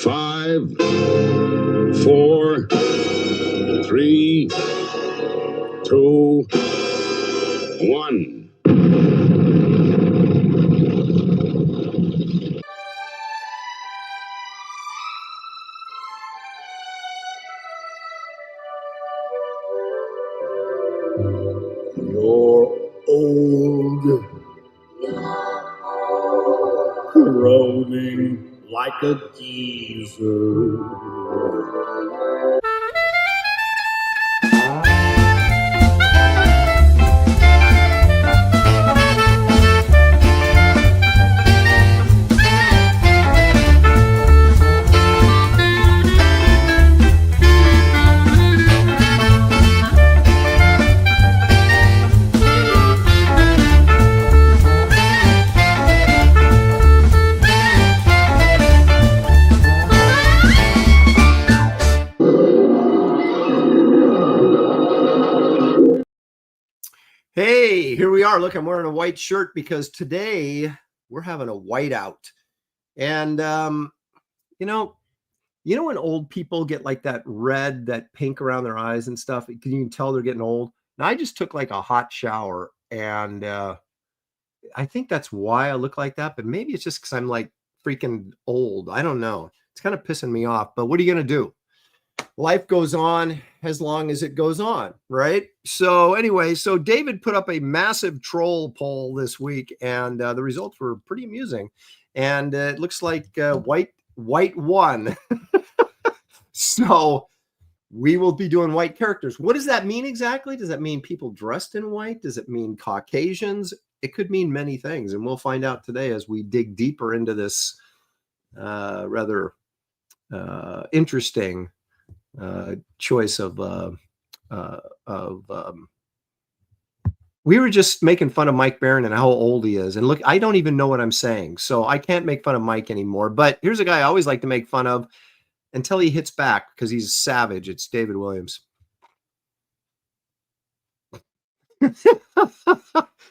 5, 4, 3, 2, 1. You're old, groaning like a geezer. Hey, here we are. Look, I'm wearing a white shirt because today we're having a whiteout. And you know when old people get like that red, that pink around their eyes and stuff, you can tell they're getting old. And I just took like a hot shower, and I think that's why I look like that, but maybe it's just because I'm like freaking old. I don't know. It's kind of pissing me off, but what are you gonna do? Life goes on as long as it goes on, right? So anyway, so David put up a massive troll poll this week, and the results were pretty amusing. And it looks like white won. So we will be doing white characters. What does that mean exactly? Does that mean people dressed in white? Does it mean Caucasians? It could mean many things, and we'll find out today as we dig deeper into this rather interesting choice of we were just making fun of Mike Barron and how old he is, and look, I don't even know what I'm saying, so I can't make fun of Mike anymore. But here's a guy I always like to make fun of until he hits back because he's savage. It's David Williams.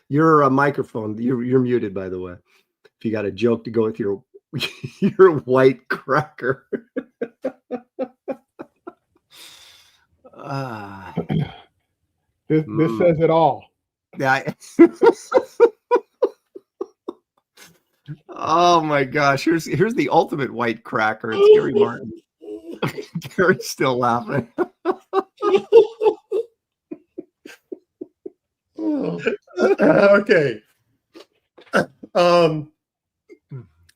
Your microphone, you're muted, by the way, if you got a joke to go with your white cracker. This says it all. Yeah. Oh my gosh! Here's the ultimate white cracker. It's Gary Martin. Gary's still laughing. Okay.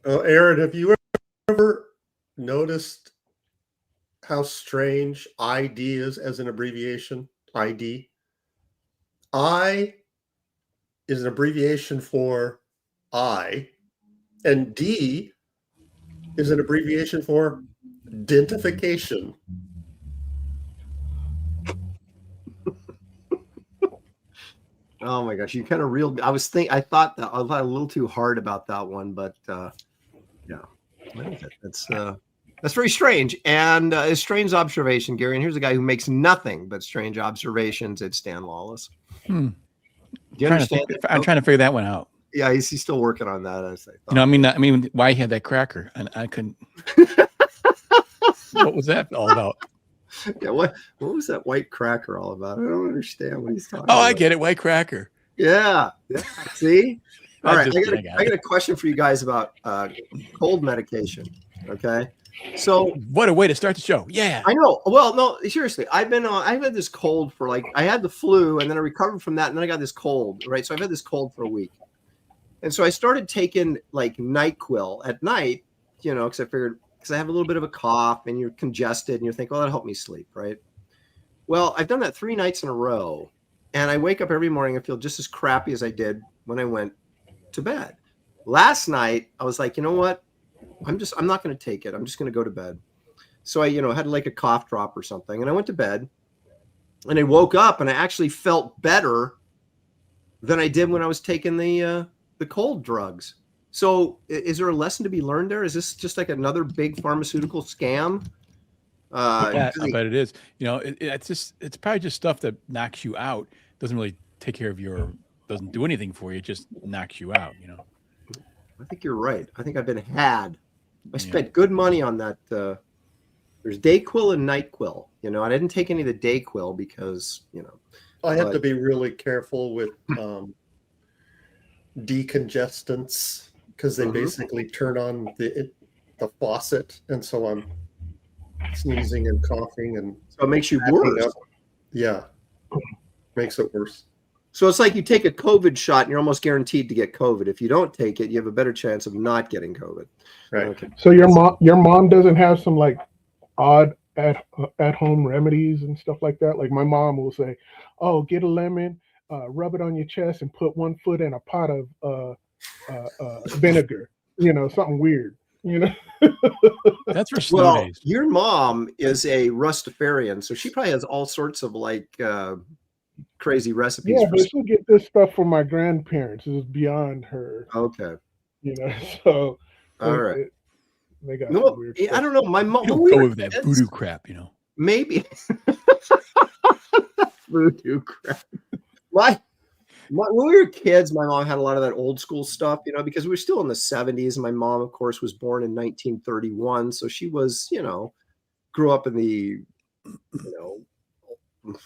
Aaron, have you ever noticed how strange ID is as an abbreviation? ID. I is an abbreviation for I, and D is an abbreviation for identification. Oh my gosh, you kind of reeled. I thought that I was a little too hard about that one, but yeah, that's very strange, and a strange observation, Gary. And here's a guy who makes nothing but strange observations. It's Stan Lawless. Do you understand? I'm trying to figure that one out. Yeah, he's still working on that. I mean, why he had that cracker, and I couldn't. What was that all about? Yeah, what was that white cracker all about? I don't understand what he's talking about. Oh, I get it, white cracker. Yeah. See? All right, I got a question for you guys about cold medication. Okay, so what a way to start the show. Yeah, I know. Well, no, seriously, I've had this cold for I had the flu, and then I recovered from that, and then I got this cold, right? So I've had this cold for a week, and so I started taking like NyQuil at night, because I figured, because I have a little bit of a cough, and you're congested, and you think, well, that'll help me sleep, right? Well, I've done that 3 nights in a row, and I wake up every morning and feel just as crappy as I did when I went to bed. Last night, I was like, you know what? I'm not going to take it. I'm just going to go to bed. So I, had like a cough drop or something, and I went to bed, and I woke up, and I actually felt better than I did when I was taking the cold drugs. So is there a lesson to be learned there? Is this just like another big pharmaceutical scam? I bet it is. It's probably just stuff that knocks you out. Doesn't really take care of doesn't do anything for you. It just knocks you out. I think you're right. I think I've been had. I spent good money on that. There's Dayquil and NyQuil. You know, I didn't take any of the Dayquil because, you know. I have to be really careful with decongestants because they basically turn on the faucet, and so I'm sneezing and coughing, and so it makes you worse. Yeah, makes it worse. So it's like you take a COVID shot and you're almost guaranteed to get COVID. If you don't take it, you have a better chance of not getting COVID. Right. Okay. So your mom doesn't have some like odd at home remedies and stuff like that. Like my mom will say, "Oh, get a lemon, rub it on your chest, and put one foot in a pot of vinegar." You know, something weird. You know. That's for snow days. Your mom is a Rastafarian, so she probably has all sorts of like crazy recipes. Yeah, but she'll get this stuff from my grandparents. It's beyond her. Okay. You know, so all right. They got weird stuff. I don't know. My mom don't go with that voodoo crap, you know. Maybe voodoo crap. When we were kids, my mom had a lot of that old school stuff, you know, because we were still in the 70s. My mom, of course, was born in 1931, so she was, you know, grew up in the, you know,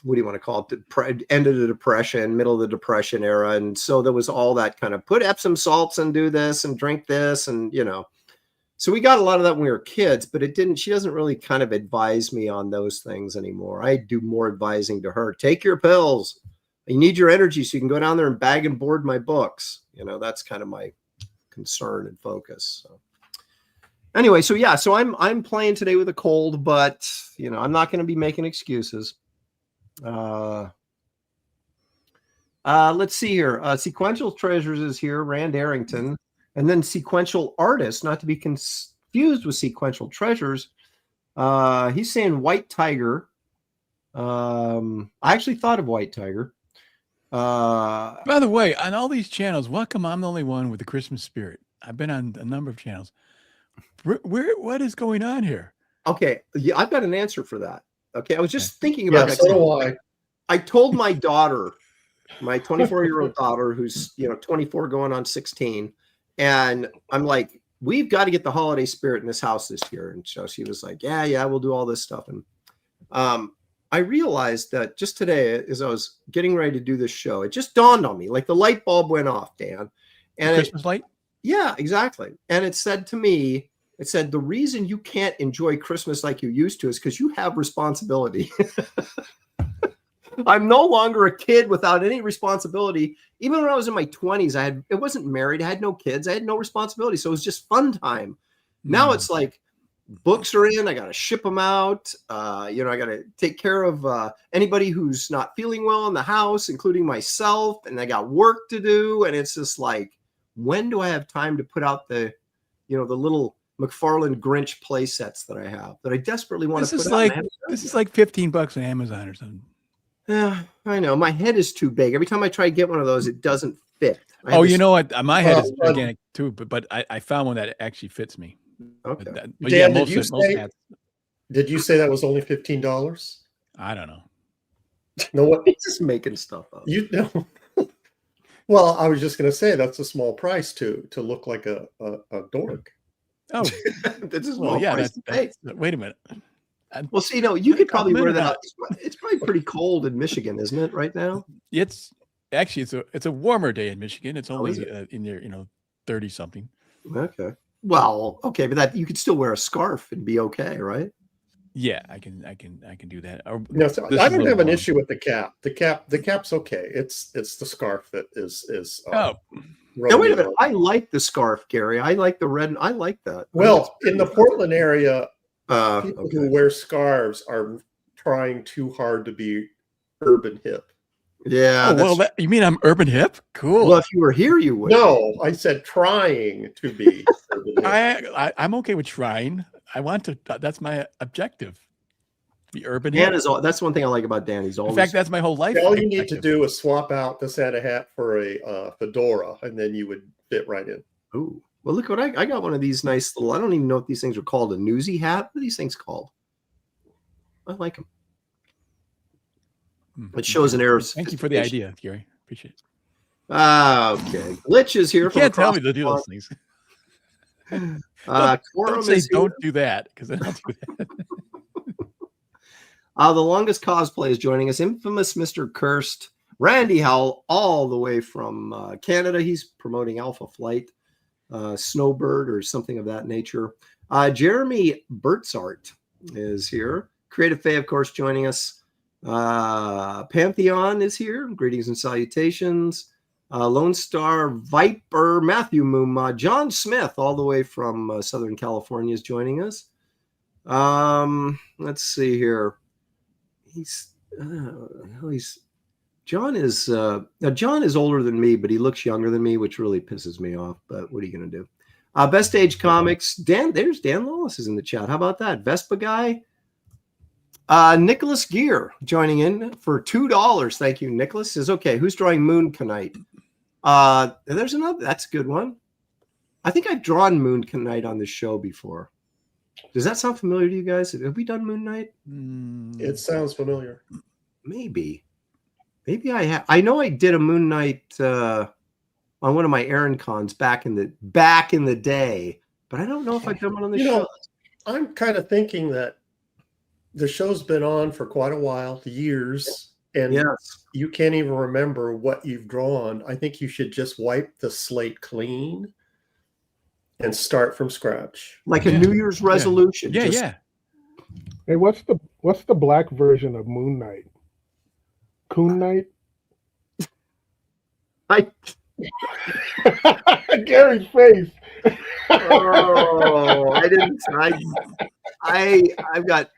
what do you want to call it? End of the Depression, middle of the Depression era. And so there was all that kind of put Epsom salts and do this and drink this. And, you know, so we got a lot of that when we were kids, but she doesn't really kind of advise me on those things anymore. I do more advising to her. Take your pills. You need your energy so you can go down there and bag and board my books. You know, that's kind of my concern and focus. So. Anyway, so yeah, so I'm playing today with a cold, but, you know, I'm not going to be making excuses. Let's see here. Sequential Treasures is here, Rand Arrington, and then Sequential Artist, not to be confused with Sequential Treasures. He's saying White Tiger. I actually thought of White Tiger. By the way, on all these channels, how come I'm the only one with the Christmas spirit? I've been on a number of channels. What is going on here? Okay, yeah, I've got an answer for that. Okay, I was just thinking about that. So do I. I told my daughter, my 24-year-old daughter, who's 24 going on 16, and I'm like, we've got to get the holiday spirit in this house this year. And so she was like, yeah, we'll do all this stuff. And I realized that just today, as I was getting ready to do this show, it just dawned on me, like the light bulb went off, Dan. And Christmas light? Yeah, exactly. And it said to me, the reason you can't enjoy Christmas like you used to is because you have responsibility. I'm no longer a kid without any responsibility. Even when I was in my 20s, it wasn't married. I had no kids. I had no responsibility. So it was just fun time. Now it's like books are in. I got to ship them out. I got to take care of anybody who's not feeling well in the house, including myself. And I got work to do. And it's just like, when do I have time to put out the little McFarlane Grinch play sets that I have that I desperately want to put out? This is like $15 on Amazon or something. Yeah, I know. My head is too big. Every time I try to get one of those, it doesn't fit. You know what? My head is gigantic too, but I found one that actually fits me. Okay. Dan, yeah, did you say that was only $15? I don't know. No, what? He's just making stuff up. You know. Well, I was just going to say that's a small price to look like a dork. Oh, that's a small price to pay. Wait a minute. Well, see, you could probably wear that out. It's probably pretty cold in Michigan, isn't it, right now? It's actually it's a warmer day in Michigan. It's only in there 30 something. Okay. Well, okay, but that you could still wear a scarf and be okay, right? Yeah, I can do that. So I don't have an issue with the cap. The cap's okay. It's the scarf that is. Now, wait a minute. I like the scarf, Gary. I like the red. I like that. Well, in the Portland area, people who wear scarves are trying too hard to be urban hip. Yeah. You mean I'm urban hip? Cool. Well, if you were here, you would. No, I said trying to be urban hip. I'm okay with trying. I want to. That's my objective. Be urban. Dan that's one thing I like about Dan. He's always. In fact, that's my whole life. All you need to do is swap out the Santa hat for a fedora, and then you would fit right in. Ooh. Well, look what I got. One of these nice little. I don't even know what these things are called. A newsy hat. What are these things called? I like them. It shows an air of. Thank you for the idea, Gary. Appreciate it. Okay. Glitch is here. You can't tell me to do those things. Don't Quorum say is here. don't do that, because then I'll do that. The longest cosplay is joining us. Infamous Mr. Cursed. Randy Howell, all the way from Canada. He's promoting Alpha Flight, Snowbird, or something of that nature. Jeremy Bertzart is here. Creative Faye, of course, joining us. Pantheon is here. Greetings and salutations. Lone Star Viper, Matthew Moom, John Smith, all the way from Southern California, is joining us. Let's see here. John is older than me, but he looks younger than me, which really pisses me off. But what are you going to do? Best Age Comics. There's Dan Lawless is in the chat. How about that? Vespa guy. Nicholas Gear joining in for $2. Thank you, Nicholas. Says, okay, who's drawing Moon Knight? There's another. That's a good one. I think I've drawn Moon Knight on this show before. Does that sound familiar to you guys? Have we done Moon Knight? It sounds familiar. Maybe I have. I know I did a Moon Knight on one of my Aaron cons back in the day, but I don't know if I've done one on the show. I'm kind of thinking that the show's been on for quite a while, years, and you can't even remember what you've drawn. I think you should just wipe the slate clean and start from scratch, like a New Year's resolution. Yeah. Hey, what's the black version of Moon Knight? Coon Knight? Gary's face. Oh, I didn't. I've got.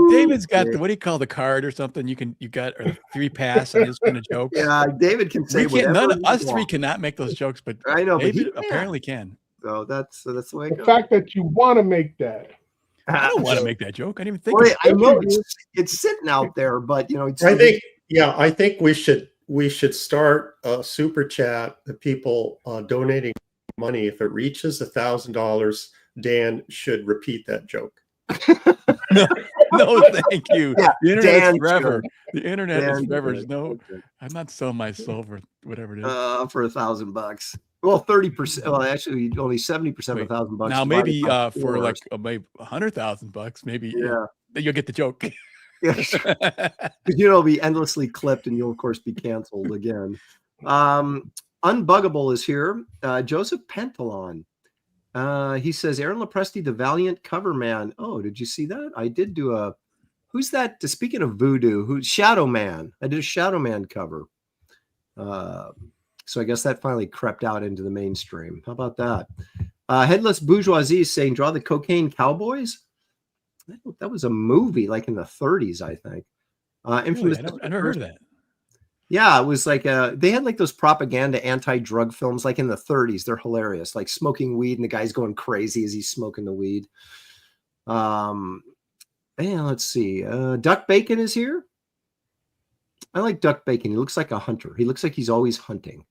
David's got the, what do you call the card or something? You got or 3 pass on his kind of jokes. Yeah, David can say whatever. None of us three cannot make those jokes, but I know, David apparently can. So that's the way. The fact that you want to make that. I don't want to make that joke. I didn't even think. I know it's sitting out there, but I think we should start a super chat. The people donating money. If it reaches $1,000, Dan should repeat that joke. No, thank you. Yeah, the internet's Dan forever. should. The internet Dan is forever. should. No, I'm not selling my soul for whatever it is. For $1,000. Well, 30%. Well, actually, only 70% of $1,000. Now maybe for like maybe $100,000, maybe you'll get the joke. Yes, because it'll be endlessly clipped, and you'll of course be canceled again. Unbuggable is here. Joseph Pentalon. He says Aaron Lopresti, the Valiant cover man. Oh, did you see that? I did do a. Who's that? Speaking of voodoo, who's Shadow Man? I did a Shadow Man cover. So I guess that finally crept out into the mainstream. How about that? Headless Bourgeoisie is saying, draw the Cocaine Cowboys. That was a movie like in the 30s, I think. Infamous. Really? I never heard of that. Yeah, it was like they had like those propaganda anti-drug films like in the 30s. They're hilarious, like smoking weed and the guy's going crazy as he's smoking the weed. And let's see. Duck Bacon is here. I like Duck Bacon. He looks like a hunter. He looks like he's always hunting.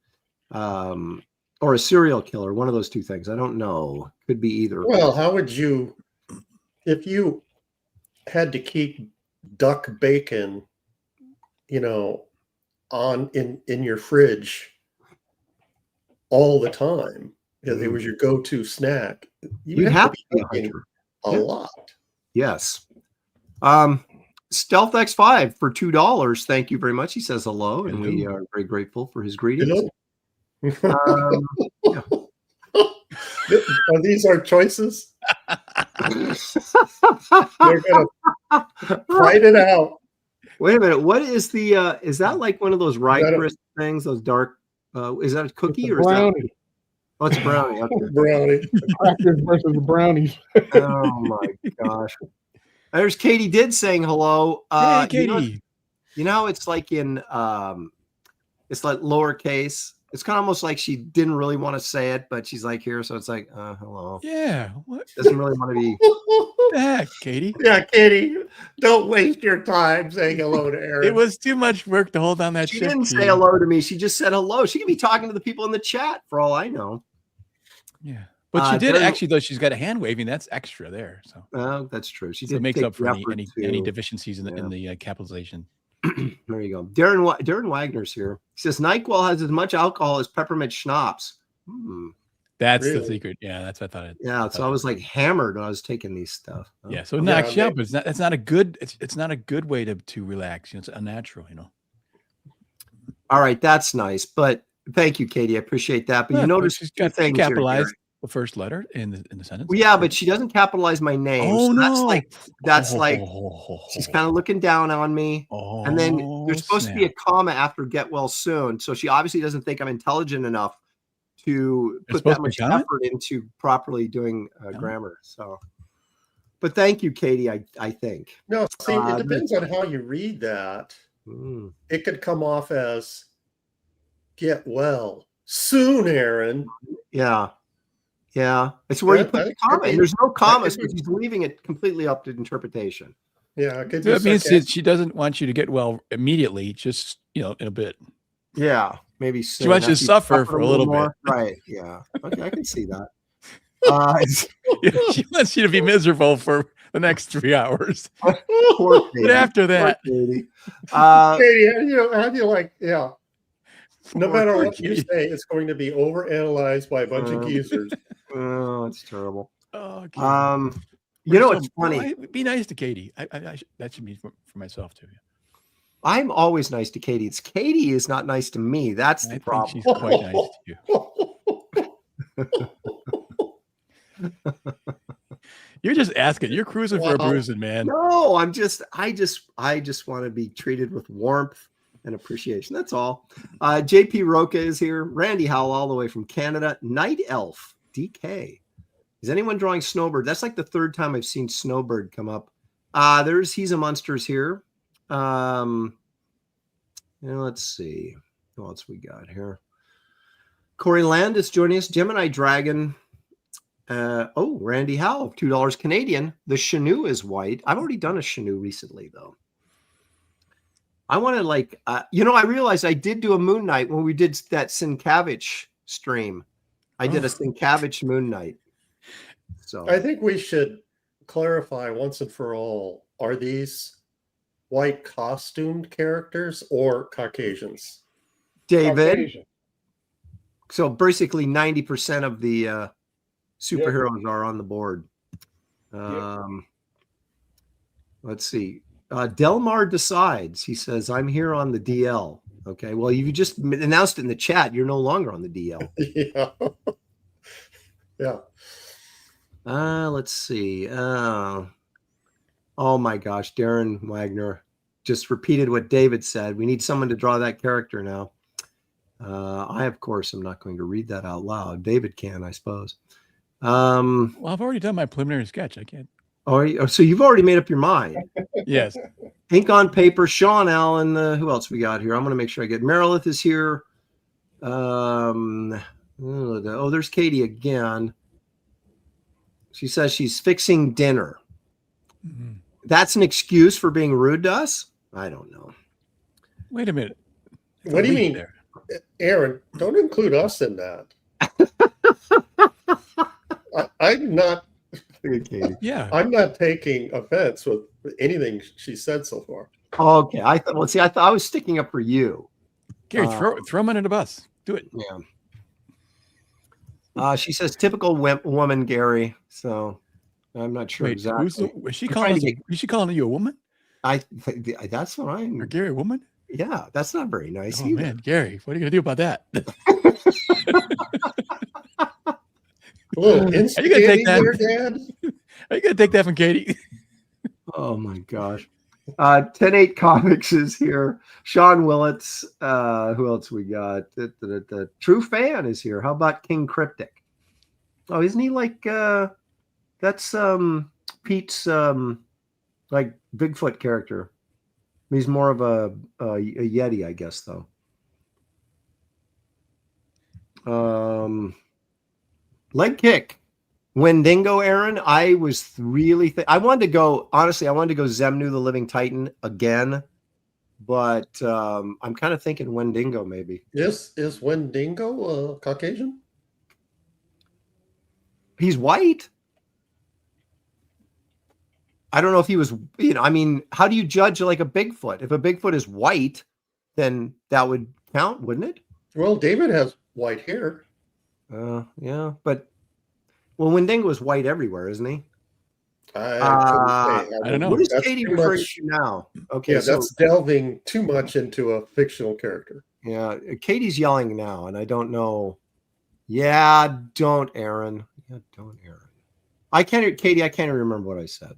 Or a serial killer, one of those two things. I don't know. Could be either. Well, how would you, if you had to keep Duck Bacon, on in your fridge all the time, because it was your go-to snack, you'd have to be eating a lot. Yes. Stealth X5 for $2. Thank you very much. He says hello, and we are very grateful for his greetings. Are these our choices? They're gonna fight it out. Wait a minute. What is the is that like one of those rye crisp things, those dark is that a cookie or brownie? Is that oh, it's a brownie. Okay. Brownie. Crackers versus brownies. Oh my gosh. There's Katie did saying hello. Hey, Katie. You know, it's like in it's like lowercase. It's kind of almost like she didn't really want to say it, but she's like here, so it's like hello. Yeah. What? Doesn't really want to be. What the heck, Katie? Yeah, Katie, don't waste your time saying hello to Aaron. It was too much work to hold on that She ship. didn't say hello to me. She just said hello. She could be talking to the people in the chat for all I know. Yeah. But she did actually, though. She's got a hand waving. That's extra there. So that's true. She so it did makes take up for the effort any deficiencies in the capitalization. There you go. Darren Wagner's here. He says NyQuil has as much alcohol as peppermint schnapps. That's Really? the secret. Yeah, that's what I thought. Yeah, so I was like hammered when I was taking these stuff. Yeah, so it knocks you out, but it's not a good. It's not a good way to relax. It's unnatural, All right, that's nice. But thank you, Katie. I appreciate that. But you notice she's got things capitalized here, the first letter in the sentence. Well, yeah, but she doesn't capitalize my name. Oh, so no. That's like she's kind of looking down on me. And then there's supposed to be a comma after get well soon. So she obviously doesn't think I'm intelligent enough to put that much effort into properly doing grammar. So, but thank you, Katie. I think. No, see, it depends on how you read that. It could come off as get well soon, Aaron. Yeah. It's where you put the comma. And there's no commas because he's leaving it completely up to interpretation. Yeah, it could that means she doesn't want you to get well immediately, just in a bit. Yeah, maybe she wants you to suffer for a little bit. Right. Yeah. Okay, I can see that. She wants you to be miserable for the next 3 hours. Poor Katie. But after that, Katie, how do you like? Yeah. No matter what you say, it's going to be overanalyzed by a bunch of geezers. Oh, it's terrible. Oh, it's funny. Be nice to Katie. That should be for myself too. I'm always nice to Katie. It's Katie is not nice to me. That's the problem. She's quite nice to you. You're just asking. You're cruising for a bruising, man. No, I just want to be treated with warmth and appreciation. That's all. JP Roca is here. Randy Howell, all the way from Canada. Night Elf DK. Is anyone drawing Snowbird? That's like the third time I've seen Snowbird come up. He's a Monsters here. Let's see. What else we got here? Corey Land is joining us. Gemini Dragon. Randy Howell, $2 Canadian. The Chenoo is white. I've already done a Chenoo recently, though. I want to I realized I did do a Moon Knight when we did that Sienkiewicz stream. I did a Sienkiewicz Moon Knight. So I think we should clarify once and for all: are these white costumed characters or Caucasians? David. Caucasian. So basically 90% of the superheroes are on the board. Let's see. Delmar decides. He says, I'm here on the DL. Okay. Well, you just announced it in the chat. You're no longer on the DL. Yeah. Let's see. Oh my gosh. Darren Wagner just repeated what David said. We need someone to draw that character now. I, of course, am not going to read that out loud. David can, I suppose. Well, I've already done my preliminary sketch. I can't. Oh, so you've already made up your mind. Yes. Ink on paper. Sean Allen. Who else we got here? I'm going to make sure I get. Merilith is here. There's Katie again. She says she's fixing dinner. Mm-hmm. That's an excuse for being rude to us? I don't know. Wait a minute. What do you mean, there? Aaron? Don't include us in that. I'm not. Yeah, I'm not taking offense with anything she said so far. Okay, I thought I was sticking up for you. Gary, throw him under the bus. Do it. Yeah. She says typical woman, Gary. So I'm not sure exactly. Is she calling you a woman? That's what I'm. Or Gary, a woman? Yeah, that's not very nice. Oh man, Gary, what are you gonna do about that? Are you gonna take that? Are you gonna take that from Katie? Oh my gosh. 10-8 Comics is here. Sean Willits. Who else we got? The True Fan is here. How about King Cryptic? Oh, isn't he like that's Pete's like Bigfoot character. He's more of a Yeti, I guess, though. Leg kick. Wendigo, Aaron. I was really I wanted to go, honestly, I wanted to go Zemnu the Living Titan again, but I'm kind of thinking Wendigo maybe. Is Wendigo Caucasian? He's white. I don't know if he was, I mean, how do you judge like a Bigfoot? If a Bigfoot is white, then that would count, wouldn't it? Well, David has white hair. Yeah, but Wendigo is white everywhere, isn't he? I don't know. What is That's Katie too referring much- to now? Okay, Yeah, so that's delving too much into a fictional character. yeah, Katie's yelling now, and I don't know. Yeah, don't, Aaron. Yeah, don't, Aaron. Katie, I can't even remember what I said.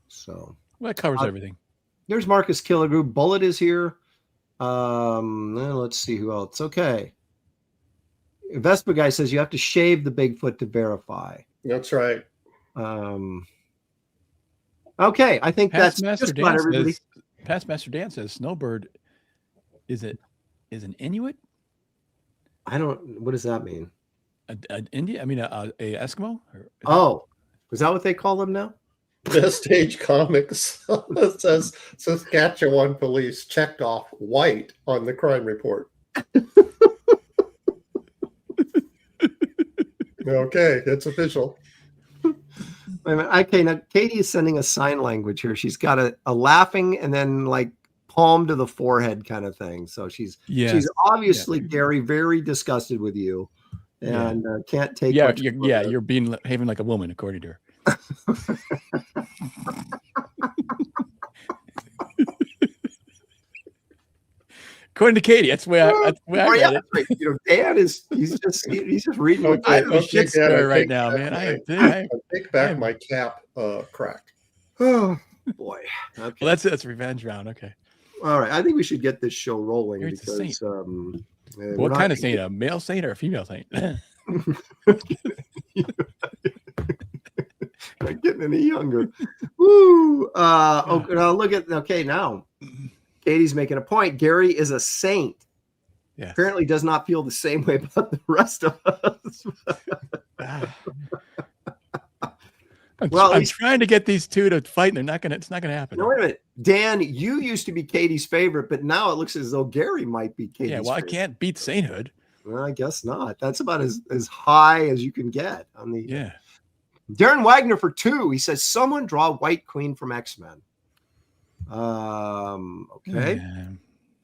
So Well, that covers everything. there's Marcus Killigrew. Bullet is here. Let's see who else. Okay. Vespa guy says you have to shave the Bigfoot to verify. That's right. Okay, I think Past that's Master just about Dan everybody. says, Past Master Dan says Snowbird is an Inuit? What does that mean? An Indian? I mean, a Eskimo? Oh, is that what they call them now? Best Age Comics says Saskatchewan police checked off white on the crime report. Okay, it's official. Wait a minute. Okay, now Katie is sending a sign language here. She's got a laughing and then like palm to the forehead kind of thing. So she's obviously, Gary, very disgusted with you and can't take. You're behaving like a woman, according to her. According to Katie, that's where I read it. Right. Dan is he's just reading. Okay, I have a shit story right now, man. I take back my cap crack. Oh boy. Okay. Well, that's revenge round. Okay. All right. I think we should get this show rolling Here's the because saint. What kind of saint? A male saint or a female saint? Not getting any younger. Woo! Now look at now. Katie's making a point. Gary is a saint. Yeah. Apparently does not feel the same way about the rest of us. I'm trying to get these two to fight, and it's not gonna happen. No, wait a minute. Dan, you used to be Katie's favorite, but now it looks as though Gary might be Katie's favorite. I can't beat sainthood. Well, I guess not. That's about as high as you can get on the Darren Wagner for 2. He says, someone draw White Queen from X-Men. Okay. Yeah.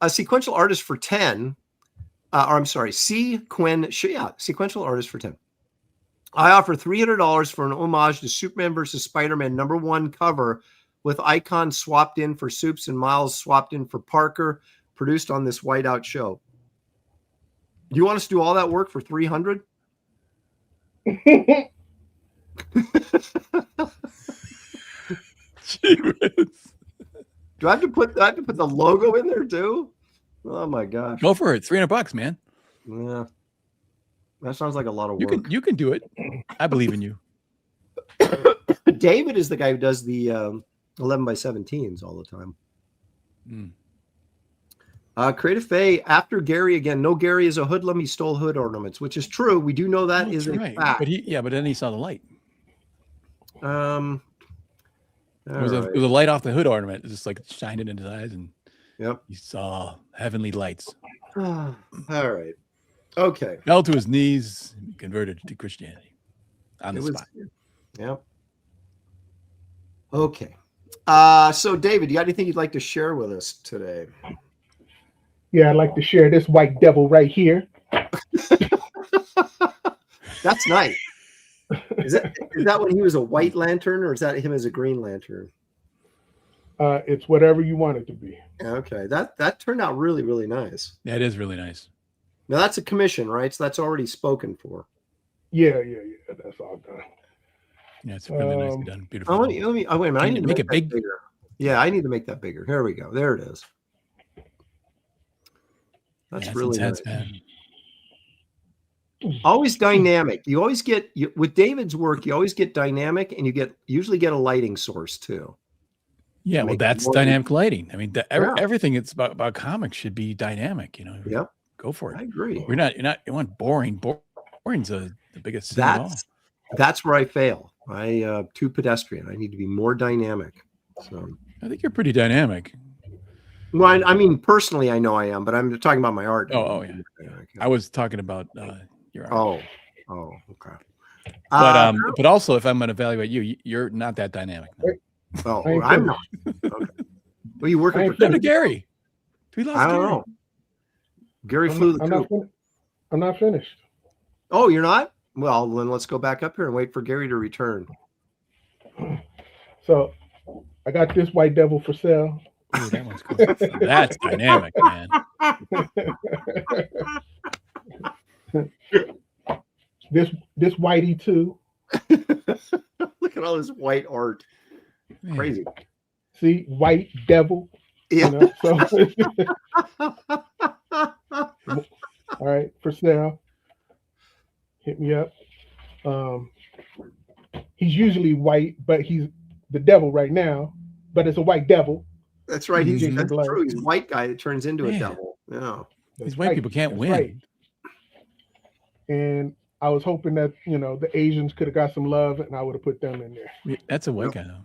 A sequential artist for 10. Sequential artist for 10. I offer $300 for an homage to Superman versus Spider-Man #1 cover with icons swapped in for Soups and Miles swapped in for Parker, produced on this whiteout show. Do you want us to do all that work for $300? Do I have to put the logo in there too? Oh my gosh. Go for it. $300, man. Yeah. That sounds like a lot of work. You can do it. I believe in you. David is the guy who does the 11x17s all the time. Creative Faye, after Gary again. No, Gary is a hoodlum. He stole hood ornaments, which is true. We do know that is a fact. But then he saw the light. It was right. a light off the hood ornament. It just like shined in his eyes, and he saw heavenly lights. All right. Okay. Fell to his knees, and converted to Christianity on the spot. Yep. Okay. So David, you got anything you'd like to share with us today? Yeah, I'd like to share this white devil right here. That's nice. Is that when he was a white lantern, or is that him as a green lantern? It's whatever you want it to be. Okay, that turned out really, really nice. Yeah, it is really nice. Now that's a commission, right? So that's already spoken for. Yeah. That's all done. Yeah, it's really nicely done. Beautiful. Let me. Oh, wait a minute. I need to make it that bigger. Yeah, I need to make that bigger. Here we go. There it is. That's really nice. Always dynamic. You always get with David's work. You always get dynamic, and you usually get a lighting source too. Yeah, well, that's dynamic lighting. I mean, everything it's about comics should be dynamic. Yep. Go for it. I agree. You want boring. Boring's the biggest sin of all. That's where I fail. I too pedestrian. I need to be more dynamic. So I think you're pretty dynamic. Well, I mean, personally, I know I am, but I'm talking about my art. Oh yeah. I was talking about your art. Oh, okay. But also, if I'm going to evaluate you, you're not that dynamic. No. Oh, I ain't I'm not. Okay. Well, you working for Go to Gary. We lost I don't Gary. know. Gary flew the coop. I'm not finished. Oh, you're not? Well, then let's go back up here and wait for Gary to return. So I got this white devil for sale. Ooh, that one's cool. That's dynamic, man. This whitey too. Look at all this white art. Man. Crazy. See, white devil. Yeah. You know, so all right, for sale. Hit me up. He's usually white, but he's the devil right now. But it's a white devil. That's right. He's That's true. He's a white guy that turns into a Man. devil. Yeah. These white people can't win. Right. And I was hoping that, the Asians could have got some love and I would have put them in there. That's a white guy, though.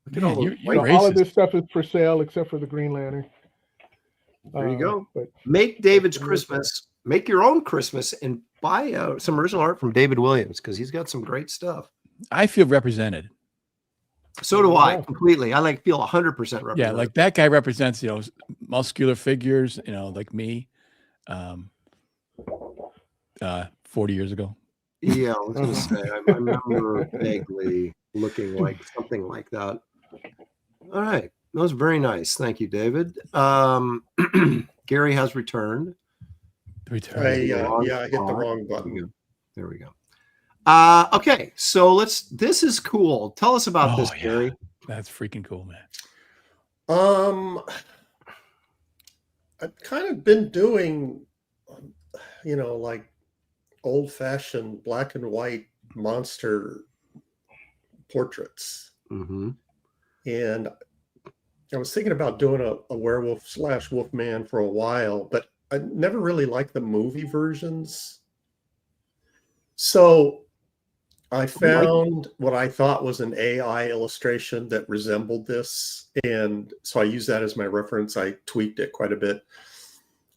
Look at all those You're So all of racist. this stuff is for sale except for the Green Lantern. There you go. But Make David's Christmas. Make your own Christmas and buy some original art from David Williams because he's got some great stuff. I feel represented. So do I Yeah. completely. I feel 100% represented. Yeah, like that guy represents, muscular figures, like me, 40 years ago. Yeah, I was going to say, I remember vaguely looking like something like that. All right. That was very nice. Thank you, David. Gary has returned. I hit the wrong button. There we go. Okay, so this is cool. Tell us about this, Gary. That's freaking cool, man. I've kind of been doing, like old-fashioned black and white monster portraits. Mm-hmm. And I was thinking about doing a werewolf / wolfman for a while, but I never really liked the movie versions. So I found what I thought was an AI illustration that resembled this. And so I used that as my reference. I tweaked it quite a bit.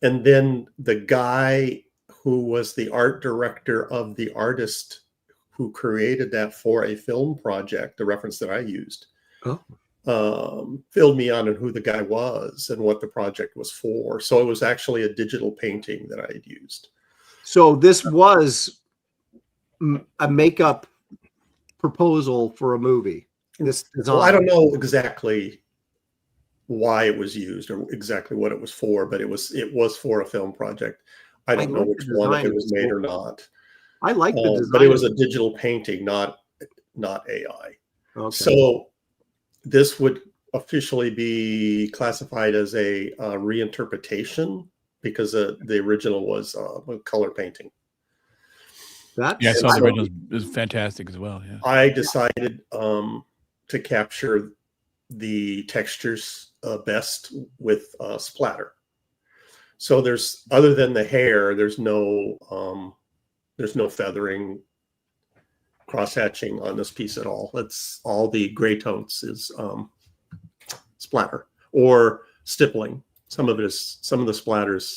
And then the guy who was the art director of the artist who created that for a film project, the reference that I used, filled me on who the guy was and what the project was for. So it was actually a digital painting that I had used. So this was a makeup proposal for a movie. This design. Well, I don't know exactly why it was used or exactly what it was for, but it was for a film project. I don't know which one, if it was made or not. I like the design, but it was a digital painting, not AI. Okay. So this would officially be classified as a reinterpretation because the original was a color painting. I saw the original. It was fantastic as well. Yeah. I decided to capture the textures best with splatter. So there's, other than the hair, there's no feathering, cross hatching on this piece at all. It's all the gray tones is splatter or stippling. Some of the splatters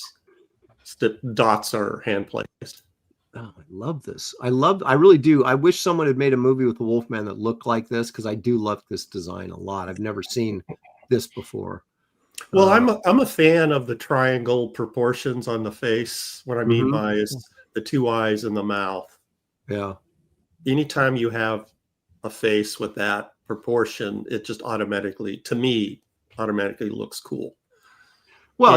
dots are hand placed. Oh, I love this. I really do. I wish someone had made a movie with the Wolfman that looked like this because I do love this design a lot. I've never seen this before. Well, I'm a fan of the triangle proportions on the face. What I mean by is the two eyes and the mouth. Yeah. Anytime you have a face with that proportion, it just automatically looks cool. Well,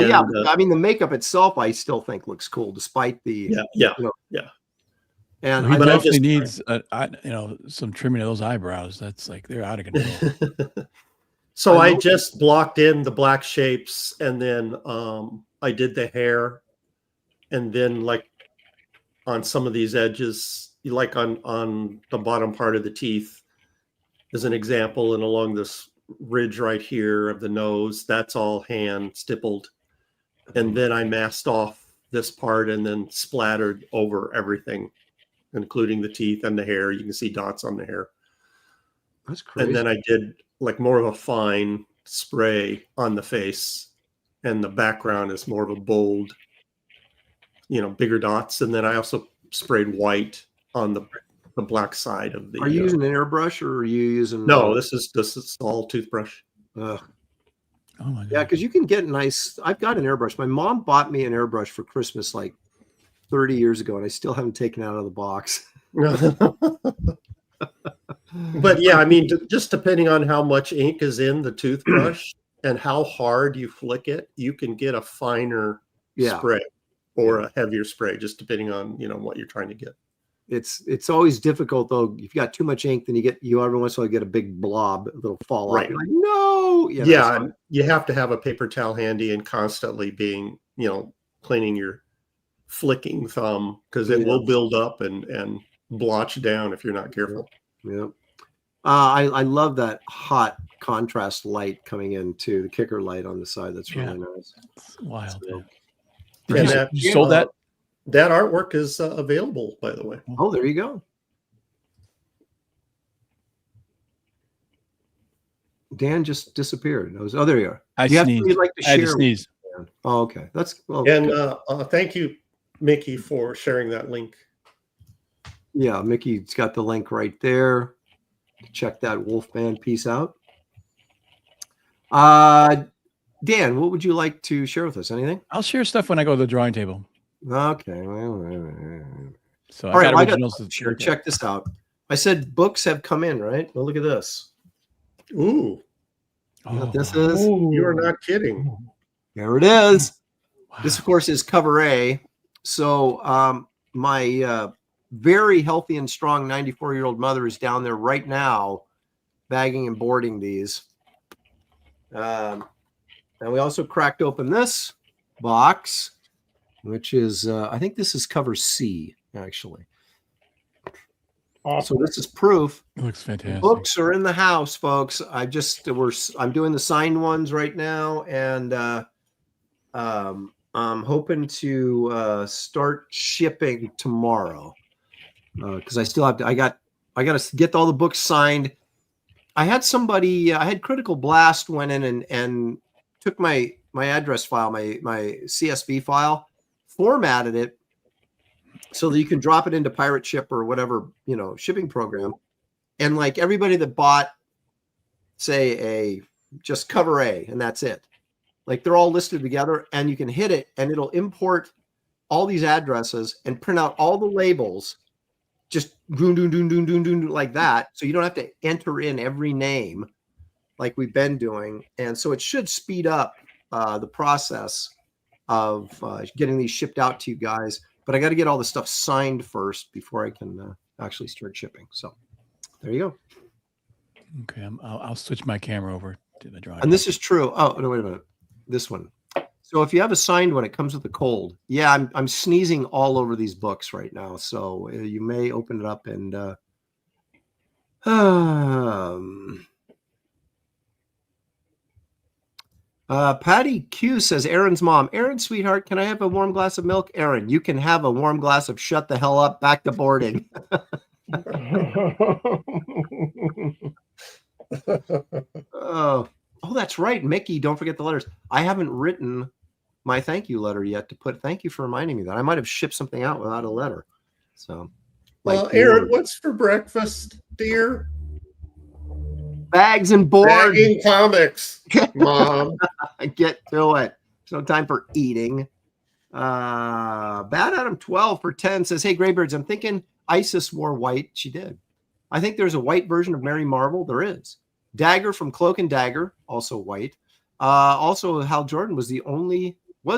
I mean, the makeup itself, I still think looks cool, despite the yeah. And he definitely needs some trimming of those eyebrows. That's like they're out of control. So I just blocked in the black shapes, and then I did the hair, and then like on some of these edges, like on the bottom part of the teeth, as an example, and along this ridge right here of the nose, that's all hand stippled, and then I masked off this part and then splattered over everything, including the teeth and the hair. You can see dots on the hair. That's crazy. And then I did like more of a fine spray on the face, and the background is more of a bold, bigger dots. And then I also sprayed white on the the black side of the. Are you using an airbrush or are you using? No, this is all toothbrush. Ugh. Oh my God. Yeah, because you can get nice. I've got an airbrush. My mom bought me an airbrush for Christmas like 30 years ago, and I still haven't taken it out of the box. But yeah, I mean, just depending on how much ink is in the toothbrush and how hard you flick it, you can get a finer spray or a heavier spray, just depending on what you're trying to get. It's always difficult though. If you got too much ink, then you every once in a while get a big blob that'll fall out. You're like, no. And you have to have a paper towel handy and constantly being, cleaning your flicking thumb, because it will build up and blotch down if you're not careful. Yeah. I love that hot contrast light coming into the kicker light on the side. That's really nice. It's wild. So, and you sold that? That artwork is available, by the way. Oh, there you go. Dan just disappeared. Oh, there you are. I sneezed. Like to I had to sneeze. Oh, okay. That's well. And thank you, Mickey, for sharing that link. Yeah, Mickey's got the link right there. Check that Wolfman piece out. Dan, what would you like to share with us? Anything? I'll share stuff when I go to the drawing table. Okay. So all right, I got originals. Sure. Check this out. I said books have come in, right? Well, look at this. Ooh. You know what this is? You are not kidding. There it is. Wow. This, of course, is cover A. So my very healthy and strong 94-year-old mother is down there right now bagging and boarding these. And we also cracked open this box, which is, I think this is cover C, actually. Awesome. So this is proof. It looks fantastic. Books are in the house, folks. I'm doing the signed ones right now, and I'm hoping to start shipping tomorrow. Because I still have to, I got to get all the books signed. I had Critical Blast went in and took my address file, my CSV file, formatted it so that you can drop it into Pirate Ship or whatever, shipping program. And like everybody that bought, say, just cover A, and that's it. Like they're all listed together, and you can hit it and it'll import all these addresses and print out all the labels. Just like that. So you don't have to enter in every name like we've been doing. And so it should speed up the process of getting these shipped out to you guys. But I got to get all the stuff signed first before I can actually start shipping. So there you go. Okay. I'll switch my camera over to the drawing. And this is true. Oh, no, wait a minute. This one. So if you have a signed one, it comes with a cold. Yeah, I'm sneezing all over these books right now. So you may open it up and Patty Q says, Aaron's mom. Aaron, sweetheart, can I have a warm glass of milk? Aaron, you can have a warm glass of shut the hell up, back to boarding. Oh, that's right. Mickey, don't forget the letters. I haven't written my thank you letter yet to put. Thank you for reminding me that. I might have shipped something out without a letter. So, well, Aaron, what's for breakfast, dear? Bags and board. Bagging comics, Mom. Get to it. There's no time for eating. Bad Adam 12 for 10 says, hey, Graybeard'S, I'm thinking Isis wore white. She did. I think there's a white version of Mary Marvel. There is. Dagger from Cloak and Dagger, also white. Also, Hal Jordan was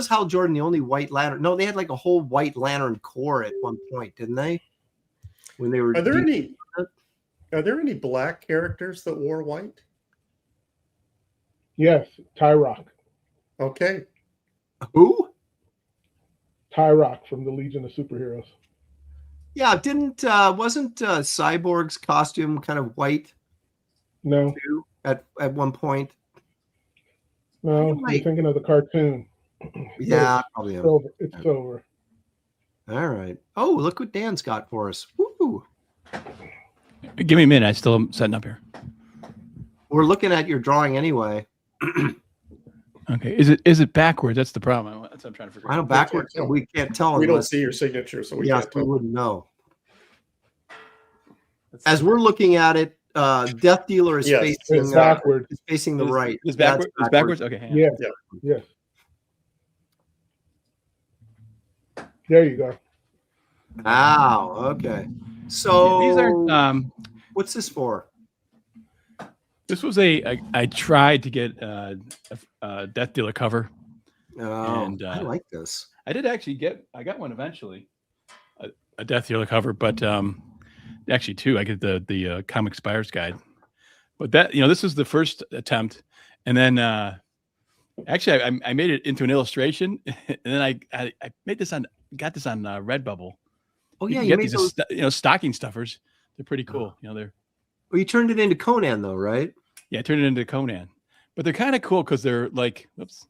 Hal Jordan the only White Lantern? No, they had like a whole White Lantern corps at one point, didn't they? When they were. Are there any black characters that wore white? Yes, Tyrock. Okay. Who? Tyrock from the Legion of Superheroes. Yeah, wasn't Cyborg's costume kind of white? No. Too, at one point. No, you're thinking of the cartoon. Yeah, probably. It's silver. All right. Oh, look what Dan's got for us. Woo! Give me a minute. I still am setting up here. We're looking at your drawing anyway. Okay. Is it backwards? That's the problem. That's what I'm trying to figure out. I know backwards. We can't tell. We don't see your signature, so we wouldn't know. as we're looking at it, Death Dealer is Yes, facing it's backward. is facing the right. It's Yeah, backwards. It's backwards. Okay. Hang on. Yeah. Yeah. Yes. There you go. Wow. Okay. So These are what's this for? this was I tried to get a Death Dealer cover. Oh, And, I like this. I did actually I got one eventually, a Death Dealer cover, but actually two. I get the Comic Spires guide, but that this is the first attempt, and then actually I made it into an illustration, and then I made this got this on Redbubble. Oh You yeah, can you get made these those. stocking stuffers. They're pretty cool. They're Well, you turned it into Conan though, right? I turned it into Conan, but they're kind of cool because they're like, whoops,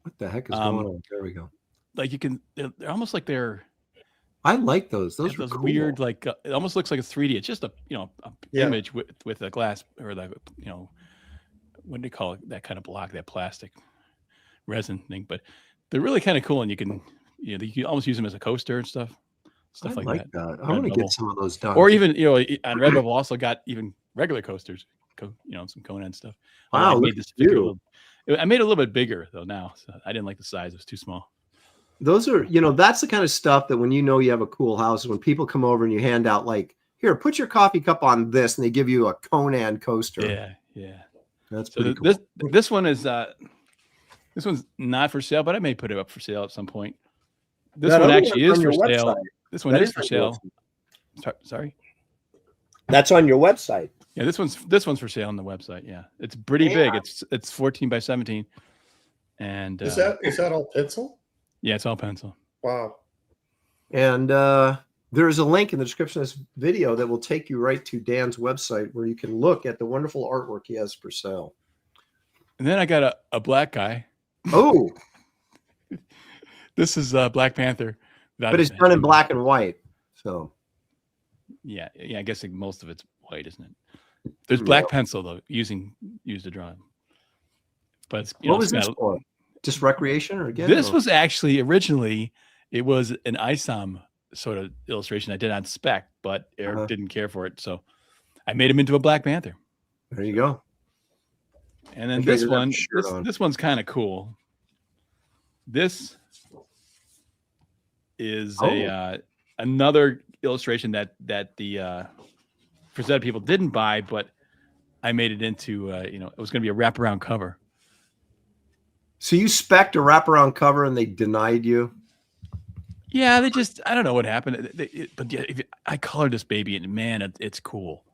What the heck is going on? There we go. like they're almost like they're I like those. Those are those cool. weird, like it almost looks like a 3D. It's just a image with a glass or the what do you call it? That kind of block, that plastic resin thing. But they're really kind of cool, and you can almost use them as a coaster and stuff I like like that. I want to Redbubble. get some of those done. Or even on Redbubble also got even regular coasters, some Conan stuff. Wow, I look made at you. I made it a little bit bigger though now, so I didn't like the size; it was too small. Those are, that's the kind of stuff that when you have a cool house, when people come over and you hand out like, here, put your coffee cup on this, and they give you a Conan coaster. Yeah. That's So pretty cool. this one is this one's not for sale, but I may put it up for sale at some point. This That one other actually one's is on for your sale. website. This one That is is for on your sale. Sorry. That's on your website. Yeah, this one's for sale on the website. Yeah, it's pretty big. It's 14 by 17, and Is that all pencil? Yeah, it's all pencil. Wow. And there's a link in the description of this video that will take you right to Dan's website where you can look at the wonderful artwork he has for sale. And then I got a black guy. Oh, This is Black Panther, but it's done in black and white. So yeah. I guess most of it's white, isn't it? There's black pencil though, used to draw him. But it's, what was this for? Just recreation or again? This was actually originally it was an ISOM sort of illustration I did on spec, but Eric didn't care for it, so I made him into a Black Panther. There you go. And then this one's kind of cool. This is another illustration that the Frazetta people didn't buy, but I made it into it was going to be a wraparound cover. So you spec'd a wraparound cover and they denied you? Yeah, I don't know what happened. But yeah, I colored this baby and man, it's cool.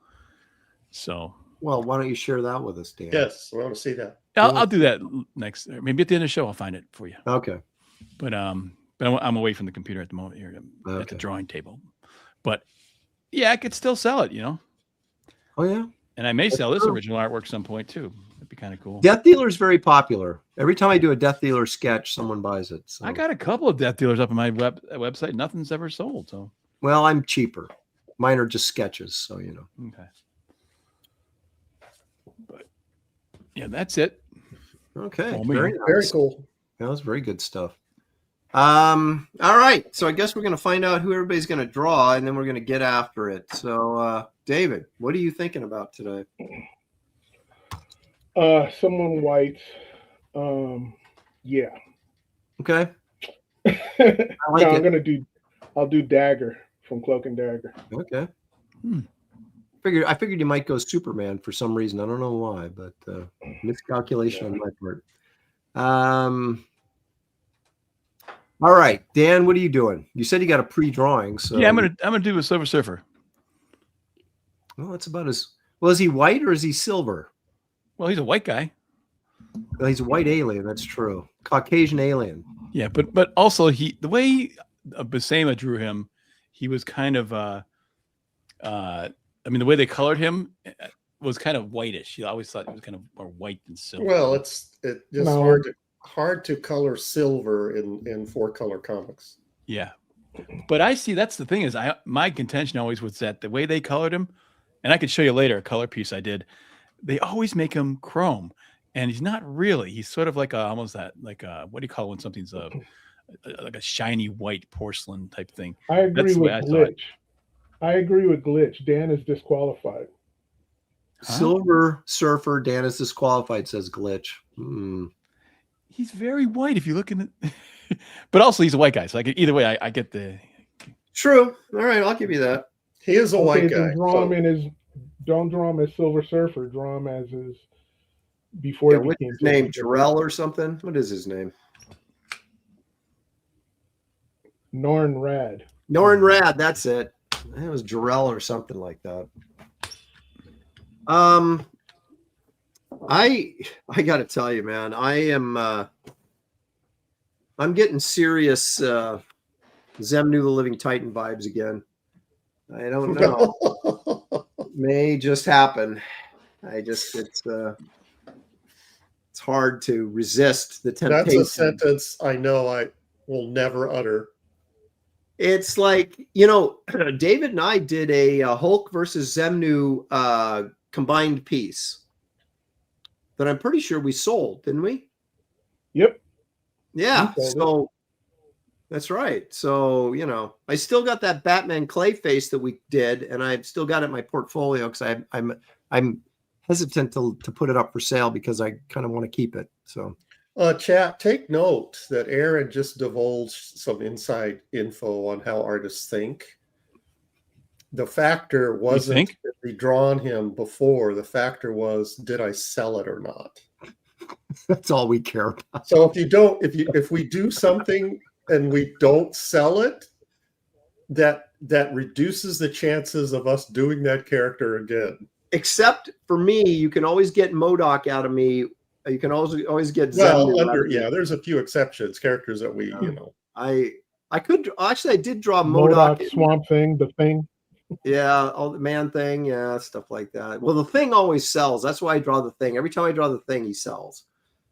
So. Well, why don't you share that with us, Dan? Yes, I want to see that. I'll do that next. Maybe at the end of the show, I'll find it for you. Okay. But I'm away from the computer at the moment here at the drawing table. But yeah, I could still sell it, Oh yeah. And I may sell this original artwork some point too. That'd be kind of cool. Death Dealer is very popular. Every time I do a Death Dealer sketch, someone buys it. So. I got a couple of Death Dealers up on my website. Nothing's ever sold. So. Well, I'm cheaper. Mine are just sketches, so Okay. But yeah, that's it. Okay. Very cool. That was very good stuff. All right. So I guess we're going to find out who everybody's going to draw, and then we're going to get after it. So, David, what are you thinking about today? Someone white. Yeah. Okay. I like it. I'll do Dagger from Cloak and Dagger. Okay. I figured you might go Superman for some reason. I don't know why, but miscalculation on my part. All right, Dan, what are you doing? You said you got a pre-drawing, so yeah, I'm gonna do a Silver Surfer. Well, that's about as well. Is he white or is he silver? Well, he's a white guy. Well, he's a white alien. That's true. Caucasian alien. Yeah, but also the way Buscema drew him, he was kind of the way they colored him was kind of whitish. You always thought it was kind of more white than silver. Well, it's hard to color silver in 4-color comics. Yeah, but I see that's the thing is my contention always was that the way they colored him, and I could show you later a color piece I did. They always make him chrome, and he's not really. He's sort of like what do you call it when something's like a shiny white porcelain type thing. I agree with Glitch. I agree with Glitch. Dan is disqualified. Huh? Silver Surfer, Dan is disqualified, says Glitch. He's very white if you look in it. But also he's a white guy. So either way, I get the. True. All right, I'll give you that. He is a white guy. Then draw him in his. Don't draw him as Silver Surfer. Draw him as his. Before he What's became his name? Silver Jarrell or something? What is his name? Norn Rad. Norrin Rad. That's it. It was Jarrell or something like that. I got to tell you, man, I'm getting serious Zemnu the Living Titan vibes again. I don't know. May just happen. It's hard to resist the temptation. That's a sentence I know I will never utter. It's like, David and I did a Hulk versus Zemnu combined piece that I'm pretty sure we sold, didn't we? Yep. Yeah. So that's right. So, I still got that Batman clay face that we did, and I've still got it in my portfolio because I'm hesitant to put it up for sale because I kind of want to keep it. So Chat, take note that Aaron just divulged some inside info on how artists think. The factor wasn't that we drawn him before. The factor was, did I sell it or not? That's all we care about. So if we do something and we don't sell it, that reduces the chances of us doing that character again. Except for me, you can always get MODOK out of me. You can always get Zemnu. There's a few exceptions, characters that we, I could actually I did draw MODOK Swamp Thing, the Thing. Yeah, all the Man Thing, yeah, stuff like that. Well, the Thing always sells. That's why I draw the Thing. Every time I draw the Thing, he sells.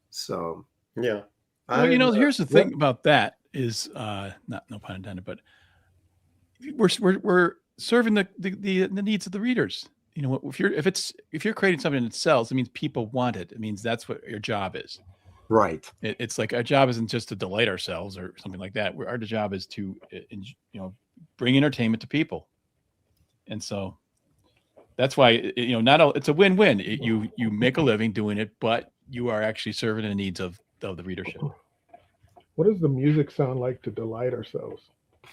So yeah. Well, here's the thing about that is no pun intended, but we're serving the needs of the readers. If you're creating something that sells, it means people want it. It means that's what your job is. Right. It's like our job isn't just to delight ourselves or something like that. Our job is to bring entertainment to people. And so that's why it's a win-win. You make a living doing it, but you are actually serving the needs of the readership. What does the music sound like to delight ourselves?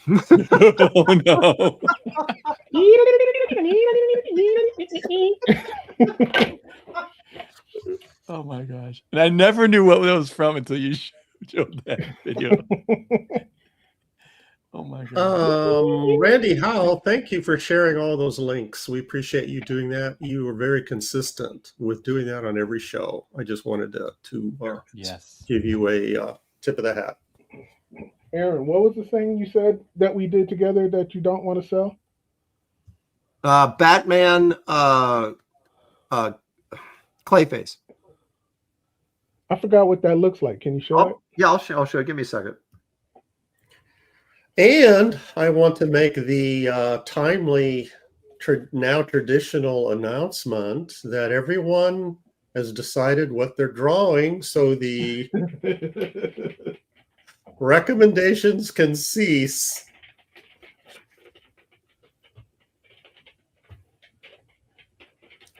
Oh no. Oh my gosh. And I never knew what that was from until you showed that video. Oh my god. Randy Howell, thank you for sharing all those links. We appreciate you doing that. You were very consistent with doing that on every show. I just wanted to give you a tip of the hat. Aaron, what was the thing you said that we did together that you don't want to sell? Batman Clayface. I forgot what that looks like. Can you show it? Yeah, I'll show it. Give me a second. And I want to make the timely, now traditional announcement that everyone has decided what they're drawing, so the recommendations can cease.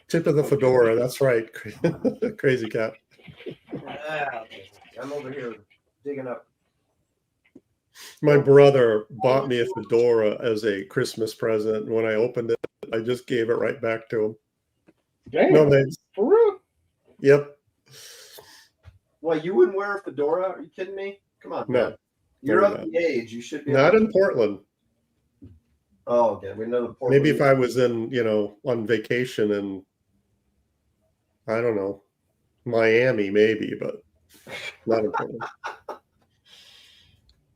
Tip of the fedora. That's right. Crazy cat. I'm over here digging up. My brother bought me a fedora as a Christmas present. And when I opened it, I just gave it right back to him. Damn. No thanks. For real? Yep. Well, you wouldn't wear a fedora? Are you kidding me? Come on, no. Man. You're of the age. You should be. Not in Portland. Oh, okay. We know the Portland. Maybe if I was in, on vacation in, I don't know, Miami, maybe, but not in Portland.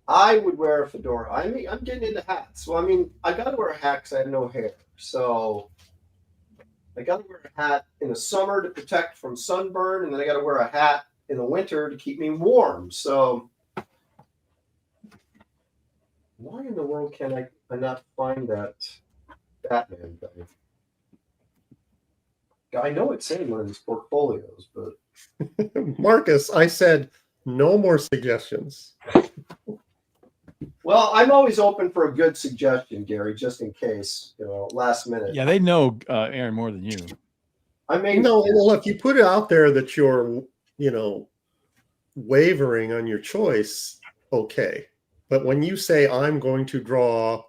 I would wear a fedora. I'm getting into hats. So, I got to wear a hat because I have no hair. So, I got to wear a hat in the summer to protect from sunburn, and then I got to wear a hat in the winter to keep me warm. So, why in the world can I not find that Batman thing? I know it's in one of his portfolios, but Marcus, I said no more suggestions. Well, I'm always open for a good suggestion, Gary, just in case, last minute. Yeah, they know Aaron more than you. Well, if you put it out there that you're, wavering on your choice, okay. But when you say I'm going to draw,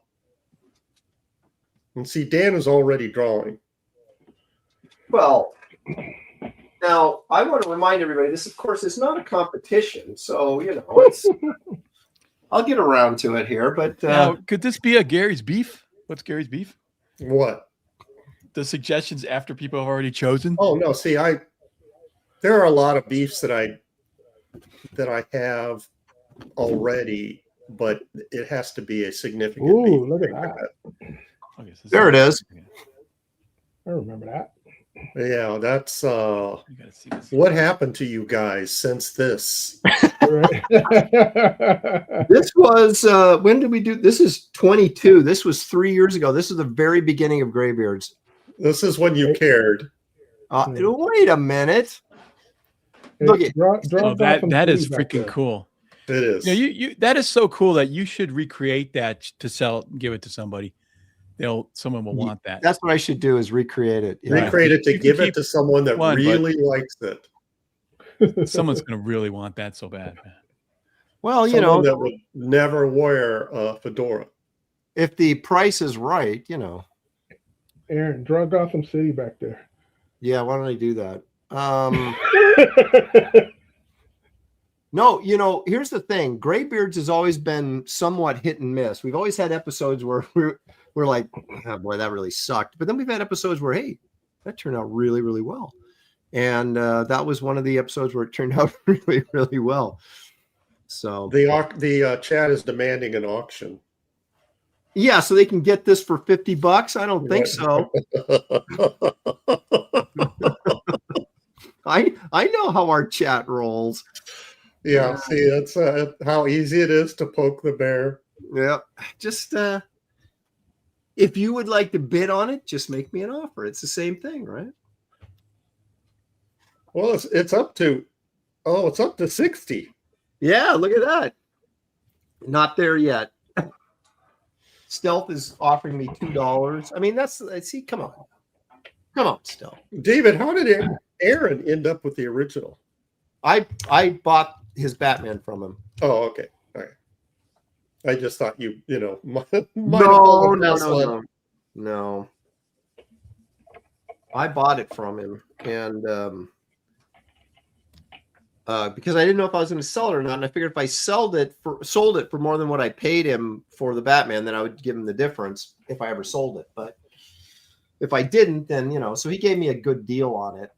and see, Dan is already drawing. Well, now I want to remind everybody, this, of course, is not a competition. So, it's I'll get around to it here. But now, could this be a Gary's beef? What's Gary's beef? What? The suggestions after people have already chosen? Oh no, see, there are a lot of beefs that I have already, but it has to be a significant beef. Look at that. Okay, so there it is. I remember that. Yeah, that's you gotta see this. what happened to you guys since this? This was when did we do this? Is 22. This was 3 years ago. This is the very beginning of Graybeard's. This is when you cared. Wait a minute. Look at that is freaking cool. It is. You that is so cool that you should recreate that to give it to somebody. Someone will want that. That's what I should do, is recreate it. Yeah. Recreate it to give it to someone that really likes it. Someone's going to really want that so bad, man. Well, someone that would never wear a fedora. If the price is right, Aaron, draw Gotham City back there. Yeah, why don't I do that? No, here's the thing. Graybeard's has always been somewhat hit and miss. We've always had episodes where we're like, oh boy, that really sucked. But then we've had episodes where, hey, that turned out really, really well. And that was one of the episodes where it turned out really, really well. So the chat is demanding an auction. Yeah, so they can get this for $50. I don't think so. I know how our chat rolls. Yeah, see, that's how easy it is to poke the bear. Yeah, just if you would like to bid on it, just make me an offer. It's the same thing, right? Well, it's up to 60. Yeah, look at that. Not there yet. Stealth is offering me $2. I mean, come on, Stealth. David, how did Aaron end up with the original? I bought his Batman from him. Oh, okay. All right. I just thought No. I bought it from him, and because I didn't know if I was going to sell it or not, and I figured if I sold it for more than what I paid him for the Batman, then I would give him the difference if I ever sold it. But if I didn't, then so he gave me a good deal on it.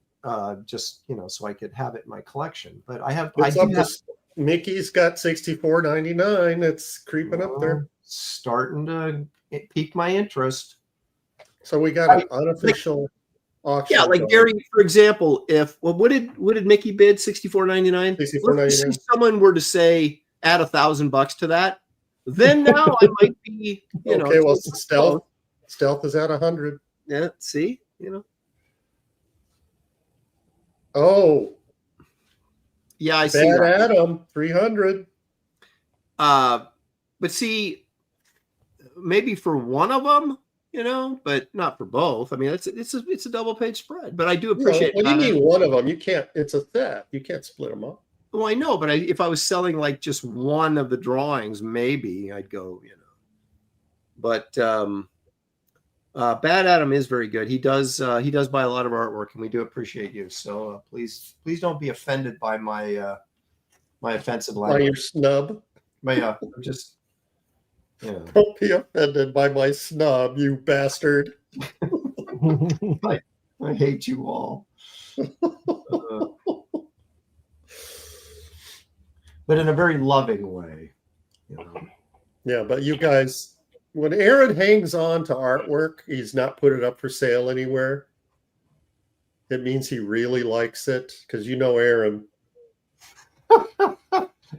Just so I could have it in my collection. But Mickey's got $64.99. It's creeping up there, starting to pique my interest. So we got an unofficial auction. Yeah, like Gary, for example, what did Mickey bid? $64.99. $64.99. If someone were to say add $1,000 to that, then now I might be okay. Well, stealth is at 100. Yeah. See, Oh, yeah, I see. Bad Adam, 300. But see, maybe for one of them, but not for both. I mean, it's a double page spread. But I do appreciate. What do you mean one of them? You can't. It's a set. You can't split them up. Well, I know, but if I was selling like just one of the drawings, maybe I'd go. But Bad Adam is very good. He does buy a lot of artwork, and we do appreciate you. So please don't be offended by my offensive language. By your snub. Just Don't be offended by my snub, you bastard. I hate you all. But in a very loving way. Yeah, but you guys. When Aaron hangs on to artwork, he's not put it up for sale anywhere. It means he really likes it, because Aaron.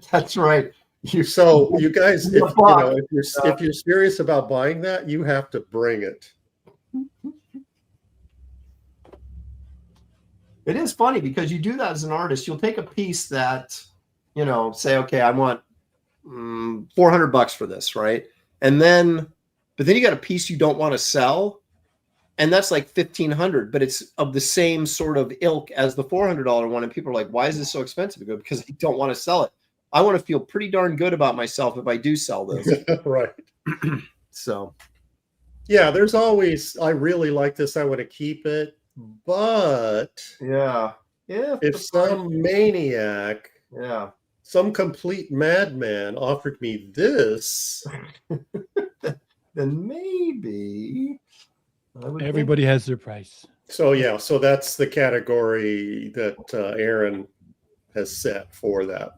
That's right. You guys, if you're serious about buying that, you have to bring it. It is funny because you do that as an artist. You'll take a piece that, say, okay, I want $400 for this, right? And then, but then you got a piece you don't want to sell, and that's like $1,500, but it's of the same sort of ilk as the $400 one. And people are like, why is this so expensive? I go, because I don't want to sell it. I want to feel pretty darn good about myself if I do sell this. Right. So, yeah, there's always, I really like this. I want to keep it. But yeah. If some maniac, some complete madman offered me this, then maybe everybody has their price. So yeah, so that's the category that Aaron has set for that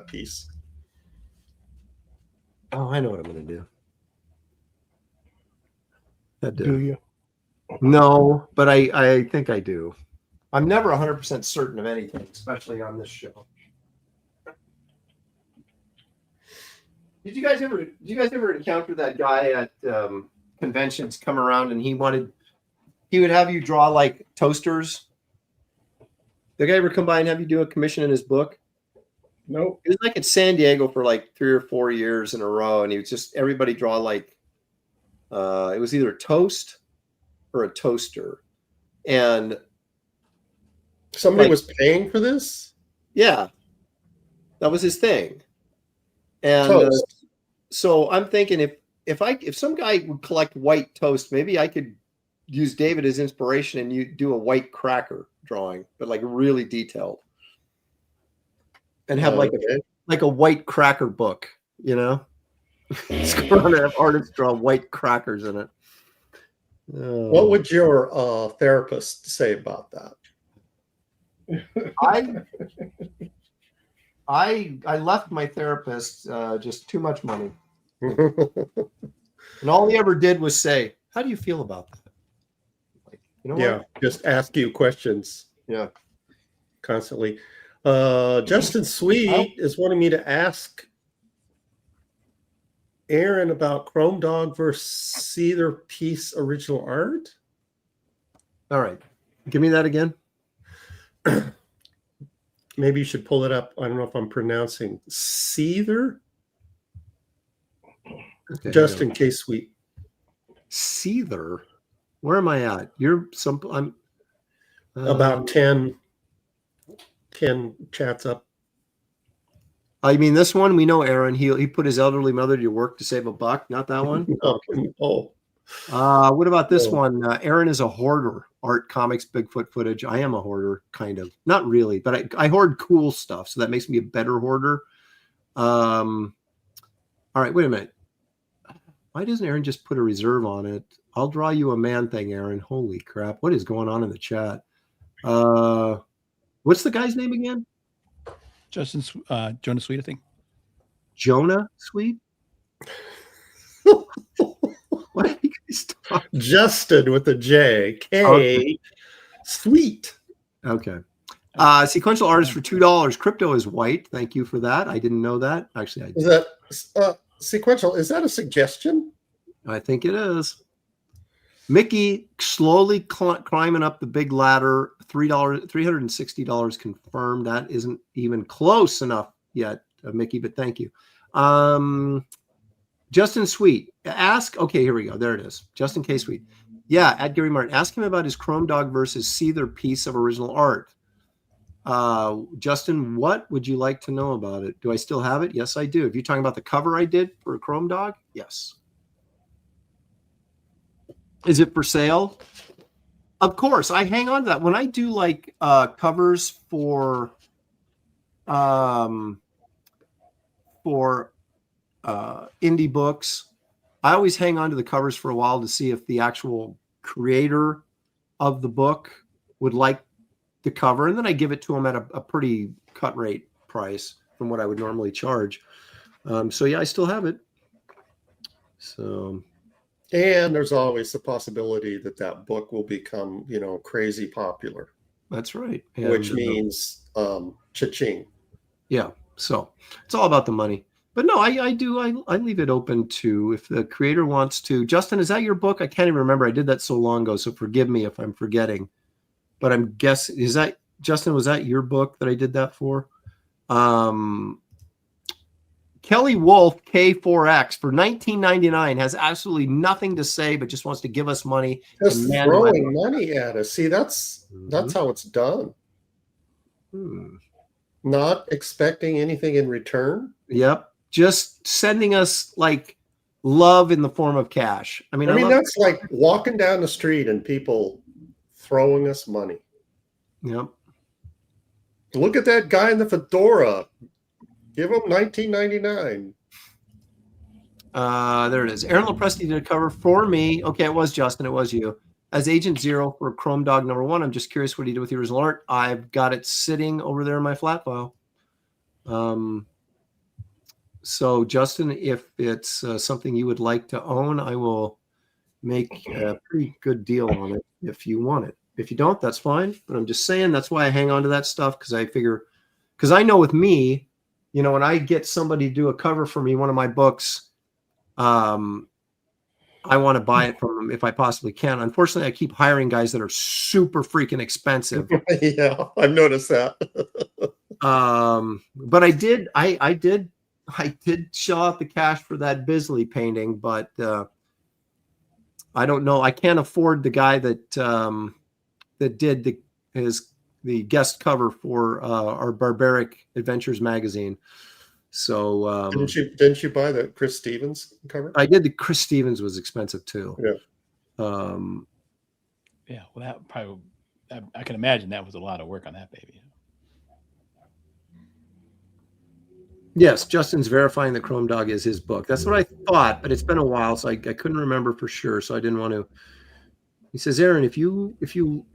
piece. Oh, I know what I'm going to do. Do you? No, but I think I do. I'm never 100% certain of anything, especially on this show. Did you guys ever encounter that guy at conventions come around and he would have you draw like toasters? The guy ever come by and have you do a commission in his book? Nope. It was like at San Diego for like 3 or 4 years in a row, and he was just everybody draw like it was either a toast or a toaster, and somebody was paying for this. Yeah, that was his thing. And so I'm thinking if some guy would collect white toast, maybe I could use David as inspiration and you do a white cracker drawing, but like really detailed, and have like a white cracker book, you know. It's going to have artists draw white crackers in it. What would your therapist say about that? I left my therapist just too much money, and all he ever did was say, "How do you feel about that?" Like, you know, what? Just ask you questions. Yeah, constantly. Justin Sweet is wanting me to ask Aaron about Chrome Dog versus either piece original art. All right, give me that again. Maybe you should pull it up. I don't know if I'm pronouncing Seether. Okay, just in case Sweet. Seether. Where am I at? I'm about 10 chats up. I mean, this one, we know Aaron. He put his elderly mother to work to save $1. Not that one. What about this one? Aaron is a hoarder. Art, comics, Bigfoot footage. I am a hoarder, kind of. Not really, but I hoard cool stuff, so that makes me a better hoarder. All right, wait a minute. Why doesn't Aaron just put a reserve on it? I'll draw you a man thing, Aaron. Holy crap. What is going on in the chat? What's the guy's name again? Jonah Sweet, I think. Jonah Sweet? What are you guys talking? Justin with a J. K. Sweet. Okay. Sequential artist for $2. Crypto is white. Thank you for that. I didn't know that. Actually, I did. Is that sequential? Is that a suggestion? I think it is. Mickey slowly climbing up the big ladder. $360 confirmed. That isn't even close enough yet, Mickey, but thank you. Justin Sweet. Ask. Okay, here we go. There it is. Justin K. Sweet. Yeah, at Gary Martin. Ask him about his Chrome Dog versus Seether piece of original art. Justin, what would you like to know about it? Do I still have it? Yes, I do. If you're talking about the cover I did for Chrome Dog, yes. Is it for sale? Of course, I hang on to that. When I do like covers for indie books, I always hang on to the covers for a while to see if the actual creator of the book would like the cover, and then I give it to them at a pretty cut rate price from what I would normally charge. So yeah, I still have it. So, and there's always the possibility that book will become, crazy popular. That's right. And, which means cha-ching. Yeah. So it's all about the money. But no, I leave it open to if the creator wants to. Justin, is that your book? I can't even remember. I did that so long ago, so forgive me if I'm forgetting. But I'm guessing, Justin, was that your book that I did that for? Kelly Wolf K4X for $19.99 has absolutely nothing to say, but just wants to give us money. Just throwing money at us. See, that's how it's done. Not expecting anything in return. Yep. Just sending us like love in the form of cash. I mean, that's like walking down the street and people throwing us money. Yep. Look at that guy in the fedora. Give him $19.99. There it is. Aaron Lopresti did a cover for me. Okay, it was Justin. It was you. As Agent Zero for Chrome Dog #1. I'm just curious what he did with the original art. I've got it sitting over there in my flat file. So, Justin, if it's something you would like to own, I will make a pretty good deal on it if you want it. If you don't, that's fine. But I'm just saying that's why I hang on to that stuff, because I figure, because I know with me, you know, when I get somebody to do a cover for me, one of my books, I want to buy it from them if I possibly can. Unfortunately, I keep hiring guys that are super freaking expensive. Yeah, I've noticed that. But I did shell out the cash for that Bisley painting, but I don't know. I can't afford the guy that did the guest cover for our Barbaric Adventures magazine. So didn't you buy the Chris Stevens cover? I did. The Chris Stevens was expensive too. Yeah. Yeah. Well, that probably, I can imagine that was a lot of work on that baby. Yes, Justin's verifying that Chrome Dog is his book. That's what I thought, but it's been a while, so I couldn't remember for sure. So I didn't want to. He says, Aaron, if you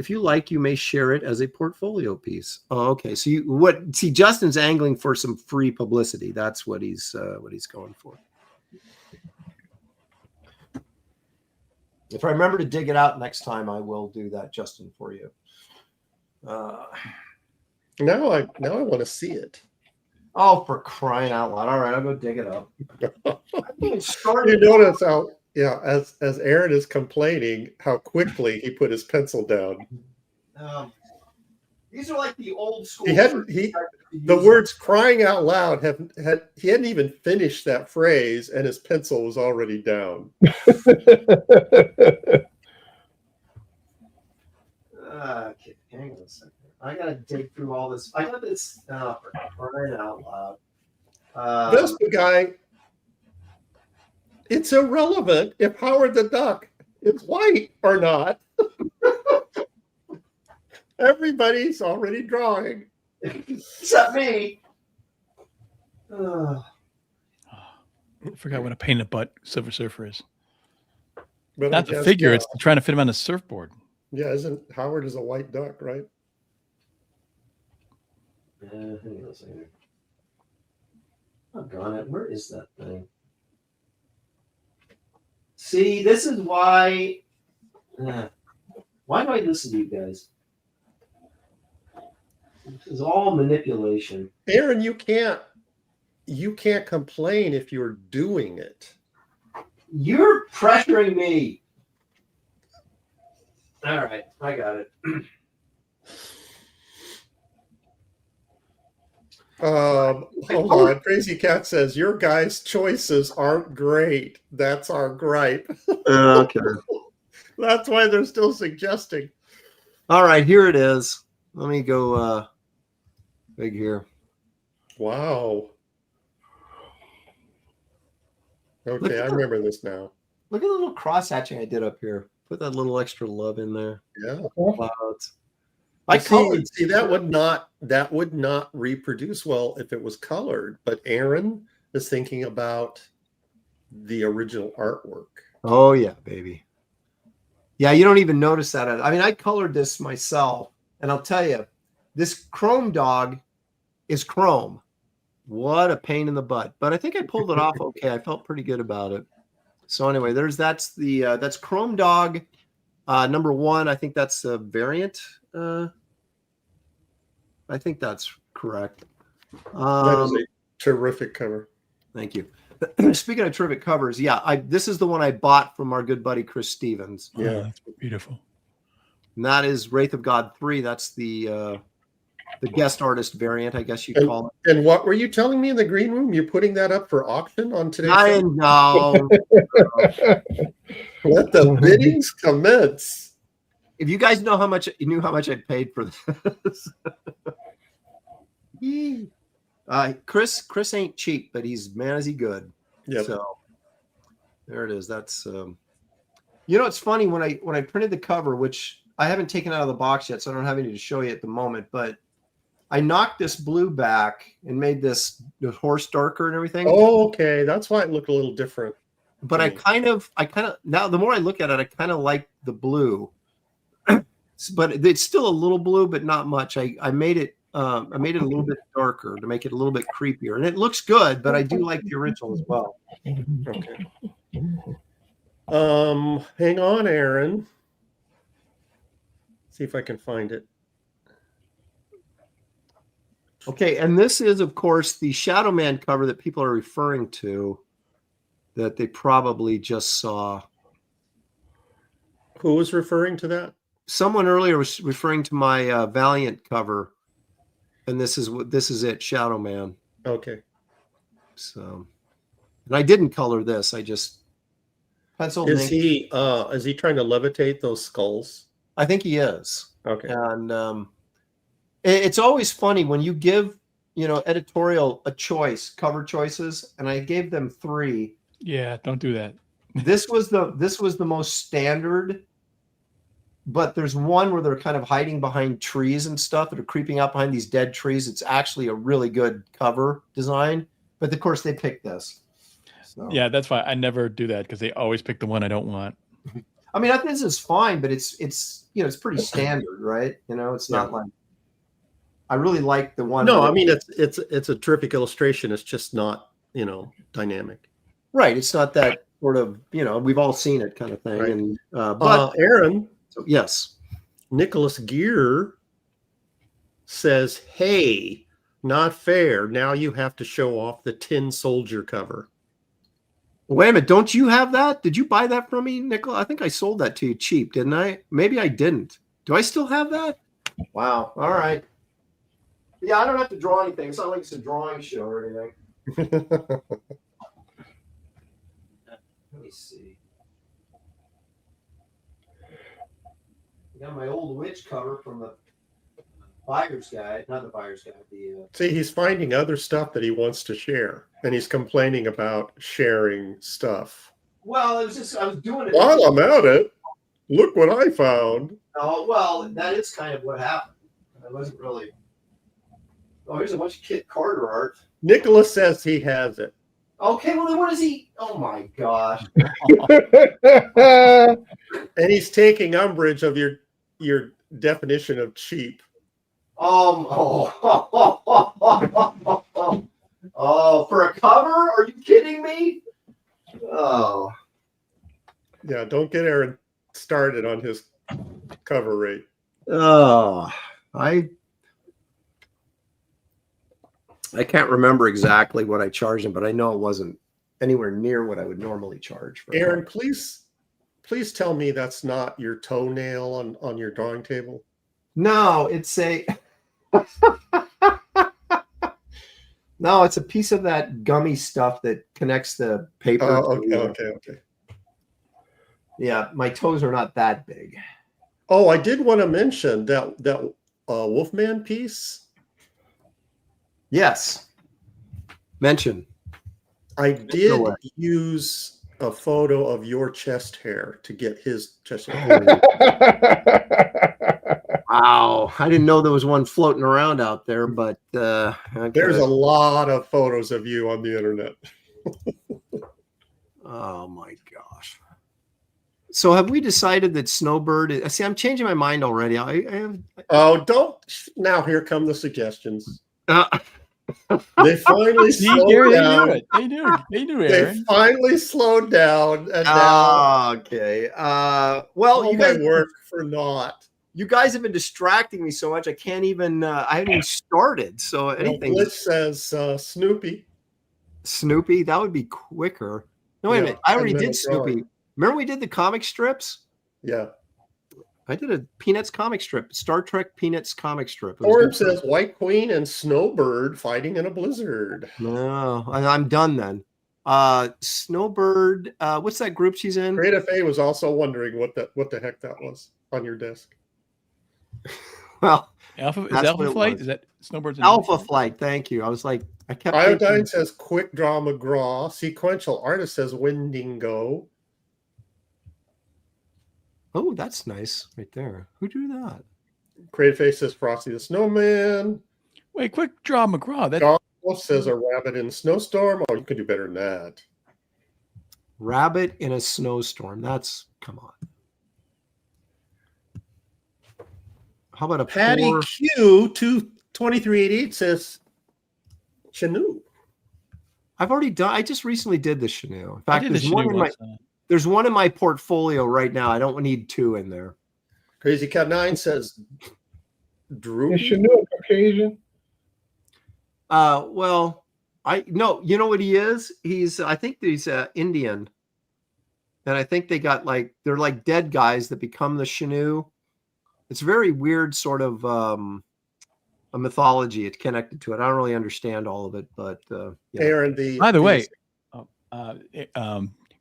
like, you may share it as a portfolio piece. Oh, okay. So see, Justin's angling for some free publicity. That's what he's going for. If I remember to dig it out next time, I will do that, Justin, for you. Now I want to see it. Oh, for crying out loud! All right, I'll go dig it up. You notice how, yeah, as Aaron is complaining, how quickly he put his pencil down. These are like the old school. The words "crying out loud" he hadn't even finished that phrase, and his pencil was already down. Okay, hang on a second. I gotta dig through all this. I got this for crying out loud. This guy. It's irrelevant if Howard the Duck is white or not. Everybody's already drawing. Except me. I forgot what a pain in the butt Silver Surfer is. But not the figure, it's trying to fit him on a surfboard. Yeah, isn't Howard is a white duck, right? Hang on a second. I've got it. Where is that thing? See, this is why. Why do I listen to you guys? This is all manipulation. Aaron, you can't complain if you're doing it. You're pressuring me. All right, I got it. Hold on. Crazy Cat says your guys' choices aren't great. That's our gripe. Okay. That's why they're still suggesting. All right, here it is. Let me go big here. Wow. Okay, I remember this now. Look at the little cross hatching I did up here. Put that little extra love in there. Yeah. Clouds. See, that would not reproduce well if it was colored, but Aaron is thinking about the original artwork. Oh yeah, baby. Yeah, you don't even notice that. I mean, I colored this myself, and I'll tell you, this Chrome Dog is chrome. What a pain in the butt. But I think I pulled it off okay. I felt pretty good about it. So anyway, that's Chrome Dog #1. I think that's a variant. I think that's correct. That is a terrific cover. Thank you. Speaking of terrific covers, yeah, this is the one I bought from our good buddy Chris Stevens. Yeah, that's beautiful. And that is Wraith of God 3. That's the the guest artist variant, I guess you'd call it. And what were you telling me in the green room? You're putting that up for auction on today's show? No. Let the biddings commence. If you guys knew how much I paid for this. Chris ain't cheap, but he's man is he good. Yep. So there it is. That's it's funny when I printed the cover, which I haven't taken out of the box yet, so I don't have any to show you at the moment, but I knocked this blue back and made the horse darker and everything. Oh, okay. That's why it looked a little different. But I kind of now the more I look at it, I kind of like the blue. But it's still a little blue, but not much. I made it a little bit darker to make it a little bit creepier, and it looks good. But I do like the original as well. Okay. Hang on, Aaron. See if I can find it. Okay, and this is, of course, the Shadow Man cover that people are referring to, that they probably just saw. Who was referring to that? Someone earlier was referring to my Valiant cover, and this is it, Shadow Man. Okay. So, and I didn't color this. I just penciled. Is he trying to levitate those skulls? I think he is. Okay. And it's always funny when you give editorial a choice, cover choices, and I gave them 3. Yeah, don't do that. This was the most standard. But there's one where they're kind of hiding behind trees and stuff that are creeping out behind these dead trees. It's actually a really good cover design. But of course, they picked this. So. Yeah, that's why I never do that, because they always pick the one I don't want. I mean, I think this is fine, but it's it's pretty standard, right? It's not like I really like the one. No, I mean it's a terrific illustration. It's just not dynamic. Right. It's not that sort of we've all seen it kind of thing. Right. And but Aaron. So, yes. Nicholas Gear says, "Hey, not fair. Now you have to show off the Tin Soldier cover." Wait a minute. Don't you have that? Did you buy that from me, Nicholas? I think I sold that to you cheap, didn't I? Maybe I didn't. Do I still have that? Wow. All right. Yeah, I don't have to draw anything. It's not like it's a drawing show or anything. Let me see. I got my old witch cover from the buyer's guide, not the buyer's guide. See, he's finding other stuff that he wants to share, and he's complaining about sharing stuff. Well, it was just I was doing it. While I'm at it, look what I found. Oh, well, that is kind of what happened. I wasn't really. Oh, here's a bunch of Kit Carter art. Nicholas says he has it. Okay, well then what is he? Oh my gosh! And he's taking umbrage of your definition of cheap. Oh, for a cover? Are you kidding me? Oh, yeah. Don't get Aaron started on his cover rate. Oh, I can't remember exactly what I charged him, but I know it wasn't anywhere near what I would normally charge for. Aaron, please tell me that's not your toenail on your drawing table. No, it's a no, it's a piece of that gummy stuff that connects the paper. Oh, okay. Yeah, my toes are not that big. Oh, I did want to mention that Wolfman piece. Yes. Mention. I did use a photo of your chest hair to get his chest hair. Wow. I didn't know there was one floating around out there, but okay. There's a lot of photos of you on the internet. Oh my gosh. So have we decided that Snowbird is, see, I'm changing my mind already. I have. Oh, don't. Now here come the suggestions. They finally slowed down. They do, Aaron. They finally slowed down. And now, okay. Well, you guys work for naught. You guys have been distracting me so much. I can't even. I haven't even started. So anything. Blitz says Snoopy. Snoopy. That would be quicker. No, wait a minute. I already did Snoopy. Remember we did the comic strips? Yeah. I did a Peanuts comic strip, Star Trek Peanuts comic strip. Orb says White Queen and Snowbird fighting in a blizzard. No, I'm done then. Snowbird, what's that group she's in? Creative A was also wondering what the heck that was on your desk. Well, Alpha Flight? Is that Snowbird's Alpha Flight? Thank you. I was like, I kept. Iodine says Quick Draw McGraw. Sequential Artist says Windingo. Oh, that's nice right there. Who drew that? Creative Face says Frosty the Snowman. Wait, Quick Draw McGraw. That Wolf says a rabbit in a snowstorm. Oh, you can do better than that. Rabbit in a snowstorm. That's, come on. How about a Patty poor... Q 2388 says Chanu. I've already done. I just recently did the Chanu. In fact, there's one in my portfolio right now. I don't need two in there. Crazy Cat 9 says Drew. Is Chanu a Caucasian? Well, you know what he is? I think he's Indian. And I think they're like dead guys that become the Chanu. It's very weird sort of a mythology. It's connected to it. I don't really understand all of it, but Aaron, by the way,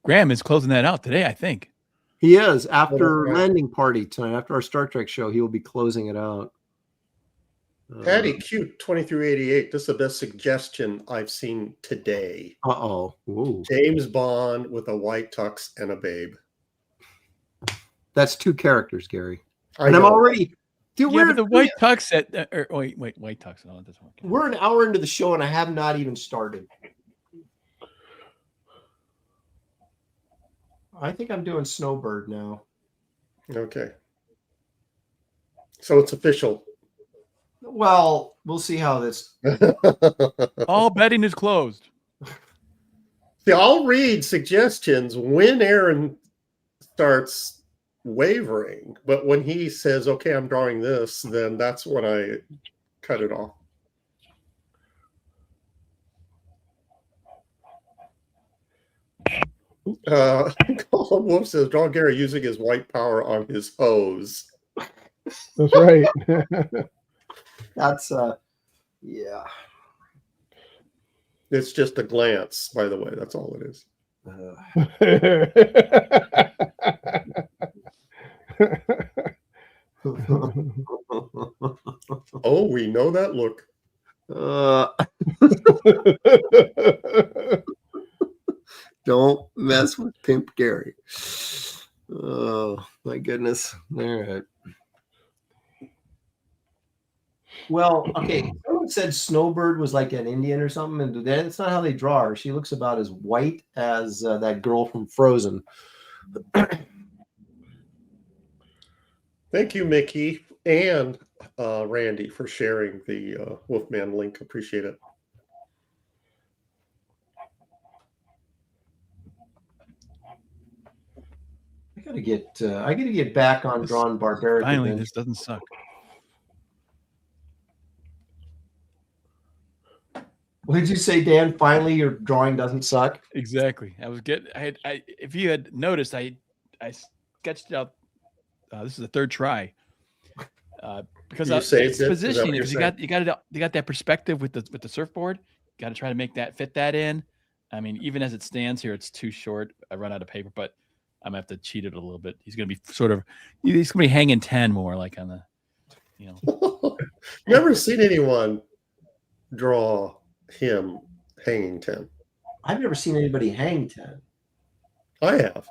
Graham is closing that out today, I think. He is. After landing party tonight, after our Star Trek show, he will be closing it out. Patty Q 2388. This is the best suggestion I've seen today. Ooh. James Bond with a white tux and a babe. That's two characters, Gary. I'm already. Dude, yeah, but the white tux white tux. No, it doesn't work. We're an hour into the show and I have not even started. I think I'm doing Snowbird now. Okay. So it's official. Well, we'll see how this. All betting is closed. See, I'll read suggestions when Aaron starts wavering, but when he says, "Okay, I'm drawing this," then that's when I cut it off. Colin Wolf says, "Draw Gary using his white power on his hose." That's right. That's yeah. It's just a glance, by the way. That's all it is. Oh, we know that look. Don't mess with Pimp Gary. Oh my goodness. All right. Well, okay. Someone said Snowbird was like an Indian or something, and that's not how they draw her. She looks about as white as that girl from Frozen. Thank you, Mickey and Randy, for sharing the Wolfman link. Appreciate it. I gotta get back on drawing barbaric. Finally, this doesn't suck. What did you say, Dan? Finally, your drawing doesn't suck. Exactly. If you had noticed, I sketched it out. This is the third try. Because it's positioning. Because you got that perspective with the surfboard. You got to try to fit that in. I mean, even as it stands here, it's too short. I run out of paper, but I'm gonna have to cheat it a little bit. He's gonna be he's gonna be hanging 10 more, like on the, Never seen anyone draw him hanging 10. I've never seen anybody hang 10. I have.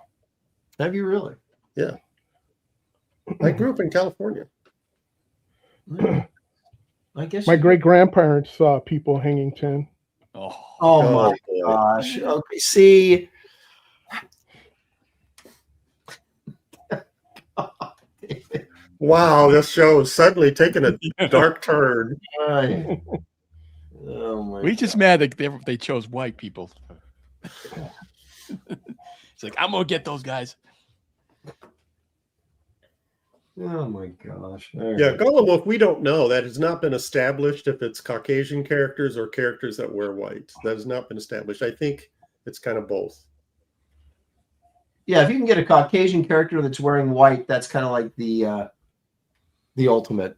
Have you really? Yeah. I grew up in California. I guess my great grandparents saw people hanging 10. Oh my gosh. Okay. See. Wow, this show is suddenly taking a dark turn. Oh my we just mad that they chose white people. It's like, I'm gonna get those guys. Oh my gosh. Yeah, Golem Wolf, we don't know. That has not been established if it's Caucasian characters or characters that wear white. That has not been established. I think it's kind of both. Yeah, if you can get a Caucasian character that's wearing white, that's kind of like the ultimate.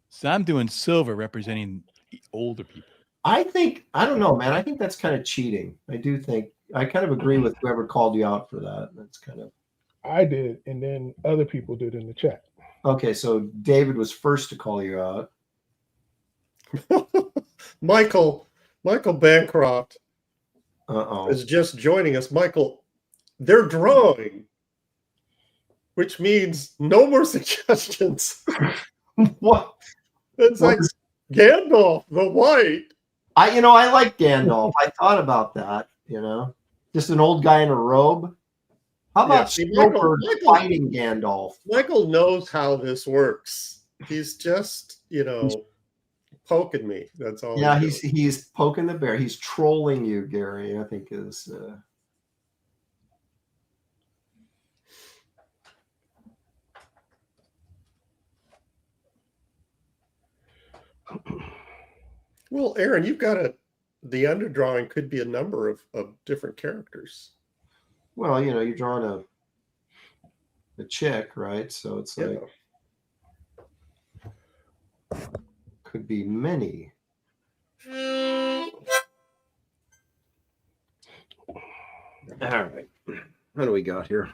So I'm doing silver, representing older people. I don't know, man. I think that's kind of cheating. I do think I kind of agree with whoever called you out for that. That's kind of. I did, and then other people did in the chat. Okay, so David was first to call you out. Michael Bancroft Uh-oh. is just joining us. Michael, they're drawing, which means no more suggestions. What? It's like Gandalf the White. I like Gandalf. I thought about that, just an old guy in a robe. How about Michael fighting Gandalf? Michael knows how this works. He's just, poking me. That's all. Yeah, he's poking the bear. He's trolling you, Gary, I think is Well, Aaron, you've got the underdrawing could be a number of different characters. Well, you're drawing a chick, right? So it's like could be many. All right. What do we got here?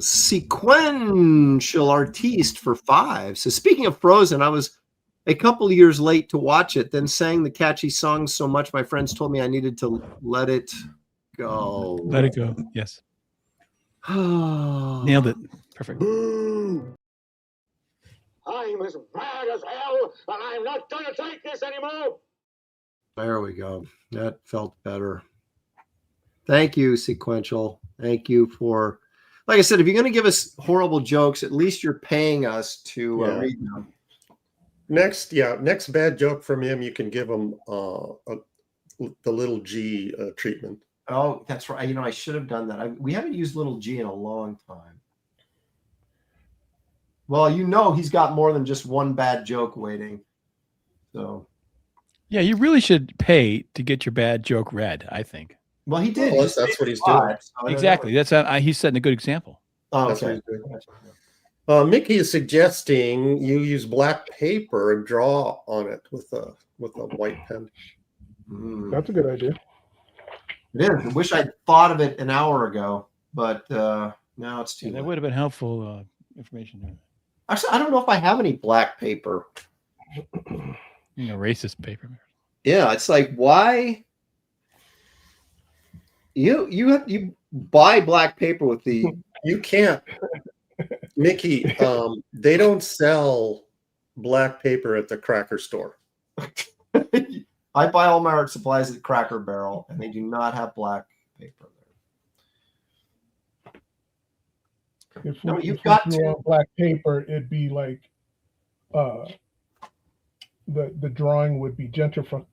Sequential Artiste for 5. So speaking of Frozen, I was a couple of years late to watch it, then sang the catchy songs so much my friends told me I needed to let it go. Let it go. Yes. Nailed it. Perfect. I'm as mad as hell, and I'm not going to take this anymore. There we go. That felt better. Thank you, Sequential. Thank you for, like I said, if you're going to give us horrible jokes, at least you're paying us to read them. Next bad joke from him, you can give him the little G treatment. Oh, that's right. I should have done that. We haven't used little G in a long time. Well, he's got more than just one bad joke waiting. So. Yeah, you really should pay to get your bad joke read, I think. Well, he did. Well, that's what he's doing. So exactly. That's he's setting a good example. Oh, that's okay. Mickey is suggesting you use black paper and draw on it with a white pen. That's a good idea. It is. I wish I'd thought of it an hour ago, but now it's too late. That would have been helpful information. Actually, I don't know if I have any black paper. Racist paper. Yeah, it's like, why? You buy black paper with the. You can't, Mickey. They don't sell black paper at the Cracker store. I buy all my art supplies at Cracker Barrel, and they do not have black paper there. If you've got black paper, it'd be like the drawing would be gentrifying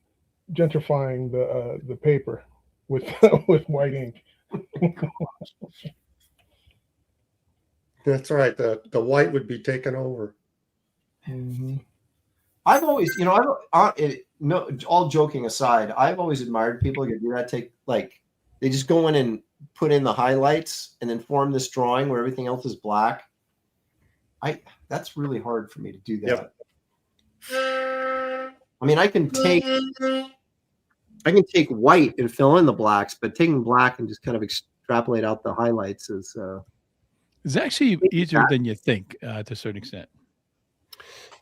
the paper with with white ink. That's right. The white would be taken over. Mm-hmm. I've always, all joking aside, I've always admired people who can do that. They just go in and put in the highlights and then form this drawing where everything else is black. That's really hard for me to do that. Yep. I mean, I can take white and fill in the blacks, but taking black and just kind of extrapolate out the highlights is it's actually easier than you think to a certain extent.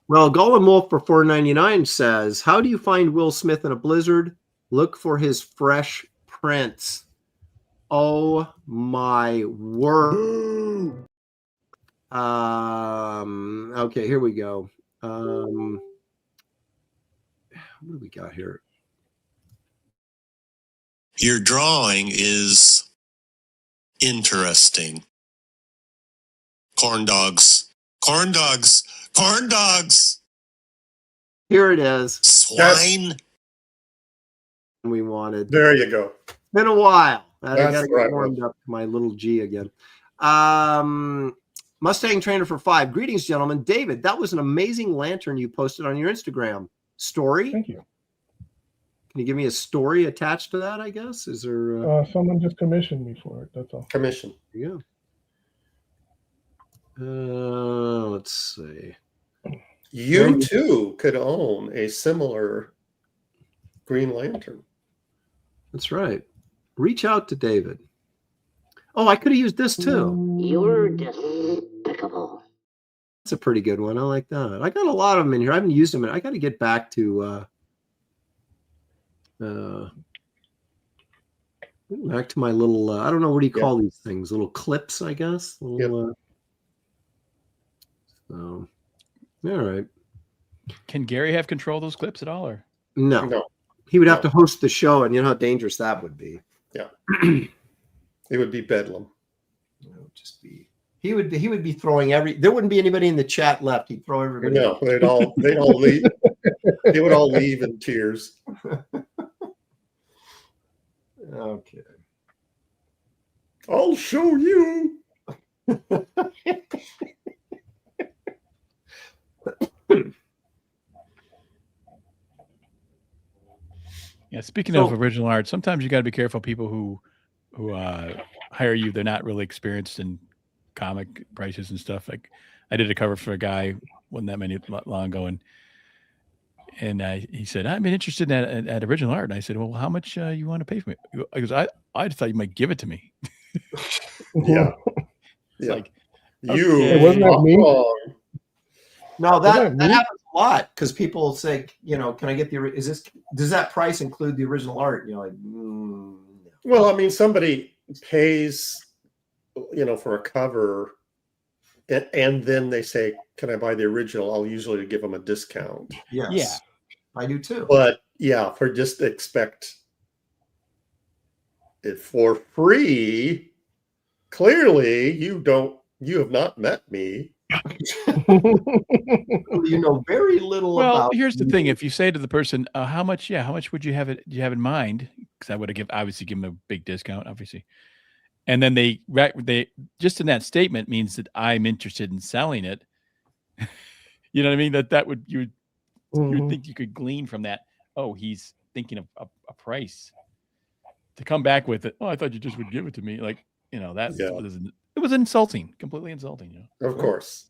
Well, Golem Wolf for $4.99 says, "How do you find Will Smith in a blizzard? Look for his fresh prints." Oh my word! Okay, here we go. What do we got here? Your drawing is interesting. Corn dogs. Corn dogs. Corn dogs. Here it is. Swine. We wanted. There you go. It's been a while. I That's got to right, get warmed up to my little G again. Mustang Trainer for 5. Greetings, gentlemen. David, that was an amazing lantern you posted on your Instagram story. Thank you. Can you give me a story attached to that? I guess is there. Someone just commissioned me for it. That's all. Commission. Yeah. Let's see. You too could own a similar Green Lantern. That's right. Reach out to David. Oh, I could have used this too. You're despicable. That's a pretty good one. I like that. I got a lot of them in here. I haven't used them. I got to get back to my little. I don't know, what do you call these things? Little clips, I guess. Little, so, all right. Can Gary have control of those clips at all, or no? He would have to host the show, and you know how dangerous that would be. Yeah, it would be bedlam. It would just be. He would be throwing there wouldn't be anybody in the chat left. He'd throw everybody. No, they'd all leave. They would all leave in tears. Okay. I'll show you. Yeah, speaking of original art, sometimes you got to be careful. People who hire you, they're not really experienced in comic prices and stuff. Like I did a cover for a guy wasn't that many long ago, and he said, "I'm interested in at original art." And I said, "Well, how much you want to pay for me?" Because I just thought you might give it to me. Yeah, it's like wasn't that me? No, that happens a lot because people say, can I get does that price include the original art? And you're like, no. Well, I mean, somebody pays, for a cover, and then they say, "Can I buy the original?" I'll usually give them a discount. Yes. Yeah, I do too. But yeah, for just expect it for free. Clearly, you have not met me. You know very little about. Well, here's the thing: if you say to the person, "How much? Yeah, how much would you have it? Do you have in mind?" Because I would have obviously give them a big discount, obviously. And then they just in that statement means that I'm interested in selling it. You know what I mean? You would think you could glean from that. Oh, he's thinking of a price. To come back with it, oh, I thought you just would give it to me. Like, it was insulting, completely insulting. Of course.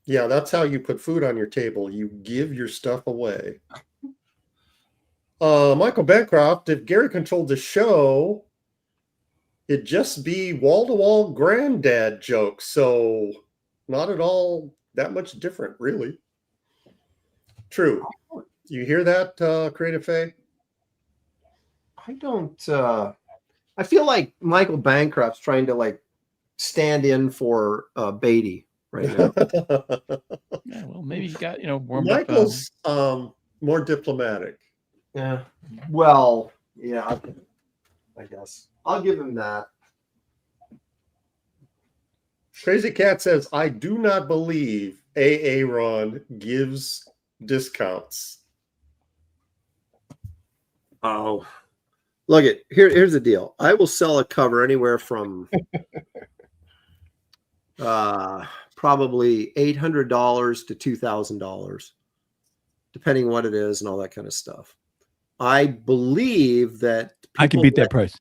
Yeah, that's how you put food on your table. You give your stuff away. Michael Bancroft, if Gary controlled the show, it'd just be wall-to-wall granddad jokes. So not at all that much different, really. True. You hear that, Creative Faye? I don't. I feel like Michael Bancroft's trying to stand in for Beatty right now. Yeah, well, maybe he got warmed Michael's more diplomatic. Yeah. Well, yeah. I guess I'll give him that. Crazy Cat says, "I do not believe Aaron gives discounts." Oh. Look here's the deal. I will sell a cover anywhere from probably $800 to $2,000, depending what it is and all that kind of stuff. I believe that I can beat that price.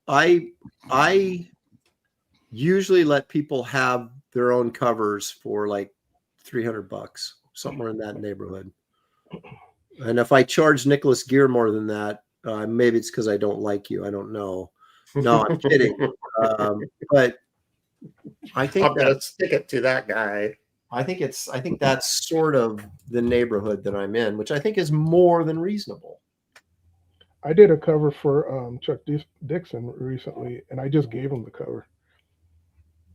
I usually let people have their own covers for like $300, somewhere in that neighborhood. And if I charge Nicholas Gear more than that, maybe it's because I don't like you. I don't know. No, I'm kidding. But I think I'm gonna stick it to that guy. I think that's sort of the neighborhood that I'm in, which I think is more than reasonable. I did a cover for Chuck Dixon recently, and I just gave him the cover.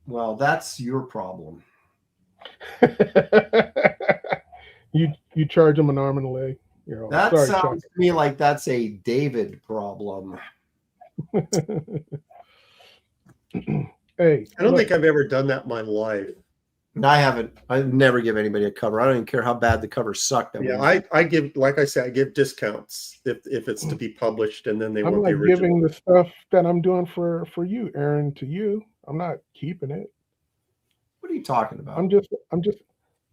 Well, that's your problem. You charge him an arm and a leg. That sounds to me like that's a David problem. Hey, I don't think I've ever done that in my life. No, I haven't. I never give anybody a cover. I don't even care how bad the cover sucked. I give, like I said, I give discounts if it's to be published, and then they want the original. Giving the stuff that I'm doing for you, Aaron, to you. I'm not keeping it. What are you talking about? I'm just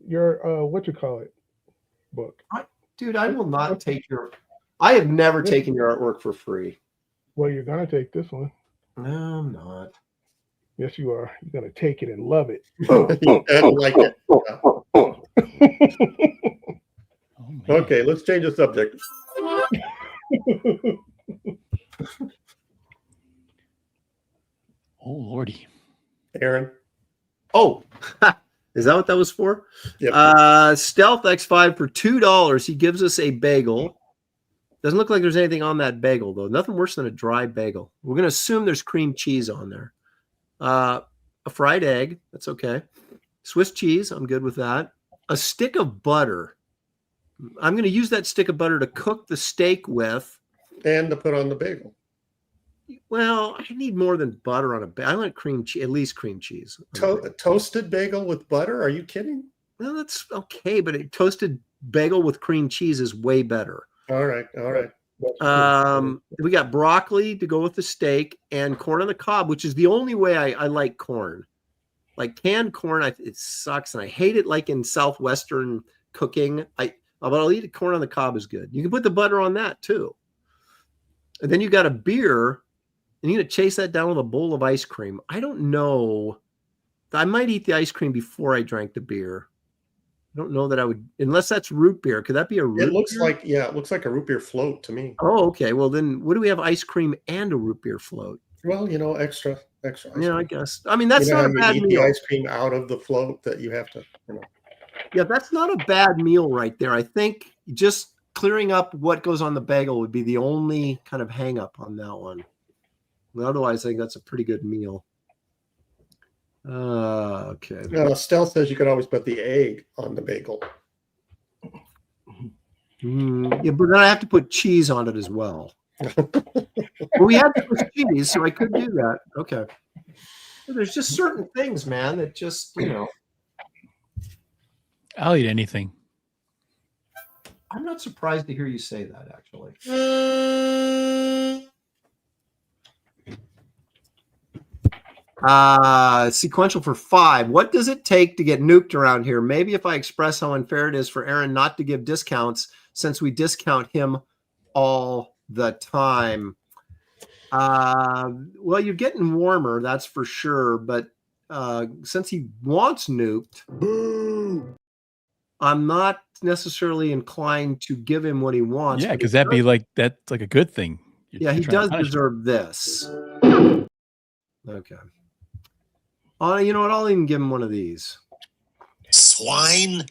your what you call it book. Dude, I will not take your. I have never taken your artwork for free. Well, you're gonna take this one. No, I'm not. Yes, you are. You're gonna take it and love it. And like it. Oh, man. Okay, let's change the subject. Oh lordy. Aaron. Oh, is that what that was for? Yep. Stealth X5 for $2. He gives us a bagel. Doesn't look like there's anything on that bagel, though. Nothing worse than a dry bagel. We're going to assume there's cream cheese on there. A fried egg. That's okay. Swiss cheese. I'm good with that. A stick of butter. I'm going to use that stick of butter to cook the steak with. And to put on the bagel. Well, I need more than butter on a bagel. I want cream cheese, at least cream cheese. A toasted bagel with butter? Are you kidding? Well, that's okay, but a toasted bagel with cream cheese is way better. All right. We got broccoli to go with the steak and corn on the cob, which is the only way I like corn. Like canned corn, it sucks, and I hate it. Like in Southwestern cooking, but I'll eat it. Corn on the cob is good. You can put the butter on that too. And then you got a beer, and you're gonna chase that down with a bowl of ice cream. I don't know. I might eat the ice cream before I drank the beer. I don't know that I would, unless that's root beer. Could that be a root beer? It looks like a root beer float to me. Oh, okay. Well, then what do we have? Ice cream and a root beer float. Well, extra. Ice Yeah, cream. I guess. I mean, that's not a bad eat meal. the ice cream out of the float that you have to. Yeah, that's not a bad meal right there. I think just clearing up what goes on the bagel would be the only kind of hang up on that one. Otherwise, I think that's a pretty good meal. Okay. Stealth says you could always put the egg on the bagel. Yeah, but then I have to put cheese on it as well. Well, we have to put cheese, so I could do that. Okay. There's just certain things, man, that just, I'll eat anything. I'm not surprised to hear you say that, actually. Sequential for 5. What does it take to get nuked around here? Maybe if I express how unfair it is for Aaron not to give discounts, since we discount him all the time. Well, you're getting warmer, that's for sure. But since he wants nuked, I'm not necessarily inclined to give him what he wants. Yeah, because that's like a good thing. Yeah, he does deserve this. Okay. You know what? I'll even give him one of these. Swine.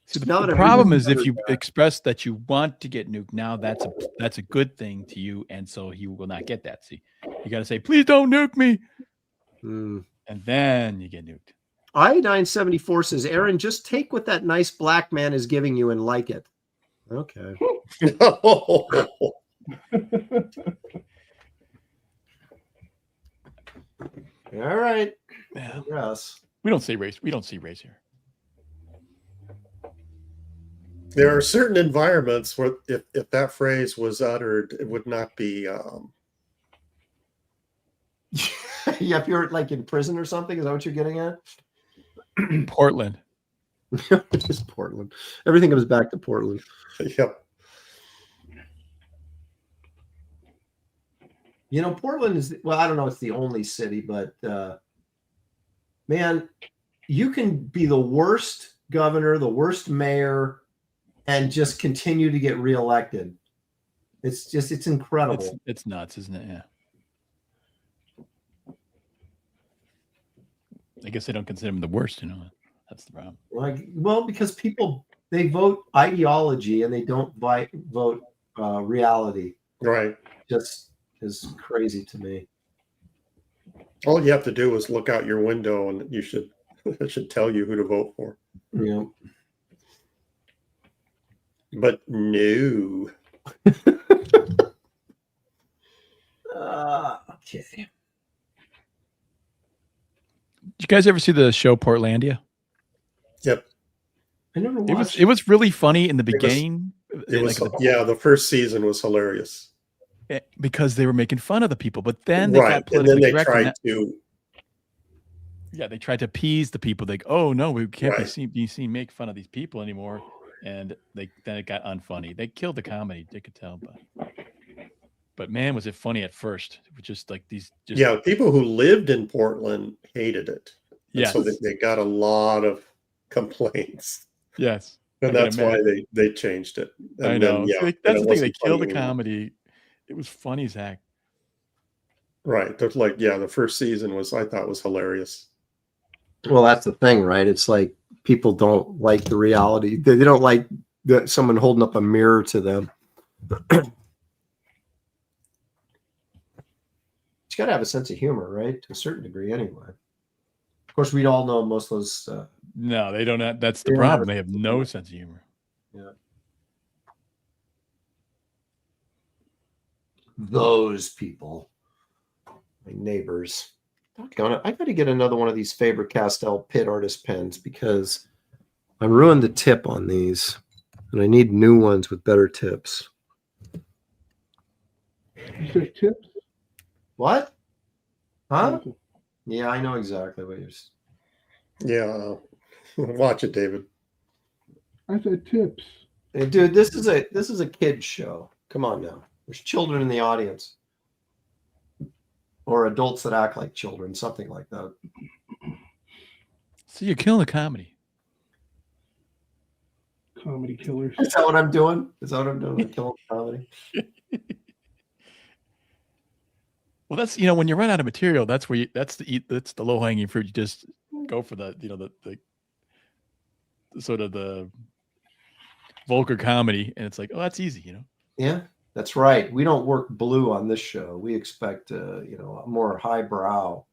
See, the problem is if you express that you want to get nuked, now that's a good thing to you, and so he will not get that. See, you got to say, please don't nuke me, and then you get nuked. I974 says, Aaron, just take what that nice black man is giving you and like it. Okay. All right. Yeah. Yes. We don't see race. We don't see race here. There are certain environments where if that phrase was uttered, it would not be. Yeah, if you're like in prison or something, is that what you're getting at? Portland. Just Portland. Everything comes back to Portland. Yep. Portland is, well, I don't know if it's the only city, but man, you can be the worst governor, the worst mayor, and just continue to get reelected. It's incredible. It's nuts, isn't it? Yeah. I guess they don't consider him the worst, That's the problem. Well, because people, they vote ideology and they don't vote reality. Right. Just is crazy to me. All you have to do is look out your window, and it should tell you who to vote for. Yeah. But no. Okay. Did you guys ever see the show Portlandia? Yep. I never watched. It was really funny in the beginning. The first season was hilarious because they were making fun of the people, but then they got and then they politically tried to. Yeah, they tried to appease the people. Like, oh no, we can't be seen make fun of these people anymore. and then it got unfunny. They killed the comedy. They could tell, but man, was it funny at first? It was just like these. People who lived in Portland hated it. Yes, so they got a lot of complaints. Yes, and that's why they changed it. And I know. Then, that's the thing. They killed the comedy. It was funny as heck. Right. There's the first season I thought was hilarious. Well, that's the thing, right? It's like people don't like the reality. They don't like someone holding up a mirror to them. You got to have a sense of humor, right? To a certain degree, anyway. Of course, we all know most of those. No, they don't. That's the problem. They have no sense of humor. Yeah. Those people, my neighbors. I got to get another one of these Faber-Castell Pit Artist pens because I ruined the tip on these, and I need new ones with better tips. You said tips? What? Huh? Yeah, I know exactly what you're saying. Yeah. Watch it, David. I said tips. Hey, dude, this is a kid's show. Come on now. There's children in the audience. Or adults that act like children, something like that. So you're killing the comedy. Comedy killers. Is that what I'm doing? I'm killing comedy. Well, that's when you run out of material, that's the low hanging fruit. You just go for the sort of the vulgar comedy, and it's like, oh, that's easy, Yeah, that's right. We don't work blue on this show. We expect a more highbrow.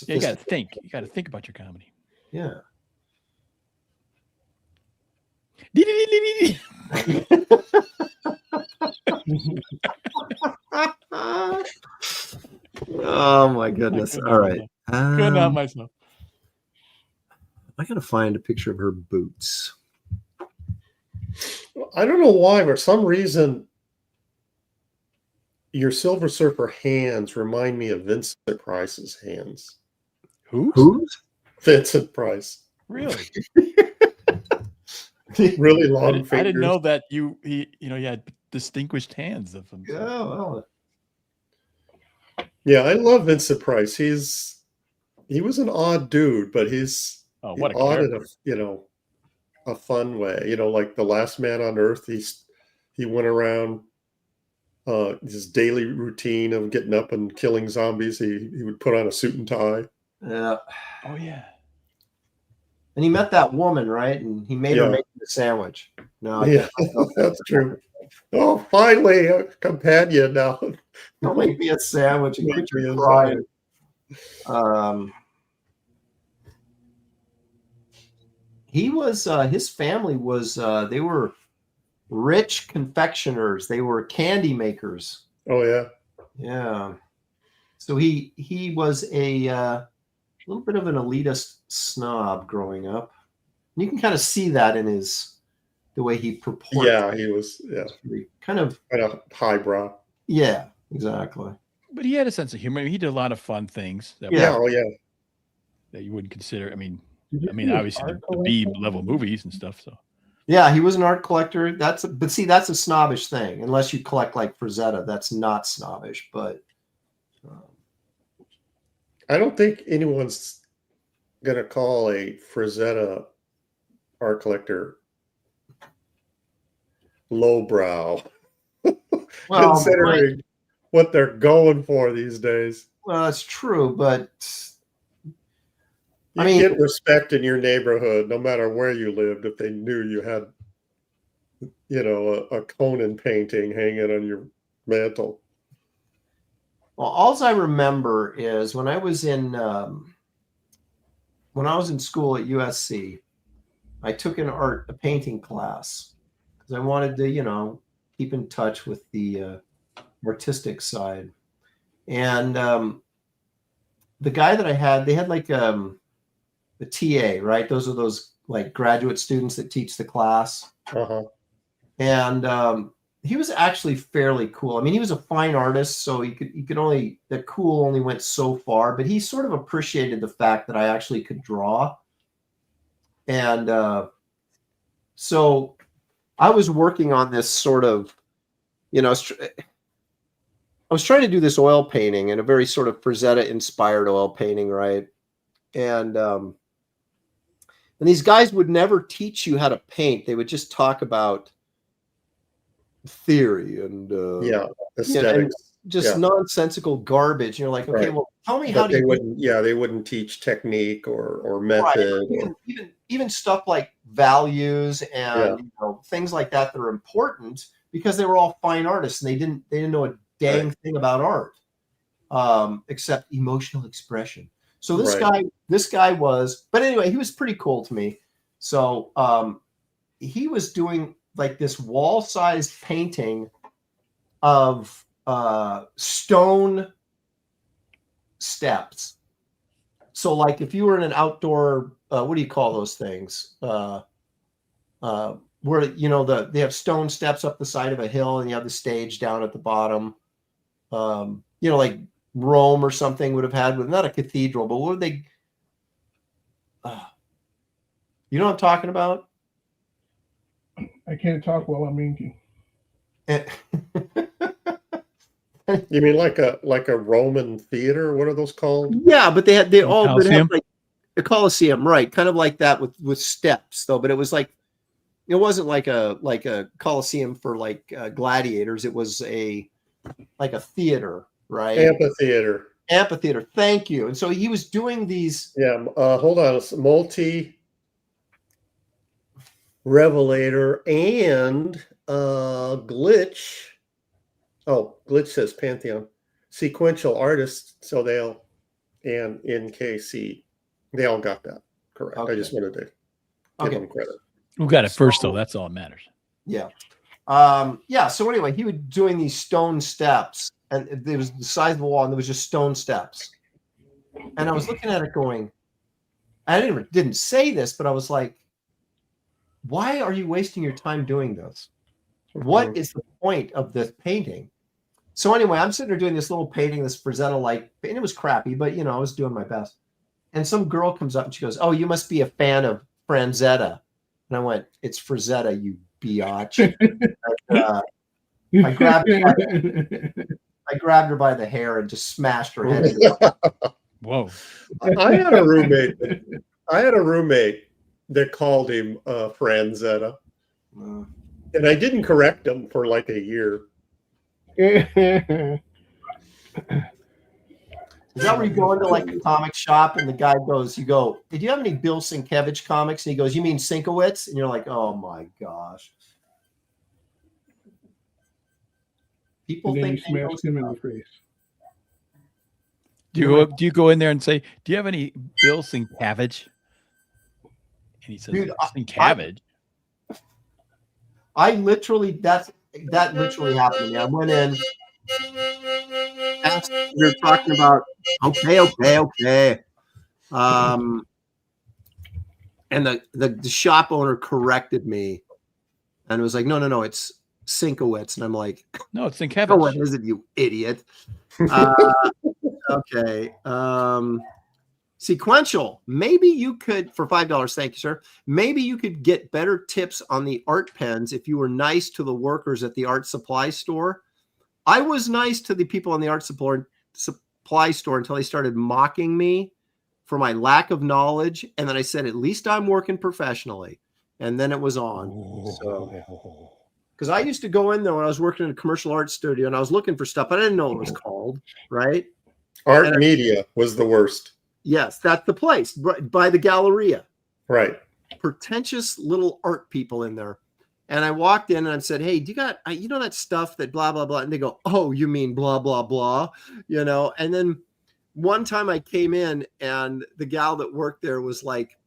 You got to think. You got to think about your comedy. Yeah. Oh my goodness! All right, couldn't help myself. I gotta find a picture of her boots. I don't know why, but for some reason, your Silver Surfer hands remind me of Vincent Price's hands. Who's? Vincent Price. Really? Really long fingers. I didn't know that he had distinguished hands of him. Yeah, well. Yeah, I love Vincent Price. He was an odd dude, but he's what a odd character. in a fun way. Like The Last Man on Earth. He went around his daily routine of getting up and killing zombies. He would put on a suit and tie. Yeah. Oh yeah. And he met that woman, right? And he made her make him a sandwich. No, yeah, that's true. Oh, finally a companion now. Don't make me a sandwich and quit your crying. He was his family was they were rich confectioners. They were candy makers. Oh yeah. Yeah. So he was a little bit of an elitist snob growing up. And you can kind of see that in the way he purported. Yeah, he was kind of highbrow. Yeah, exactly. But he had a sense of humor. He did a lot of fun things. That you wouldn't consider. I mean, obviously the B level movies and stuff. So yeah, he was an art collector. That's a snobbish thing. Unless you collect like Frazetta, that's not snobbish. But I don't think anyone's gonna call a Frazetta art collector lowbrow, considering what they're going for these days. Well, that's true, but you get respect in your neighborhood no matter where you lived if they knew you had, a Conan painting hanging on your mantle. Well, all I remember is when I was in school at USC, I took a painting class because I wanted to, keep in touch with the artistic side. And the guy that I had, they had like the TA, right? Those are those like graduate students that teach the class. Uh-huh. And he was actually fairly cool. I mean, he was a fine artist, so that cool only went so far, but he sort of appreciated the fact that I actually could draw. And So I was working on this sort of, I was trying to do this oil painting, and a very sort of Frazetta inspired oil painting, right? And these guys would never teach you how to paint. They would just talk about theory and aesthetics, just nonsensical garbage. You're like, okay, well, tell me how they wouldn't teach technique or method, even stuff like values and things like that are important, because they were all fine artists and they didn't know a dang thing about art, except emotional expression. So this guy was, but anyway, he was pretty cool to me. So he was doing like this wall-sized painting of stone steps. So like if you were in an outdoor, what do you call those things? Where they have stone steps up the side of a hill, and you have the stage down at the bottom. Like Rome or something would have had, with not a cathedral, but what would they? You know what I'm talking about? I can't talk while I'm inking. You mean like a Roman theater? What are those called? Yeah, but they all would have Colosseum? like a Colosseum, right? Kind of like that with steps, though. But it was like, it wasn't like a Colosseum for like gladiators. It was like a theater, right? Amphitheater. Thank you. And so he was doing these. Yeah. Hold on. It's Revelator and Glitch. Oh, Glitch says Pantheon. Sequential artists. So and NKC. They all got that correct. Okay. I just wanted to give them credit. Who got it first, though? That's all that matters. Yeah. So anyway, he was doing these stone steps, and it was the size of the wall, and there was just stone steps. And I was looking at it going, I didn't say this, but I was like, why are you wasting your time doing this? What is the point of this painting? So anyway, I'm sitting there doing this little painting, this Frazetta-like, and it was crappy, but I was doing my best. And some girl comes up and she goes, "Oh, you must be a fan of Franzetta." And I went, "It's Frazetta, you biatch." I grabbed her by the hair and just smashed her head. Whoa! I had a roommate that called him Franzetta, and I didn't correct him for like a year. Is that where you go into like a comic shop and the guy goes, "You go, did you have any Bill Sienkiewicz comics?" And he goes, "You mean Sienkiewicz?" And you're like, "Oh my gosh." People and then think you smashed him in the face. Do you go in there and say, "Do you have any Bill Sienkiewicz?" And he says, Dude, Sienkiewicz. I literally, that literally happened to me. I went in, asked, they're talking about, okay. And the shop owner corrected me and was like, no, it's Sienkiewicz. And I'm like, no, it's Sienkiewicz. Oh, what is it, you idiot? Okay. Sequential. Maybe you could, for $5, thank you, sir. Maybe you could get better tips on the art pens if you were nice to the workers at the art supply store. I was nice to the people in the art supply store until they started mocking me for my lack of knowledge. And then I said, at least I'm working professionally. And then it was on. So, because I used to go in there when I was working in a commercial art studio and I was looking for stuff, but I didn't know what it was called, right? Art Media was the worst. Yes, that's the place, right by the Galleria. Right. Pretentious little art people in there. And I walked in and I said, "Hey, do you got, that stuff that blah, blah, blah?" And they go, "Oh, you mean blah, blah, blah," And then one time I came in and the gal that worked there was like,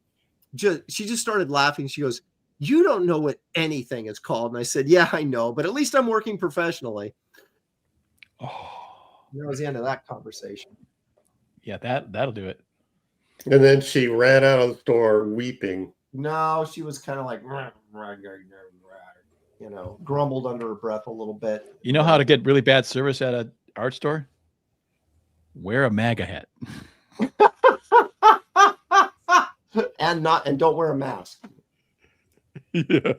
she just started laughing. She goes, "You don't know what anything is called." And I said, "Yeah, I know, but at least I'm working professionally." Oh, that was the end of that conversation. Yeah, that'll do it. And then she ran out of the store weeping. No, she was kind of like, grumbled under her breath a little bit. You know how to get really bad service at an art store? Wear a MAGA hat. and don't wear a mask. Yeah.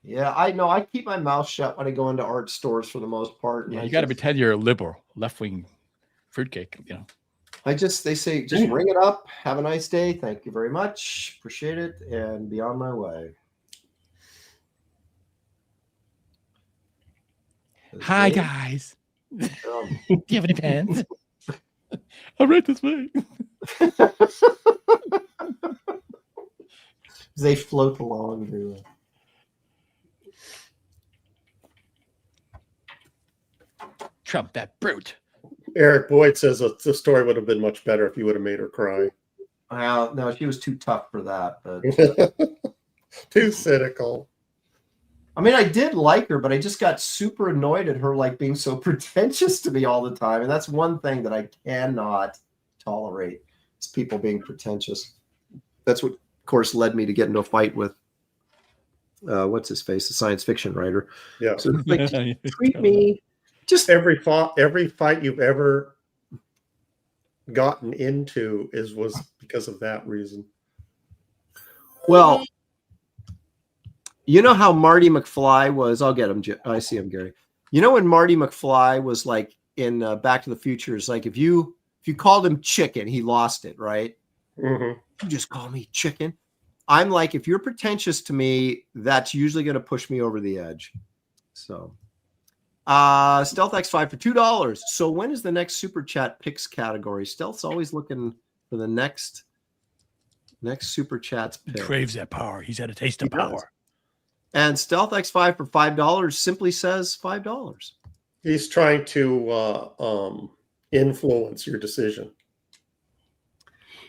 Yeah, I know. I keep my mouth shut when I go into art stores for the most part. And Yeah, I you got to just- pretend you're a liberal, left-wing fruitcake. You know. they say, just ring it up. Have a nice day. Thank you very much. Appreciate it. And be on my way. Hi guys. Do you have any pens? I'll write this way. They float along. Trump, that brute. Eric Boyd says that the story would have been much better if you would have made her cry. Well, no, she was too tough for that. But Too cynical. I mean, I did like her, but I just got super annoyed at her like being so pretentious to me all the time. And that's one thing that I cannot tolerate is people being pretentious. That's what, of course, led me to get into a fight with what's his face, a science fiction writer. Yeah. So like, treat me just every fight you've ever gotten into was because of that reason. Well, you know how Marty McFly was? I'll get him. I see him, Gary. You know when Marty McFly was like in Back to the Future? Is like if you called him chicken, he lost it, right? Mm-hmm. You just call me chicken. I'm like, if you're pretentious to me, that's usually going to push me over the edge. So, Stealth X5 for $2. So when is the next Super Chat picks category? Stealth's always looking for the next Super Chat's pick. He craves that power. He's had a taste of power. And Stealth X5 for $5 simply says $5. He's trying to influence your decision.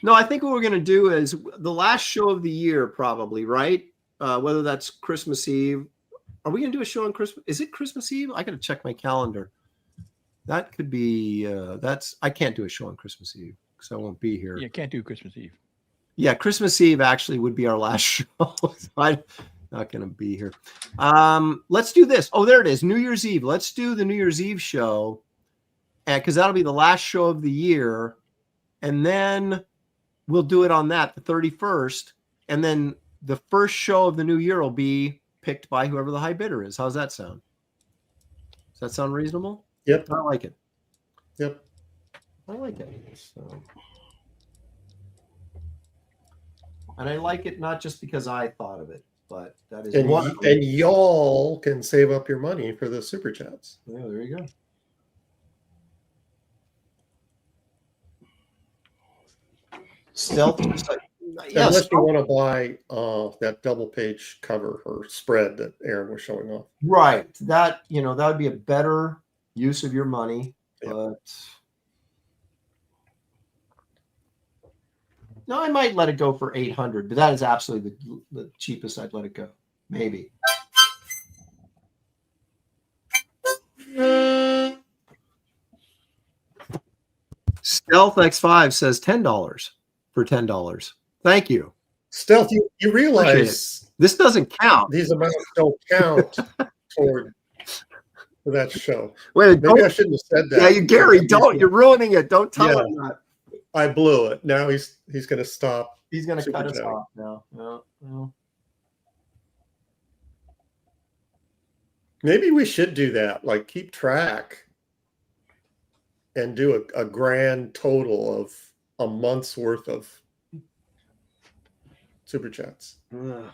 No, I think what we're going to do is the last show of the year, probably, right? Whether that's Christmas Eve. Are we going to do a show on Christmas? Is it Christmas Eve? I got to check my calendar. That could be, I can't do a show on Christmas Eve because I won't be here. Yeah, can't do Christmas Eve. Yeah, Christmas Eve actually would be our last show. I'm not going to be here. Let's do this. Oh, there it is. New Year's Eve. Let's do the New Year's Eve show because that'll be the last show of the year. And then we'll do it on that, the 31st. And then the first show of the new year will be picked by whoever the high bidder is. How's that sound? Does that sound reasonable? Yep. I like it. Yep. I like it. So. And I like it not just because I thought of it, but that is one. And y'all can save up your money for the Super Chats. Yeah, there you go. Stealth. Unless you want to buy that double page cover or spread that Aaron was showing off. Right. That, that would be a better use of your money. Yep. But no, I might let it go for 800, but that is absolutely the cheapest I'd let it go. Maybe. Stealth X5 says $10 for $10. Thank you. Stealth, you realize this doesn't count. These amounts don't count for that show. Wait, maybe I shouldn't have said that. Yeah, Gary, don't. You're ruining it. Don't tell him that. I blew it. Now he's going to stop. He's going to cut us off now. No. Maybe we should do that. Like keep track and do a grand total of a month's worth of Super Chats. I don't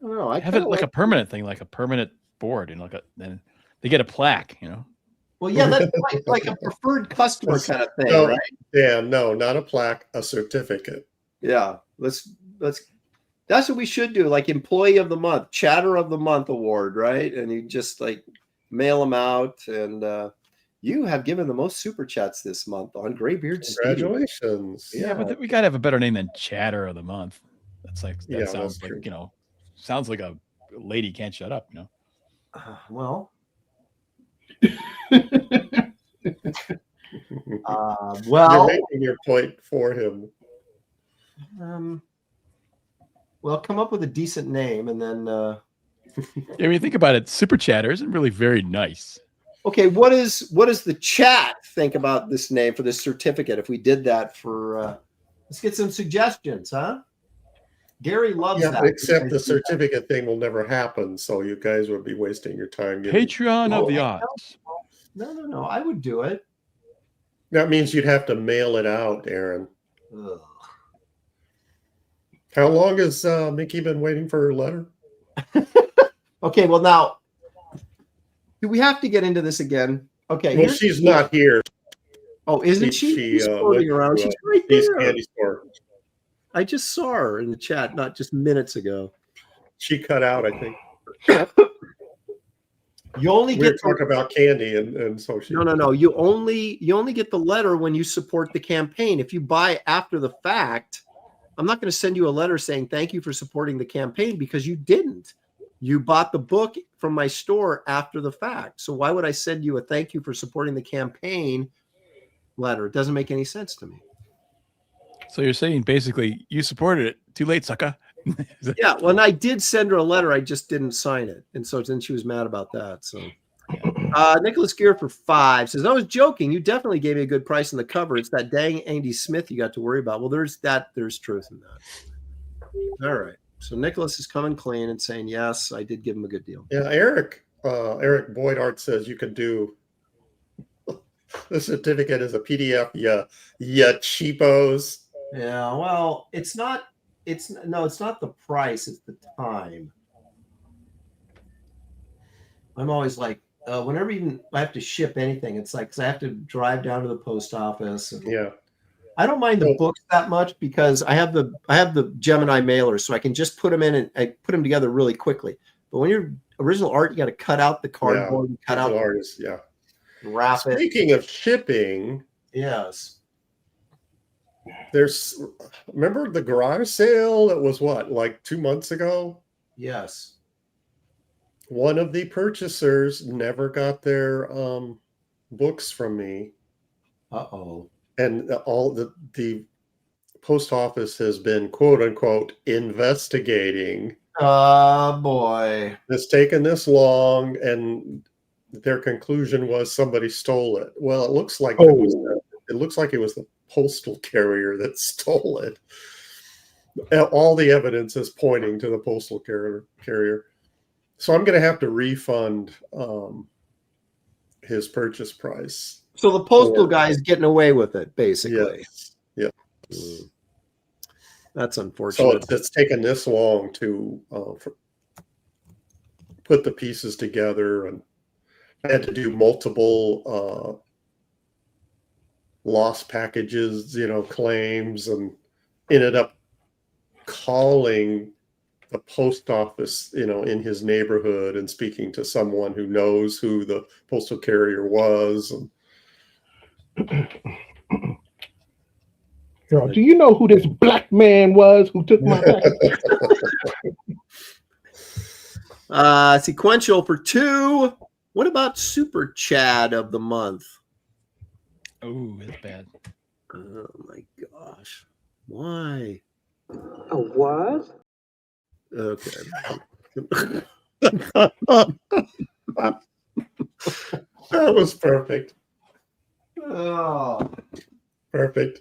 know. I have it like a permanent thing, like a permanent board, and then they get a plaque, Well, yeah, that's like a preferred customer kind of thing, right? Yeah, no, not a plaque, a certificate. Yeah, let's. That's what we should do, like Employee of the Month, Chatter of the Month award, right? And you just like mail them out, and you have given the most Super Chats this month on Graybeard'S. Congratulations! Yeah, but we gotta have a better name than Chatter of the Month. That's like sounds like true. Sounds like a lady can't shut up, Well. You're making your point for him. Well, come up with a decent name, and then. I mean, think about it. Super Chatter isn't really very nice. Okay, what does the chat think about this name for this certificate? If we did that for, let's get some suggestions, huh? Gary loves that. Except the certificate thing will never happen, so you guys would be wasting your time. Patreon of the odds. No. I would do it. That means you'd have to mail it out, Aaron. Ugh. How long has Mickey been waiting for her letter? Okay, well now, do we have to get into this again? Okay. Well, she's not here. Oh, isn't she? She's floating around. She's right there. Candy store. I just saw her in the chat not just minutes ago. She cut out, I think. You only get talking about candy, and so she. No. You only get the letter when you support the campaign. If you buy after the fact, I'm not going to send you a letter saying thank you for supporting the campaign because you didn't. You bought the book from my store after the fact. So why would I send you a thank you for supporting the campaign letter? It doesn't make any sense to me. So you're saying basically you supported it. Too late, sucker. Yeah, well, and I did send her a letter. I just didn't sign it. And so then she was mad about that. So Nicholas Gear for 5 says, I was joking. You definitely gave me a good price on the cover. It's that dang Andy Smith you got to worry about. Well, there's truth in that. All right. So Nicholas is coming clean and saying, yes, I did give him a good deal. Yeah, Eric Boyd Art says you can do the certificate as a PDF. Yeah, cheapos. Yeah, well, it's not the price, it's the time. I'm always like, whenever even I have to ship anything, it's like, 'cause I have to drive down to the post office. And yeah. I don't mind the books that much because I have the Gemini mailer, so I can just put them in and I put them together really quickly. But when you're original art, you got to cut out the cardboard and cut out artists, wrap it. Speaking of shipping, yes. Remember the garage sale that was like 2 months ago? Yes. One of the purchasers never got their books from me. Uh-oh. And all the post office has been, quote unquote, investigating. Oh boy. It's taken this long, and their conclusion was somebody stole it. Well, it looks like it was the postal carrier that stole it. All the evidence is pointing to the postal carrier. So I'm going to have to refund his purchase price. So the postal guy is getting away with it, basically. Yeah. That's unfortunate. So it's taken this long to put the pieces together, and I had to do multiple lost packages, claims, and ended up calling the post office, in his neighborhood and speaking to someone who knows who the postal carrier was. And do you know who this black man was who took my package? Sequential for 2. What about Super Chad of the month? Oh, it's bad. Oh my gosh. Why? A what? Okay. that was perfect. Oh, perfect.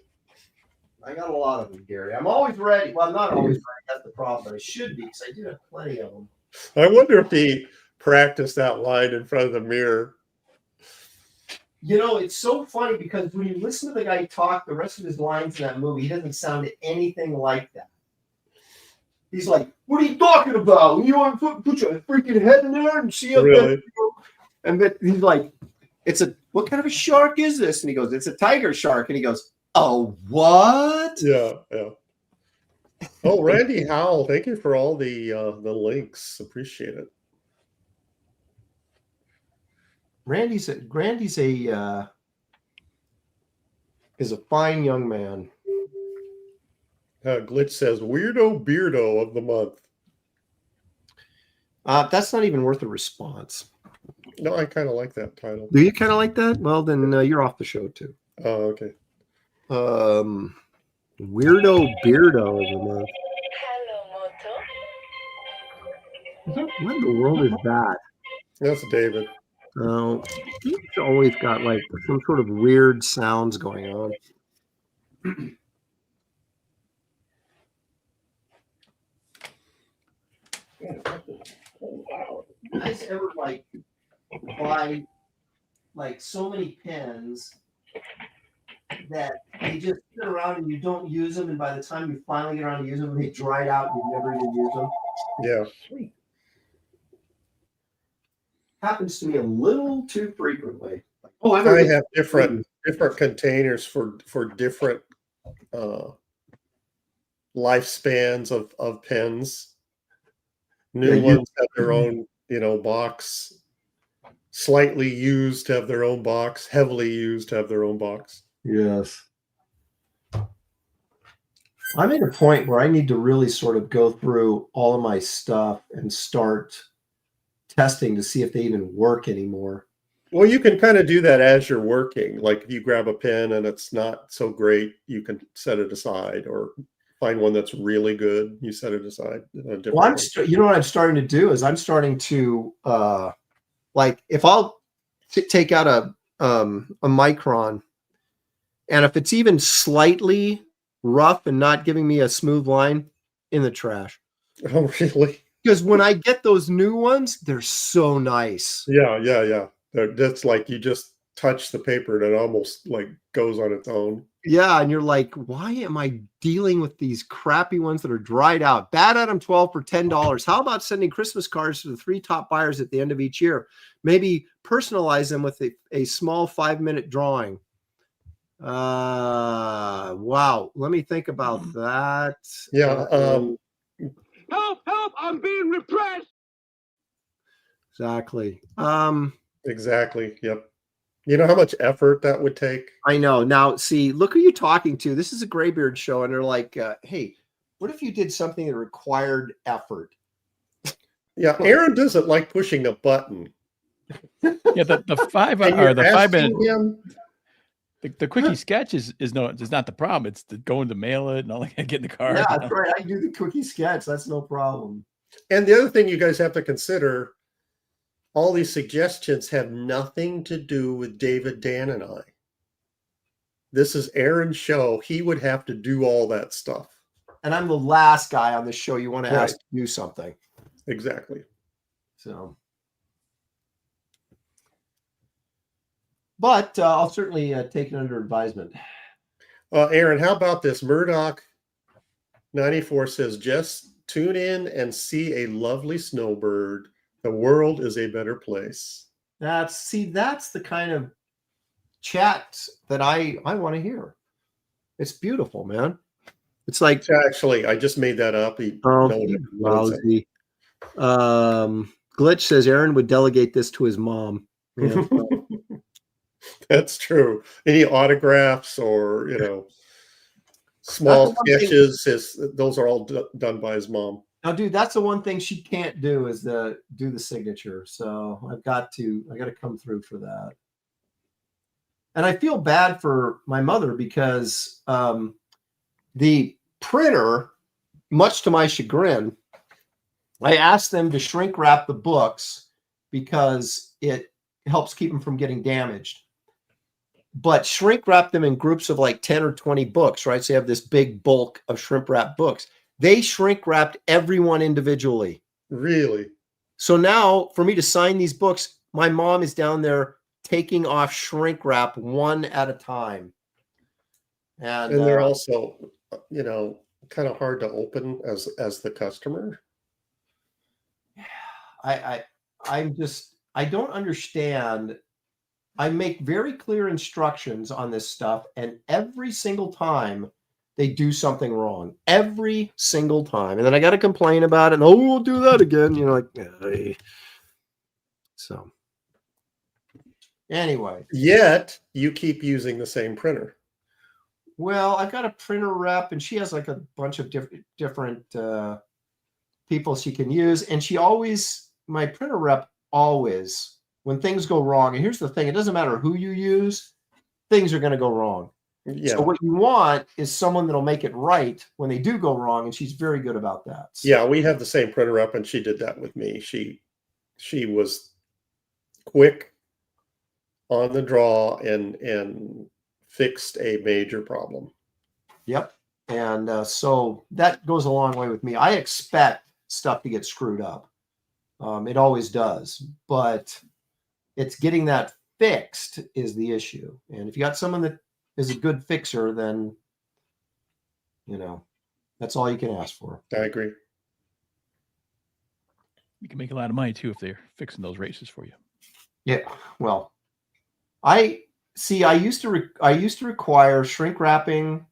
I got a lot of them, Gary. I'm always ready. Well, I'm not always ready. That's the problem. But I should be because I do have plenty of them. I wonder if he practiced that line in front of the mirror. It's so funny because when you listen to the guy talk, the rest of his lines in that movie, he doesn't sound anything like that. He's like, "What are you talking about? You want to put your freaking head in there and see?" Really? And then he's like, "What kind of a shark is this?" And he goes, "It's a tiger shark." And he goes, "Oh, what?" Yeah. Oh, Randy Howell, thank you for all the links. Appreciate it. Randy's is a fine young man. Glitch says Weirdo Beardo of the month. That's not even worth a response. No, I kind of like that title. Do you kind of like that? Well, then you're off the show too. Oh, okay. Weirdo Beardo of the month. What in the world is that? That's David. Oh, he's always got like some sort of weird sounds going on. You guys ever like buy like so many pens that they just sit around and you don't use them, and by the time you finally get around to use them, they dried out and you never even use them? Yeah. Sweet. Happens to me a little too frequently. Oh, I have different containers for different lifespans of pens. New ones have their own, box. Slightly used have their own box. Heavily used have their own box. Yes. I'm at a point where I need to really sort of go through all of my stuff and start testing to see if they even work anymore. Well, you can kind of do that as you're working. Like if you grab a pen and it's not so great, you can set it aside, or find one that's really good. You set it aside. Well, you know what I'm starting to do is I'm starting to like if I'll take out a micron, and if it's even slightly rough and not giving me a smooth line, in the trash. Oh, really? Because when I get those new ones, they're so nice. Yeah. That's like you just touch the paper and it almost like goes on its own. Yeah, and you're like, why am I dealing with these crappy ones that are dried out? Bad Adam 12 for $10. How about sending Christmas cards to the 3 top buyers at the end of each year? Maybe personalize them with a small 5-minute drawing. Wow. Let me think about that. Yeah. Help! I'm being repressed. Exactly. Exactly. Yep. You know how much effort that would take? I know. Now, see, look who you're talking to. This is a Graybeard show, and they're like, hey, what if you did something that required effort? Yeah, Aaron doesn't like pushing a button. Yeah, the 5 or the 5 minute. The quickie sketch is not the problem. It's going to mail it and all that, get in the car. Yeah, that's right. I do the quickie sketch. That's no problem. And the other thing you guys have to consider, all these suggestions have nothing to do with David, Dan, and I. This is Aaron's show. He would have to do all that stuff. And I'm the last guy on the show you want to ask to do something. Exactly. So, but I'll certainly take it under advisement. Aaron, how about this? Murdoch 94 says, just tune in and see a lovely snowbird. The world is a better place. That's the kind of chat that I want to hear. It's beautiful, man. It's like, actually, I just made that up. Lousy. Glitch says Aaron would delegate this to his mom. Yeah. That's true. Any autographs or small sketches, those are all done by his mom. Now, dude, that's the one thing she can't do is do the signature. So I got to come through for that. And I feel bad for my mother because the printer, much to my chagrin, I asked them to shrink wrap the books because it helps keep them from getting damaged. But shrink wrap them in groups of like 10 or 20 books, right? So you have this big bulk of shrink wrap books. They shrink wrapped everyone individually. Really? So now for me to sign these books, my mom is down there taking off shrink wrap one at a time. And they're also, kind of hard to open as the customer. I don't understand. I make very clear instructions on this stuff, and every single time they do something wrong. Every single time. And then I got to complain about it. And, we'll do that again. Hey. So anyway. Yet you keep using the same printer. Well, I've got a printer rep, and she has like a bunch of different people she can use. And my printer rep always, when things go wrong, and here's the thing, it doesn't matter who you use, things are going to go wrong. Yeah. So what you want is someone that'll make it right when they do go wrong, and she's very good about that. So. Yeah, we have the same printer up, and she did that with me. She was quick on the draw and fixed a major problem. Yep, and so that goes a long way with me. I expect stuff to get screwed up. It always does, but it's getting that fixed is the issue. And if you got someone that is a good fixer, then, you know, that's all you can ask for. I agree. You can make a lot of money too if they're fixing those races for you. Yeah, well, I used to require shrink wrapping,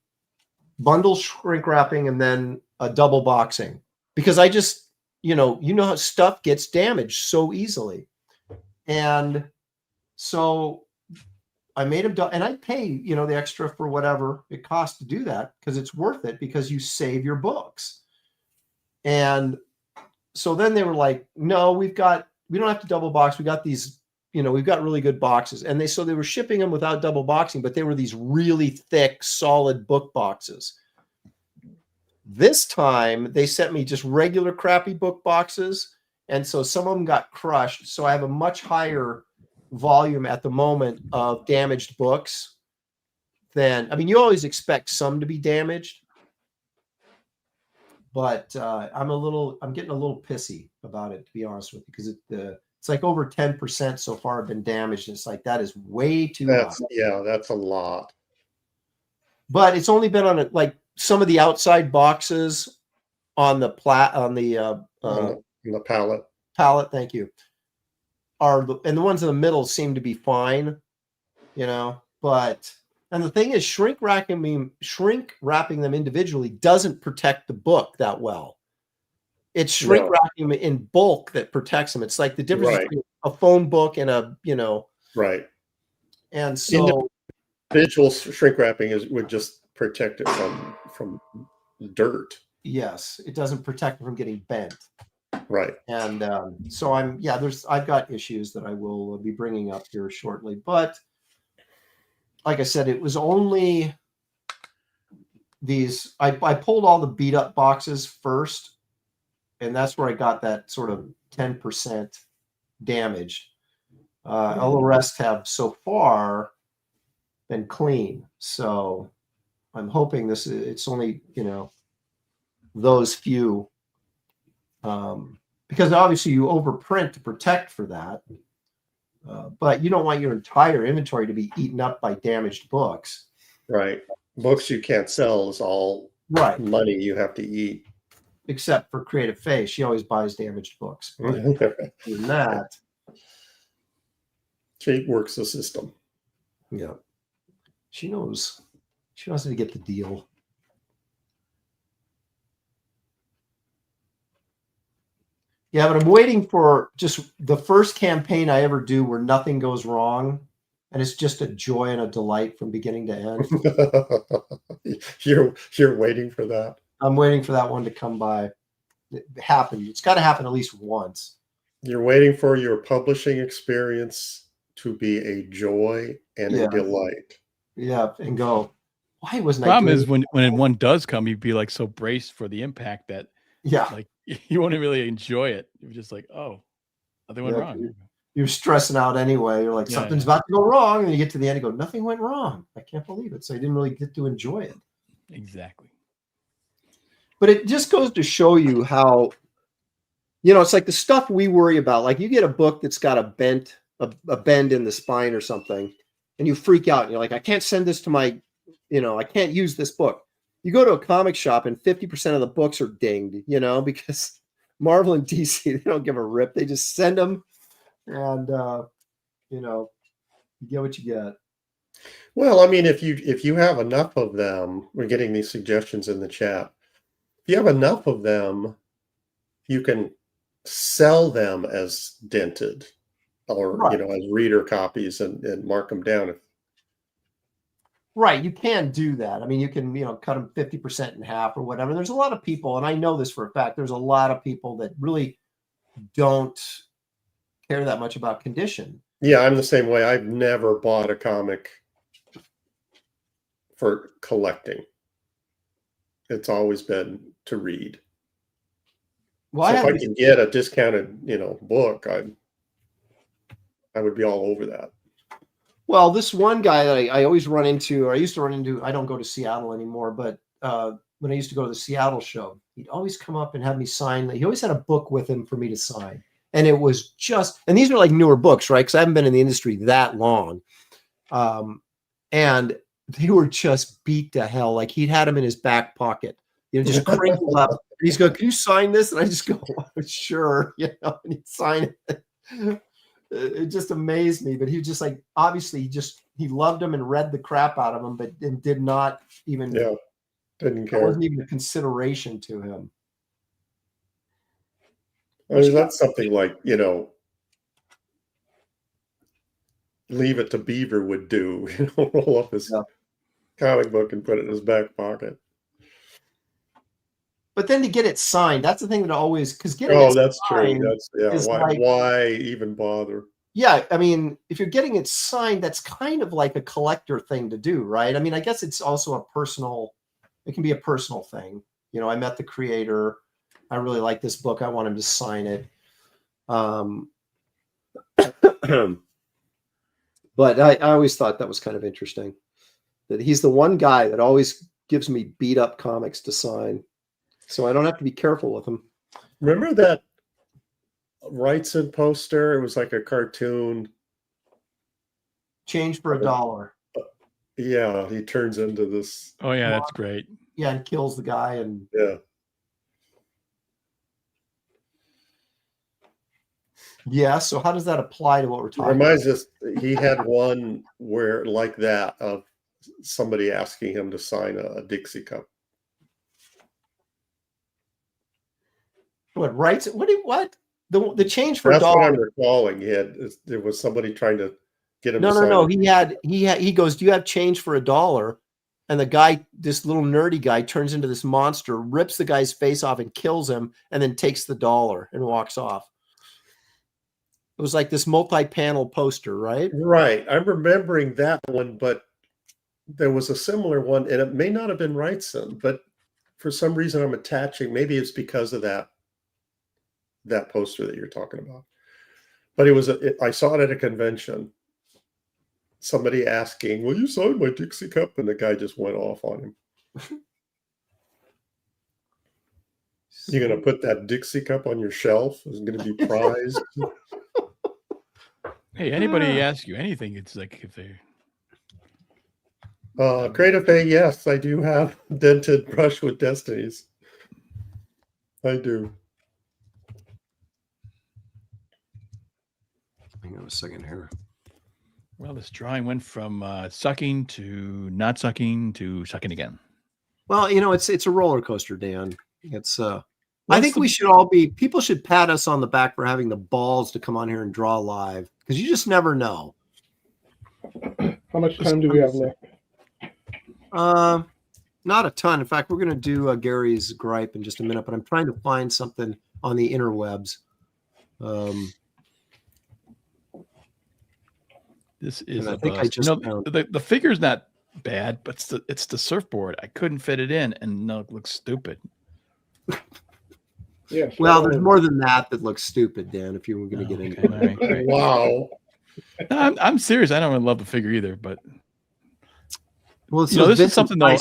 bundle shrink wrapping, and then a double boxing, because I just, you know how stuff gets damaged so easily. And so I made them, and I pay, you know, the extra for whatever it costs to do that, because it's worth it, because you save your books. And so then they were like, no, we don't have to double box. We got these, you know, we've got really good boxes. And they were shipping them without double boxing, but they were these really thick, solid book boxes. This time they sent me just regular crappy book boxes. And so some of them got crushed. So I have a much higher volume at the moment of damaged books than, I mean, you always expect some to be damaged, but I'm getting a little pissy about it, to be honest with you, because it's like over 10% so far have been damaged. And it's like, that is way too high. Yeah, that's a lot. But it's only been on like some of the outside boxes on the pallet. Thank you. And the ones in the middle seem to be fine, you know, and the thing is, shrink wrapping them individually doesn't protect the book that well. It's shrink wrapping them in bulk that protects them. It's like the difference between a phone book and a, you know. Right. And so individual shrink wrapping would just protect it from dirt. Yes, it doesn't protect it from getting bent. Right. And so I've got issues that I will be bringing up here shortly. But like I said, it was only these, I pulled all the beat up boxes first, and that's where I got that sort of 10% damage. All the rest have so far been clean. So I'm hoping it's only, you know, those few, because obviously you overprint to protect for that, but you don't want your entire inventory to be eaten up by damaged books. Right. Books you can't sell is all money you have to eat. Except for Creative Faye. She always buys damaged books. But in that, she works the system. Yeah. She knows how to get the deal. Yeah, but I'm waiting for just the first campaign I ever do where nothing goes wrong, and it's just a joy and a delight from beginning to end. You're waiting for that. I'm waiting for that one to come by. It happened. It's got to happen at least once. You're waiting for your publishing experience to be a joy and a delight. Yeah, and go, why wasn't I? Problem is when one does come, you'd be like so braced for the impact that like you won't really enjoy it. You're just like, oh, nothing went wrong. You're stressing out anyway. You're like, something's about to go wrong, and you get to the end and go, nothing went wrong. I can't believe it. So I didn't really get to enjoy it. Exactly. But it just goes to show you how, you know, it's like the stuff we worry about. Like you get a book that's got a bend in the spine or something, and you freak out. And you're like, I can't send this to my, you know, I can't use this book. You go to a comic shop and 50% of the books are dinged, you know, because Marvel and DC, they don't give a rip. They just send them, and you know, you get what you get. Well, I mean, if you have enough of them, we're getting these suggestions in the chat. If you have enough of them, you can sell them as dented, or you know, as reader copies, and mark them down. Right, you can do that. I mean, you can, you know, cut them 50% in half or whatever. There's a lot of people, and I know this for a fact, there's a lot of people that really don't care that much about condition. Yeah, I'm the same way. I've never bought a comic for collecting. It's always been to read. Well, so if I can get a discounted, you know, book, I would be all over that. Well, this one guy that I always run into, or I used to run into, I don't go to Seattle anymore, but when I used to go to the Seattle show, he'd always come up and have me sign. He always had a book with him for me to sign. And it was just, and these are like newer books, right? Because I haven't been in the industry that long. And they were just beat to hell. Like he'd had them in his back pocket, just crinkled up. And he's going, "Can you sign this?" And I just go, "Oh, sure." And he'd sign it. It just amazed me. But he was just like, obviously he loved them and read the crap out of them, but did not even, didn't care. It wasn't even a consideration to him. I mean, that's something like, Leave It to Beaver would do, roll up his comic book and put it in his back pocket. But then to get it signed, that's the thing that always, because that's true. Why even bother? Yeah, I mean, if you're getting it signed, that's kind of like a collector thing to do, right? I mean, I guess it's also it can be a personal thing. I met the creator. I really like this book. I want him to sign it. But I always thought that was kind of interesting that he's the one guy that always gives me beat up comics to sign. So I don't have to be careful with him. Remember that Wrightson poster? It was like a cartoon. Change for $1. Yeah, he turns into this. Oh, yeah, that's great. Yeah, and kills the guy. And yeah, so how does that apply to what we're talking about? Reminds us, he had one where like that of somebody asking him to sign a Dixie cup. What, Wrightson? What? The change for $1. That's what I'm recalling. There was somebody trying to get him. No. He goes, "Do you have change for $1?" And the guy, this little nerdy guy, turns into this monster, rips the guy's face off and kills him, and then takes the $1 and walks off. It was like this multi-panel poster, right? Right. I'm remembering that one, but there was a similar one, and it may not have been Wrightson, but for some reason I'm attaching, maybe it's because of that poster that you're talking about. But I saw it at a convention. Somebody asking, "Will you sign my Dixie cup?" And the guy just went off on him. You're going to put that Dixie cup on your shelf? It's going to be prized. Hey, anybody ask you anything, it's like if they... Creative Bay, yes, I do have dented brush with destinies. I do. Hang on a second here. Well, this drawing went from sucking to not sucking to sucking again. Well, it's a roller coaster, Dan. It's I think people should pat us on the back for having the balls to come on here and draw live, because you just never know. How much time do we have left? Not a ton. In fact, we're going to do Gary's gripe in just a minute, but I'm trying to find something on the interwebs. This is I think I just the figure's not bad, but it's the surfboard. I couldn't fit it in, and no, it looks stupid. Yes. Well, there's more than that looks stupid, Dan. If you were going to get into it. Right. Wow. No, I'm serious. I don't really love the figure either, but this is something though.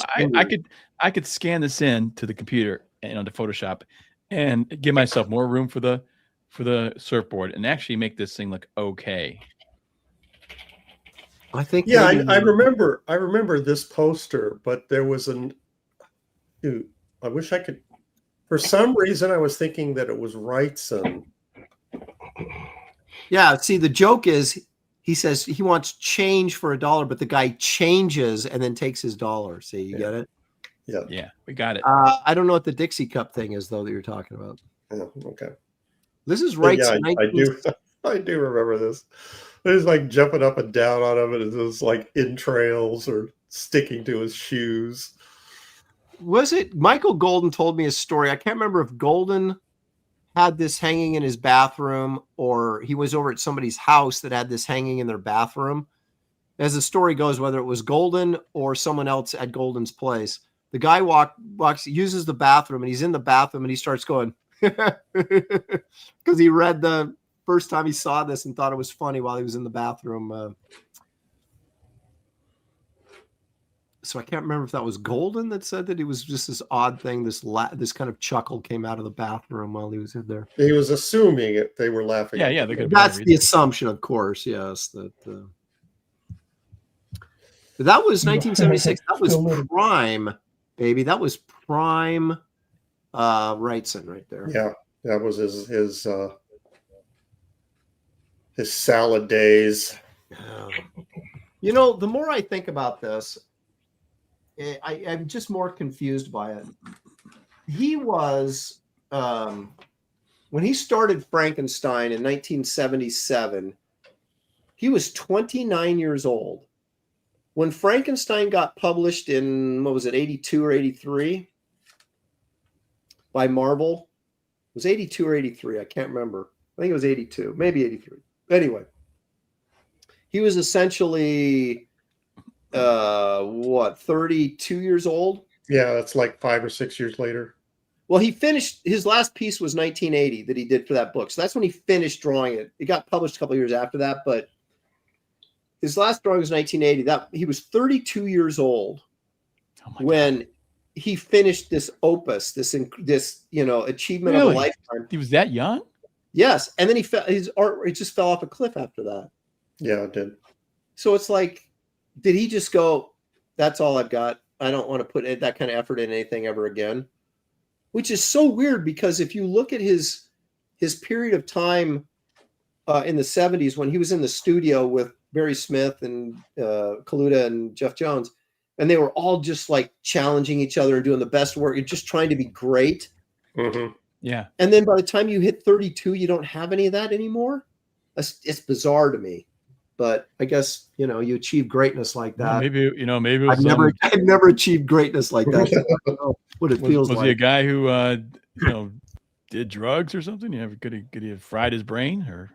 I could scan this in to the computer and onto Photoshop, and give myself more room for the surfboard, and actually make this thing look okay. I think. Yeah, I remember this poster, but there was I wish I could. For some reason, I was thinking that it was Wrightson. Yeah. See, the joke is, he says he wants change for $1, but the guy changes and then takes his $1. See, you get it? Yeah, we got it. I don't know what the Dixie cup thing is though that you're talking about. Oh, okay. This is Wrightson. Yeah, I do remember this. He's like jumping up and down on him, and it was like entrails or sticking to his shoes. Was it Michael Golden told me a story? I can't remember if Golden had this hanging in his bathroom or he was over at somebody's house that had this hanging in their bathroom. As the story goes, whether it was Golden or someone else at Golden's place, the guy walks, uses the bathroom, and he's in the bathroom and he starts going because he read the first time he saw this and thought it was funny while he was in the bathroom. so I can't remember if that was Golden that said that it was just this odd thing. This kind of chuckle came out of the bathroom while he was in there. He was assuming it. They were laughing. Yeah, yeah. That's the assumption, of course. Yes, that was 1976. That was prime, baby. That was prime Wrightson right there. Yeah, that was his salad days. Yeah. You know, the more I think about this, I'm just more confused by it. He was, when he started Frankenstein in 1977, he was 29 years old. When Frankenstein got published in, what was it, 82 or 83 by Marvel? It was 82 or 83. I can't remember. I think it was 82, maybe 83. Anyway, he was essentially, 32 years old? Yeah, that's like 5 or 6 years later. Well, he finished, his last piece was 1980 that he did for that book. So that's when he finished drawing it. It got published a couple years after that, but his last drawing was 1980. That he was 32 years old when he finished this opus, this achievement of a lifetime. He was that young? Yes, and then his art just fell off a cliff after that. Yeah, it did. So it's like, did he just go, that's all I've got. I don't want to put that kind of effort in anything ever again. Which is so weird because if you look at his period of time in the 70s when he was in the studio with Barry Smith and Kaluta and Jeff Jones, and they were all just like challenging each other and doing the best work and just trying to be great. Mm-hmm. Yeah. And then by the time you hit 32, you don't have any of that anymore. It's bizarre to me. But I guess, you achieve greatness like that. Well, maybe it was I've never achieved greatness like that. So I don't know what it feels like. Was he a guy who, did drugs or something? Could he have fried his brain or?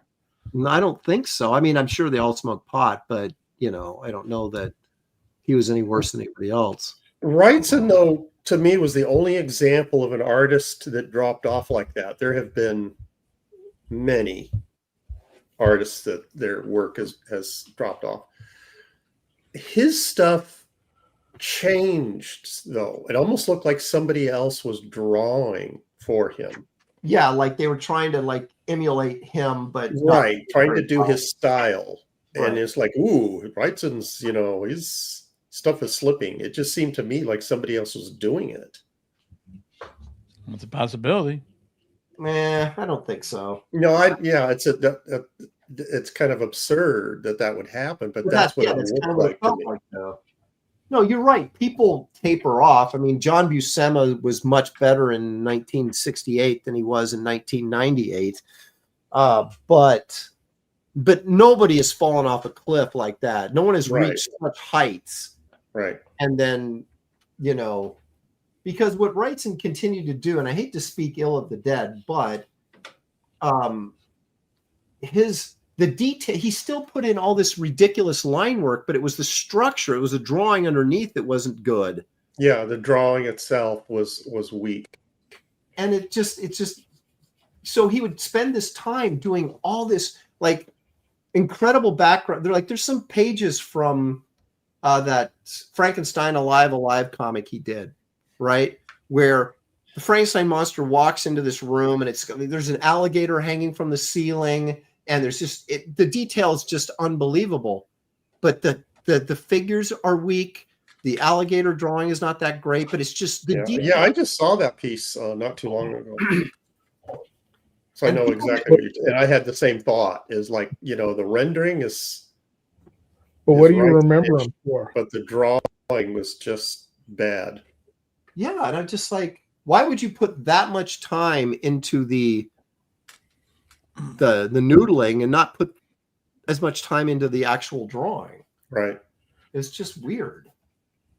No, I don't think so. I mean, I'm sure they all smoke pot, but I don't know that he was any worse than anybody else. Wrightson, though, to me, was the only example of an artist that dropped off like that. There have been many artists that their work has dropped off. His stuff changed, though. It almost looked like somebody else was drawing for him. Yeah, like they were trying to emulate him, but trying to do his style. Right. And it's like, ooh, Wrightson's, his stuff is slipping. It just seemed to me like somebody else was doing it. It's a possibility. I don't think so. No, it's kind of absurd that would happen, but that's what it looked like to me. No, you're right. People taper off. I mean, John Buscema was much better in 1968 than he was in 1998. But nobody has fallen off a cliff like that. No one has reached such heights. Right. And then, because what Wrightson continued to do, and I hate to speak ill of the dead, but the detail, he still put in all this ridiculous line work, but it was the structure. It was the drawing underneath that wasn't good. Yeah, the drawing itself was weak. And it just so he would spend this time doing all this incredible background. There's some pages from that Frankenstein Alive comic he did, right? Where the Frankenstein monster walks into this room and there's an alligator hanging from the ceiling. And there's just the detail is just unbelievable, but the figures are weak. The alligator drawing is not that great, but it's just the detail. Yeah, I just saw that piece not too long ago, so I know exactly what you're. And I had the same thought. Is the rendering is. But what do you remember him for? But the drawing was just bad. Yeah, and I'm just why would you put that much time into the noodling and not put as much time into the actual drawing? Right. It's just weird.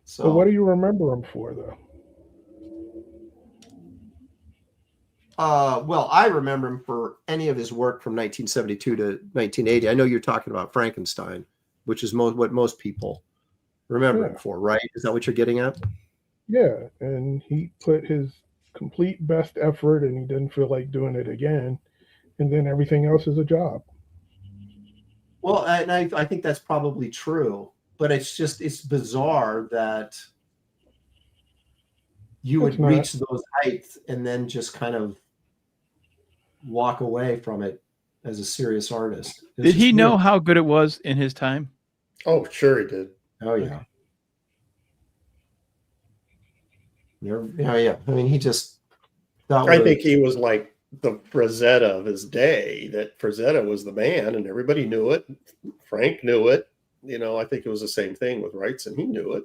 So what do you remember him for, though? Well, I remember him for any of his work from 1972 to 1980. I know you're talking about Frankenstein, which is what most people remember him for, right? Is that what you're getting at? Yeah, and he put his complete best effort, and he didn't feel like doing it again. And then everything else is a job. Well, and I think that's probably true. but it's bizarre that you would reach those heights and then just kind of walk away from it as a serious artist. Did he know how good it was in his time? Oh, sure he did. Oh yeah. Yeah. I mean, he just. I think he was like the Frazetta of his day. That Frazetta was the man, and everybody knew it. Frank knew it. You know, I think it was the same thing with Wrightson. He knew it.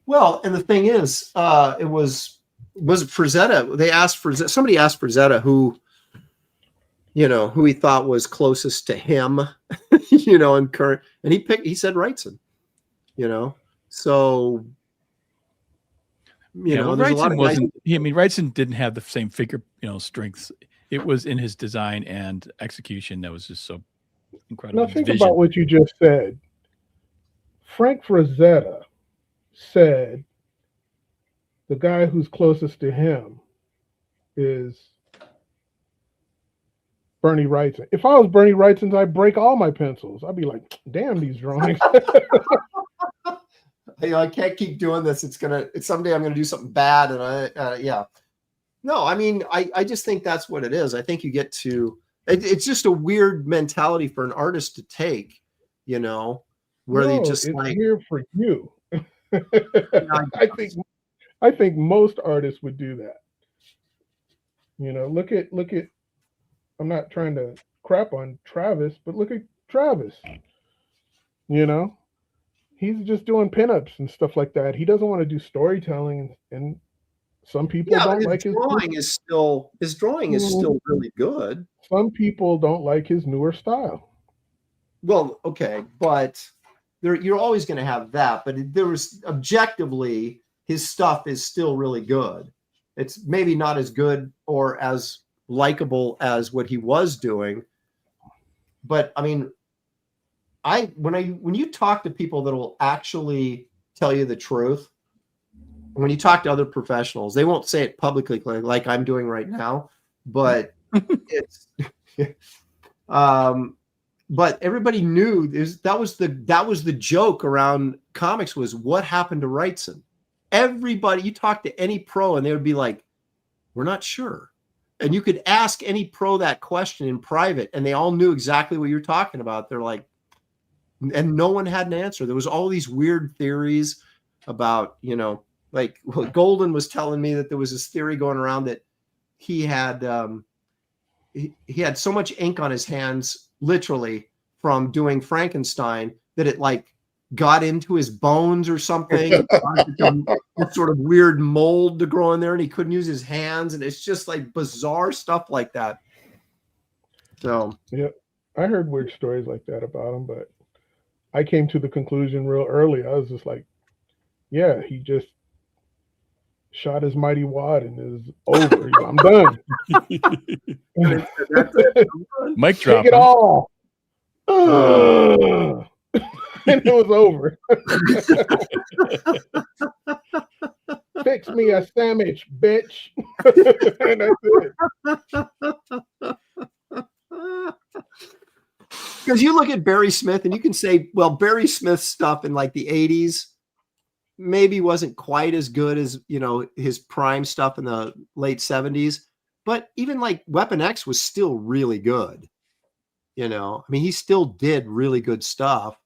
Well, and the thing is, it was Frazetta. They asked Frazetta. Somebody asked Frazetta who he thought was closest to him, in current, and he said Wrightson. So. Wrightson wasn't. Wrightson didn't have the same figure, strengths. It was in his design and execution that was just so incredible. Now think about what you just said. Frank Frazetta said the guy who's closest to him is Bernie Wrightson. If I was Bernie Wrightson, I'd break all my pencils. I'd be like, damn these drawings. I can't keep doing this. Someday I'm gonna do something bad, and No, I mean, I just think that's what it is. I think you get to. It's just a weird mentality for an artist to take, where they just it's like weird for you. I think most artists would do that. Look at. I'm not trying to crap on Travis, but look at Travis. He's just doing pinups and stuff like that. He doesn't want to do storytelling, and some people don't like his drawing. His drawing is still really good. Some people don't like his newer style. Well, okay, but you're always going to have that. But objectively, his stuff is still really good. It's maybe not as good or as likable as what he was doing, but I mean. When you talk to people that will actually tell you the truth, when you talk to other professionals, they won't say it publicly like I'm doing right now, but but everybody knew that was the joke around comics was what happened to Wrightson. Everybody, you talk to any pro and they would be like, we're not sure. And you could ask any pro that question in private and they all knew exactly what you're talking about. They're like, and no one had an answer. There was all these weird theories about, Golden was telling me that there was this theory going around that he had he had so much ink on his hands, literally from doing Frankenstein, that it got into his bones or something. This sort of weird mold to grow in there, and he couldn't use his hands, and it's just bizarre stuff like that. So yeah, I heard weird stories like that about him, but I came to the conclusion real early. I was just like, yeah, he just shot his mighty wad and is over. I'm done. Mic drop. Take it all. And it was over. Fix me a sandwich, bitch. And that's it. Because you look at Barry Smith and you can say, well, Barry Smith's stuff in the 80s maybe wasn't quite as good as, his prime stuff in the late 70s. But even Weapon X was still really good. I mean, he still did really good stuff.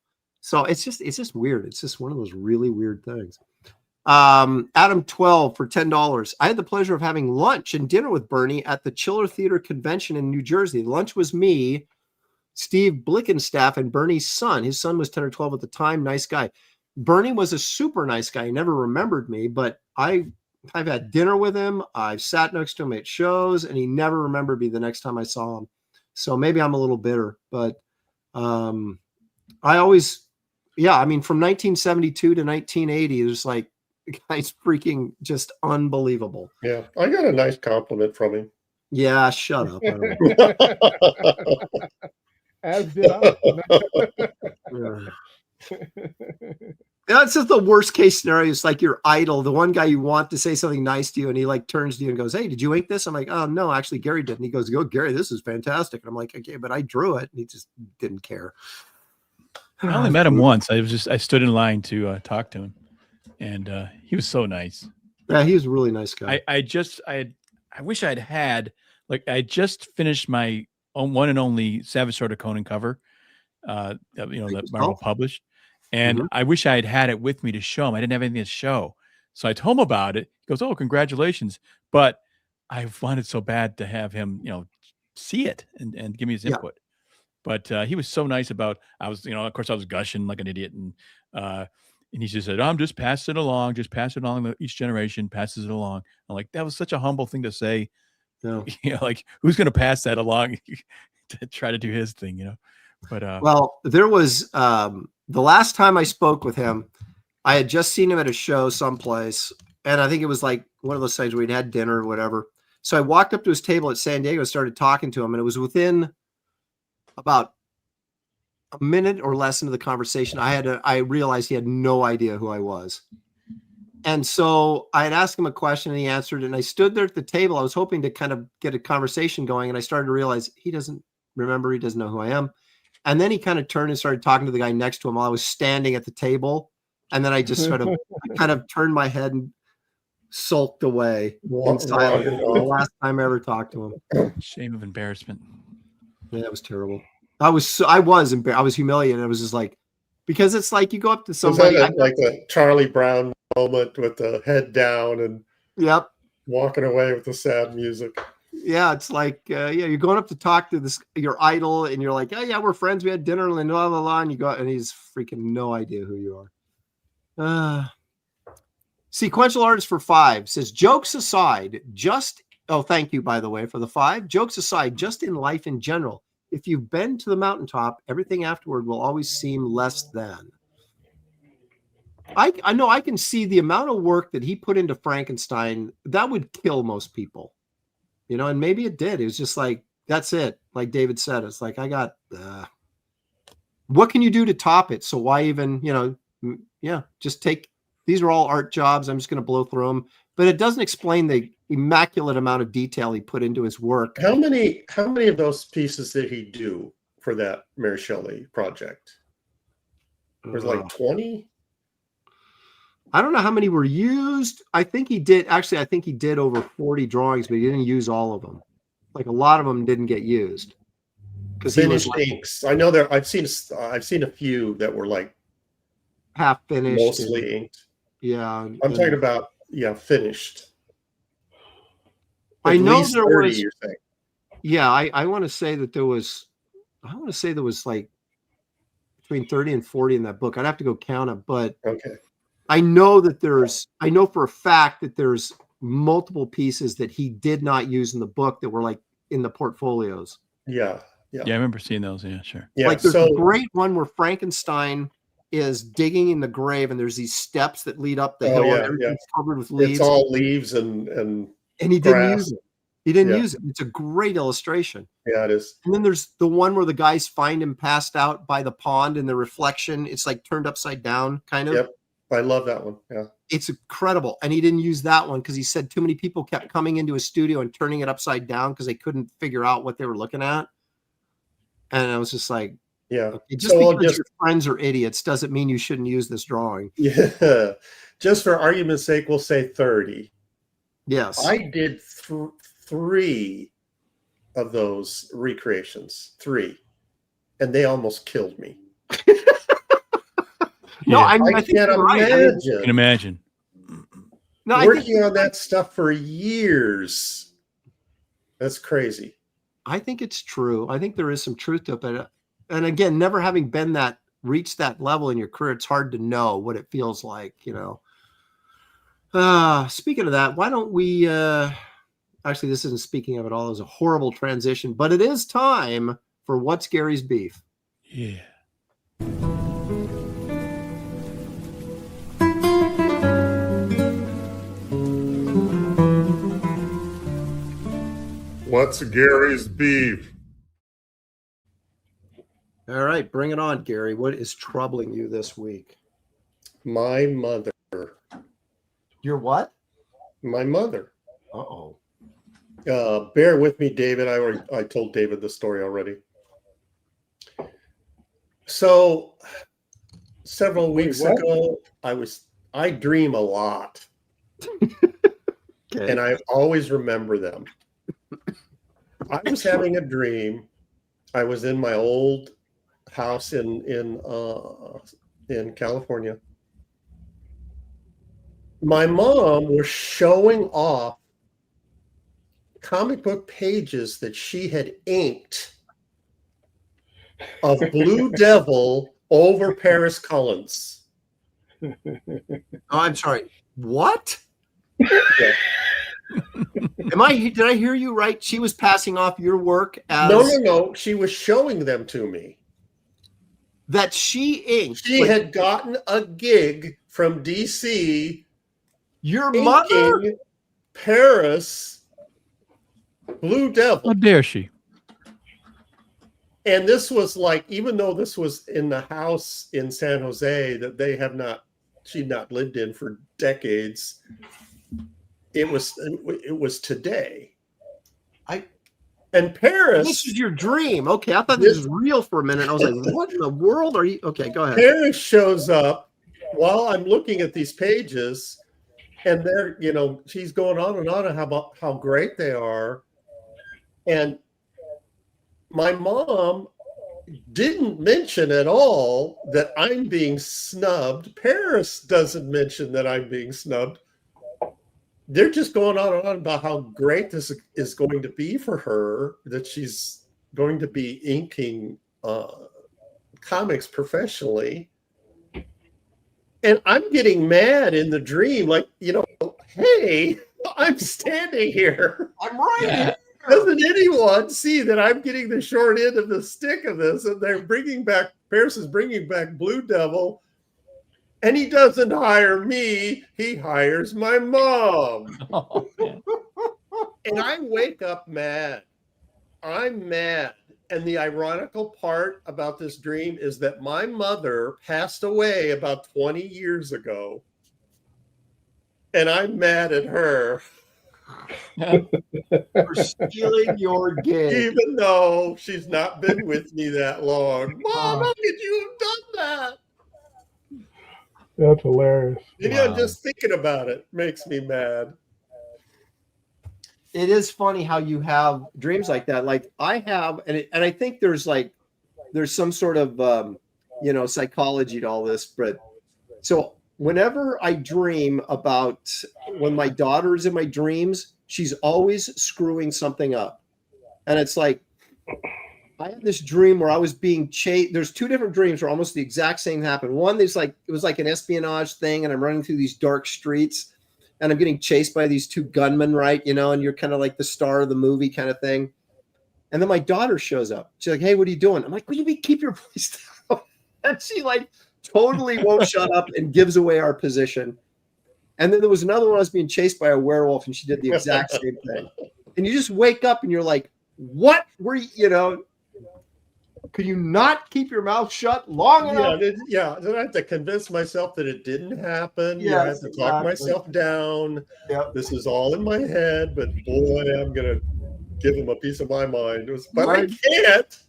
So it's just weird. It's just one of those really weird things. Adam 12 for $10. I had the pleasure of having lunch and dinner with Bernie at the Chiller Theater Convention in New Jersey. Lunch was me, Steve Blickenstaff, and Bernie's son. His son was 10 or 12 at the time. Nice guy. Bernie was a super nice guy. He never remembered me, but I've had dinner with him. I've sat next to him at shows, and he never remembered me the next time I saw him. So maybe I'm a little bitter, but I always, I mean, from 1972 to 1980, there's guy's freaking just unbelievable. Yeah, I got a nice compliment from him. Yeah, shut up. As did I. That's just the worst case scenario. It's your idol, the one guy you want to say something nice to you, and he turns to you and goes, "Hey, did you ink this?" I'm like, "Oh no, actually Gary did." And he goes, "Go, Gary, this is fantastic." And I'm like, "Okay, but I drew it." And he just didn't care. I only met him once. I stood in line to talk to him, and he was so nice. Yeah, he was a really nice guy. I wish I'd had, like, I just finished my own one and only Savage Sword of Conan cover, that Marvel published, and I wish I had had it with me to show him. I didn't have anything to show, so I told him about it. He goes, "Oh, congratulations!" But I wanted so bad to have him, see it and give me his input. But he was so nice about. I was, of course, I was gushing like an idiot, and he just said, "I'm just passing it along. Just pass it along. Each generation passes it along." I'm like, that was such a humble thing to say. Yeah. Like, who's going to pass that along to try to do his thing, But well, there was the last time I spoke with him, I had just seen him at a show someplace, and I think it was like one of those things where we'd had dinner or whatever. So I walked up to his table at San Diego and started talking to him, and it was within about a minute or less into the conversation, I realized he had no idea who I was. And so I had asked him a question and he answered it. And I stood there at the table. I was hoping to kind of get a conversation going. And I started to realize he doesn't remember. He doesn't know who I am. And then he kind of turned and started talking to the guy next to him while I was standing at the table. And then I just sort of kind of turned my head and sulked away in silence. The last time I ever talked to him. Shame of embarrassment. Yeah, it was terrible. I was humiliated. I was just like, because it's like you go up to somebody. Was that like the Charlie Brown moment with the head down and walking away with the sad music? Yeah, it's like, you're going up to talk to your idol, and you're like, oh yeah, we're friends. We had dinner and blah blah blah. And you go, and he's freaking no idea who you are. Sequential artist for 5 says, jokes aside, thank you by the way for the 5. Jokes aside, just in life in general. If you've been to the mountaintop, everything afterward will always seem less than. I know I can see the amount of work that he put into Frankenstein, that would kill most people, and maybe it did. It was just like, that's it. Like David said, it's like, what can you do to top it? So why even, just take, these are all art jobs. I'm just going to blow through them, but it doesn't explain the immaculate amount of detail he put into his work. How many of those pieces did he do for that Mary Shelley project? There's like 20. I don't know how many were used. I think he did over 40 drawings, but he didn't use all of them. Like a lot of them didn't get used. Finished inks. I know I've seen a few that were like half finished, mostly inked. Yeah. I'm talking about finished. I know there was. Yeah, I want to say that there was. Like between 30 and 40 in that book. I'd have to go count them, but okay. I know for a fact that there's multiple pieces that he did not use in the book that were like in the portfolios. Yeah. I remember seeing those. Yeah, sure. Yeah, like there's a great one where Frankenstein is digging in the grave, and there's these steps that lead up the hill, and everything's covered with leaves. It's all leaves and he grass. Didn't use it. He didn't use it. It's a great illustration. Yeah, it is. And then there's the one where the guys find him passed out by the pond, and the reflection, it's like turned upside down, kind of. Yep. I love that one. Yeah. It's incredible. And he didn't use that one because he said too many people kept coming into his studio and turning it upside down because they couldn't figure out what they were looking at. And I was just like, yeah. Okay, because your friends are idiots doesn't mean you shouldn't use this drawing. Yeah. Just for argument's sake, we'll say 30. Yes. I did 3 of those recreations. 3. And they almost killed me. No, I think can't you're right. I can imagine. No, working on that stuff for years. That's crazy. I think it's true. I think there is some truth to it. But, and again, never having reached that level in your career, it's hard to know what it feels like, Speaking of that, why don't we actually, this isn't speaking of it all. It's a horrible transition, but it is time for What's Gary's Beef? Yeah. What's Gary's beef? All right, bring it on, Gary. What is troubling you this week? My mother. Your what? My mother. Uh-oh. Bear with me, David. I told David the story already. So several weeks what? ago, I dream a lot. Okay. And I always remember them. I was having a dream. I was in my old house in California. My mom was showing off comic book pages that she had inked of Blue Devil over Paris Cullens. Oh, I'm sorry. What? Yeah. Did I hear you right? She was passing off your work as No. She was showing them to me. that she inked. She had gotten a gig from DC. Your mother? Inking Paris Blue Devil. How dare she? And this was like, even though this was in the house in San Jose that she'd not lived in for decades, it was today. And Paris. This is your dream. Okay, I thought this was real for a minute. I was like, what in the world are you? Okay, go ahead. Paris shows up while I'm looking at these pages, and they're, she's going on and on about how great they are. And my mom didn't mention at all that I'm being snubbed. Paris doesn't mention that I'm being snubbed. They're just going on and on about how great this is going to be for her, that she's going to be inking comics professionally. And I'm getting mad in the dream, like, hey, I'm standing here. I'm right here. Doesn't anyone see that I'm getting the short end of the stick of this? And Paris is bringing back Blue Devil. And he doesn't hire me, he hires my mom. Oh, man. And I wake up mad. I'm mad. And the ironical part about this dream is that my mother passed away about 20 years ago. And I'm mad at her. For stealing your gig. Even though she's not been with me that long. Mom, how could you have done that? That's hilarious. And just thinking about it makes me mad. It is funny how you have dreams like that. Like I have, and I think there's some sort of psychology to all this. But so whenever I dream about when my daughter is in my dreams, she's always screwing something up, and it's like I had this dream where I was being chased. There's two different dreams where almost the exact same happened. One, it was like an espionage thing, and I'm running through these dark streets, and I'm getting chased by these two gunmen, right? And you're kind of like the star of the movie kind of thing. And then my daughter shows up. She's like, "Hey, what are you doing?" I'm like, "What do you mean, keep your voice down?" And she totally won't shut up and gives away our position. And then there was another one I was being chased by a werewolf, and she did the exact same thing. And you just wake up and you're like, "What were you?" Could you not keep your mouth shut long enough? Then I have to convince myself that it didn't happen. Yes, I have to talk myself down. Yep. This is all in my head, but boy, I'm going to give him a piece of my mind. But I can't.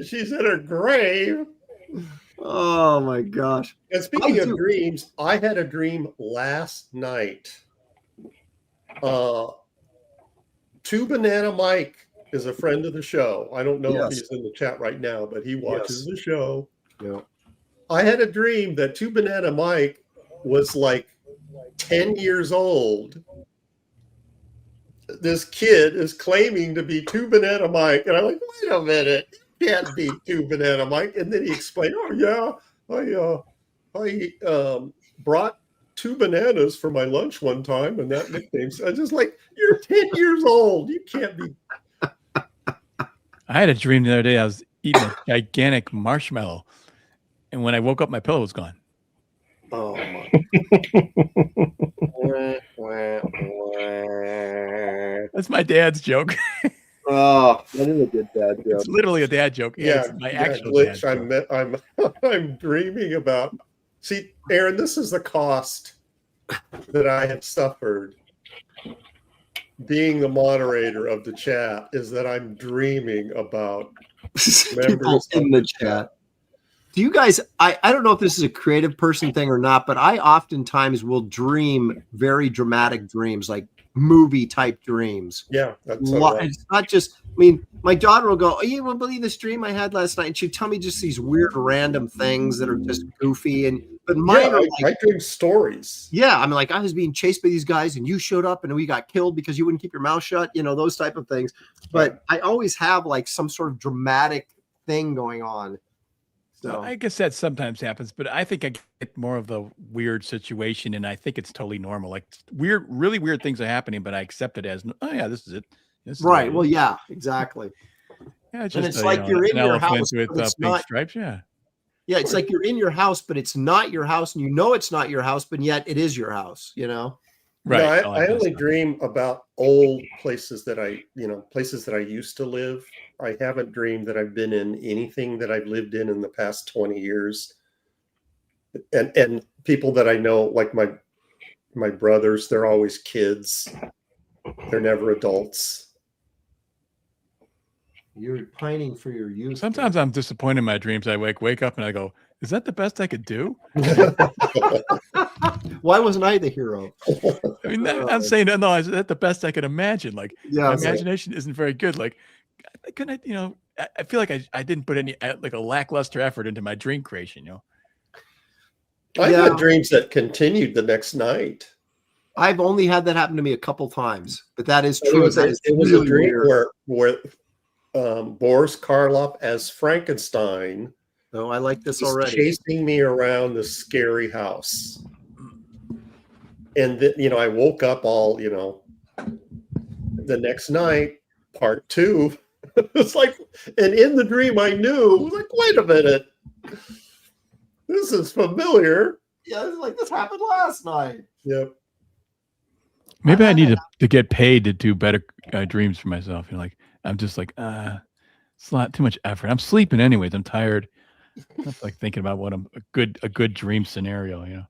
She's in her grave. Oh, my gosh. And speaking of dreams, I had a dream last night. Two Banana Mike is a friend of the show. I don't know if he's in the chat right now, but he watches the show. Yeah. I had a dream that Two Banana Mike was like 10 years old. This kid is claiming to be Two Banana Mike. And I'm like, wait a minute. You can't be Two Banana Mike. And then he explained, I brought 2 bananas for my lunch one time. And that nickname. I was just like, you're 10 years old. You can't be. I had a dream the other day. I was eating a gigantic marshmallow, and when I woke up, my pillow was gone. Oh my! That's my dad's joke. Oh, that is a good dad joke. It's literally a dad joke. Yeah, it's my actual glitch dad joke. I'm dreaming about. See, Aaron, this is the cost that I have suffered being the moderator of the chat, is that I'm dreaming about People in the chat. Do you guys, I don't know if this is a creative person thing or not, but I oftentimes will dream very dramatic dreams, like movie type dreams. Yeah, that's all right. It's not just, I mean, my daughter will go, oh, you won't believe this dream I had last night. And she'd tell me just these weird random things that are just goofy. But mine are I dream stories. Yeah, I'm like, I was being chased by these guys and you showed up and we got killed because you wouldn't keep your mouth shut, those type of things. But I always have like some sort of dramatic thing going on. So I guess that sometimes happens, but I think I get more of the weird situation, and I think it's totally normal. Like really weird things are happening, but I accept it as, oh yeah, this is it. Right. Well, yeah, exactly. Yeah, it's and just it's like you're in your house with it's pink not, stripes. Yeah. Yeah, it's like you're in your house, but it's not your house, and it's not your house, but yet it is your house. Right. No, I only dream about old places that places that I used to live. I haven't dreamed that I've been in anything that I've lived in the past 20 years. And people that I know, like my brothers, they're always kids. They're never adults. You're pining for your youth. Sometimes I'm disappointed in my dreams. I wake up and I go, is that the best I could do? Why wasn't I the hero? I mean, I'm saying, no, is that the best I could imagine? Like, yeah, my imagination isn't very good. Like, couldn't I feel like I didn't put any, like, a lackluster effort into my dream creation, I've had dreams that continued the next night. I've only had that happen to me a couple times, but that is true. It was a dream where Boris Karloff as Frankenstein. Oh, I like this already. Chasing me around the scary house. And then, I woke up all, the next night, part 2. It's like, and in the dream I knew, I was like, wait a minute. This is familiar. Yeah, it's like this happened last night. Yep. Maybe I need to get paid to do better dreams for myself. I'm just like, it's not too much effort. I'm sleeping anyways. I'm tired. I'm like thinking about what a good dream scenario,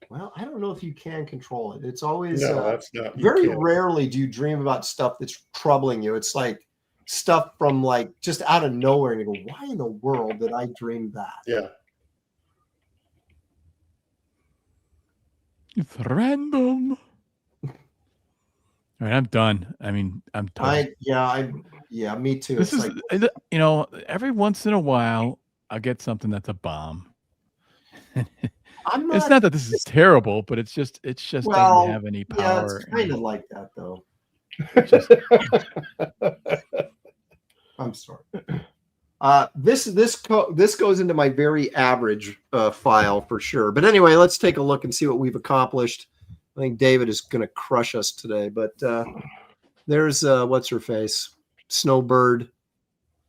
Well, I don't know if you can control it. It's always that's not very rarely do you dream about stuff that's troubling you. It's like stuff from like just out of nowhere, and you go, "Why in the world did I dream that?" Yeah, it's random. All right, I'm done. I mean, I'm tired. Yeah, me too. This is every once in a while I'll get something that's a bomb. It's not that this is terrible, but it's just doesn't have any power. Yeah, it's kind of like that though. I'm sorry. This goes into my very average file for sure. But anyway, let's take a look and see what we've accomplished. I think David is going to crush us today, but there's what's her face, Snowbird,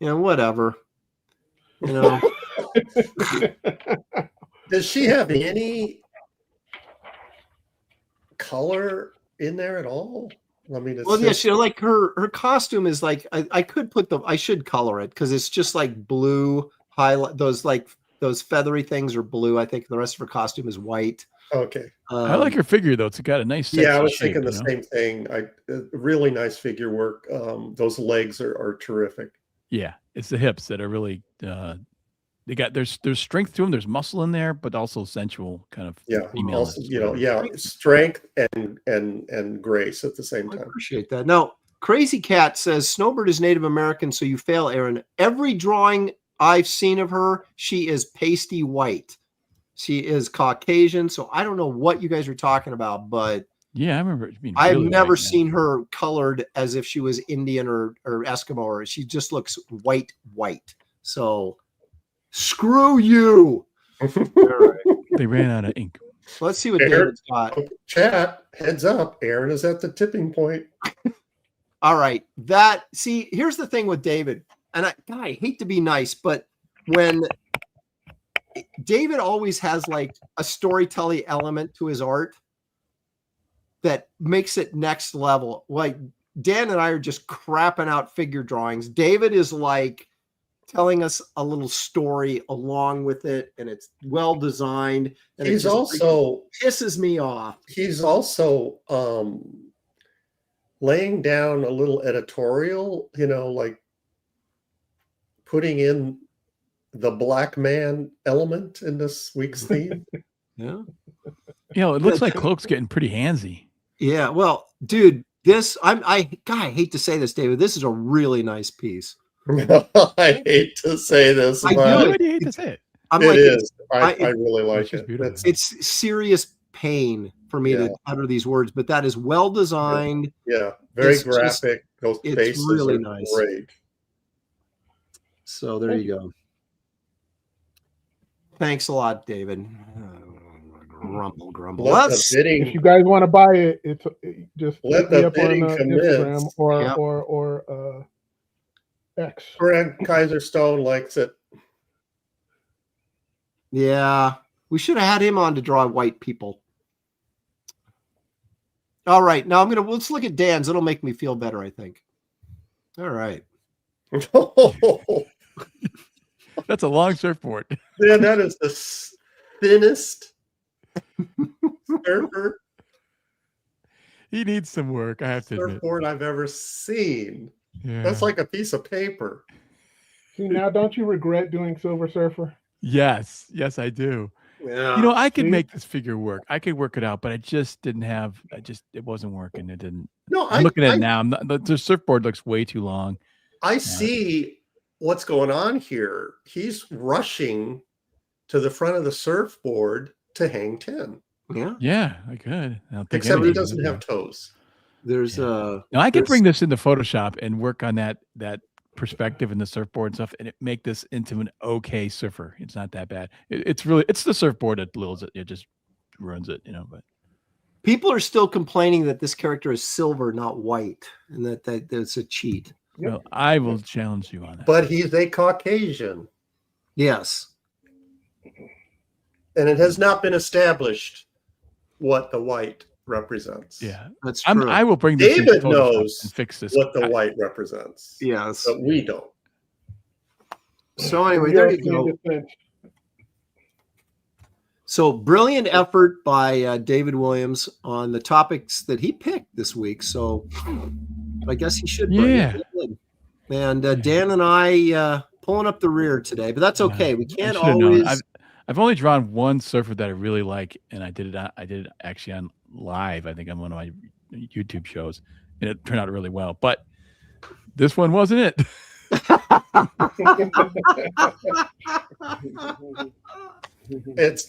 whatever, Does she have any color in there at all? I mean, it's like her costume is like I should color it because it's just like blue highlight. Those feathery things are blue. I think the rest of her costume is white. Okay. I like her figure though. It's got a nice. Yeah, I was thinking the same thing. Really nice figure work. Those legs are terrific. Yeah, it's the hips that are really. They got there's strength to them. There's muscle in there, but also sensual kind of. Yeah, also, strength and grace at the same time. I appreciate that. Now, Crazy Cat says Snowbird is Native American, so you fail, Aaron. Every drawing I've seen of her, she is pasty white. She is Caucasian, so I don't know what you guys are talking about, but yeah, I remember it being I've never seen her colored as if she was Indian or Eskimo, or she just looks white. So screw you. They ran out of ink. Let's see what David's got. Chat, heads up. Aaron is at the tipping point. All right. Here's the thing with David, and I hate to be nice, but when David always has like a storytelling element to his art that makes it next level. Like Dan and I are just crapping out figure drawings. David is like telling us a little story along with it, and it's well designed. And He's also pisses me off. He's also laying down a little editorial, like putting in the black man element in this week's theme. Yeah. It looks like Cloak's getting pretty handsy. Yeah. Well, dude, this I hate to say this, David. This is a really nice piece. I hate to say this, I but do. Why do you hate to say it? I'm it like, is. I really like it. Beautiful. it's serious pain for me to utter these words, but that is well designed. Yeah, very It's graphic. Those it's faces really are nice. great. So there you go. Thanks a lot, David. Grumble. Let the bidding, If you guys want to buy it, it's just let hit me the up on bidding Instagram commence. or X. Brent Kaiser Stone likes it. Yeah, we should have had him on to draw white people. All right, now let's look at Dan's. It'll make me feel better, I think. All right. That's a long surfboard. Man, that is the thinnest surfer He needs some work, I have to admit. surfboard I've ever seen. Yeah. That's like a piece of paper. See, now don't you regret doing Silver Surfer? Yes, I do. Yeah. I could See? make this figure work. I could work it out, but I just didn't have. It wasn't working. It didn't. No, I'm looking at it now. The surfboard looks way too long. I see what's going on here. He's rushing to the front of the surfboard to hang 10. Yeah. Yeah, I could. I don't think Except he anything doesn't would have do. toes. There's Now I could bring this into Photoshop and work on that perspective in the surfboard and stuff, and make this into an okay surfer. It's not that bad. It's the surfboard that littles it. It just ruins it, But people are still complaining that this character is silver, not white, and that it's a cheat. well, I will challenge you on that. But he's a Caucasian. Yes. And it has not been established what the white represents. Yeah, That's true. I will bring this into David Photoshop knows and fix this. what the white represents. Yes. But we don't. So anyway, there you go. So brilliant effort by David Williams on the topics that he picked this week. So I guess he should bring it in. And Dan and I pulling up the rear today, but that's okay. We can't always. I've only drawn one surfer that I really like, and I did it actually on live. I think on one of my YouTube shows, and it turned out really well. But this one wasn't it.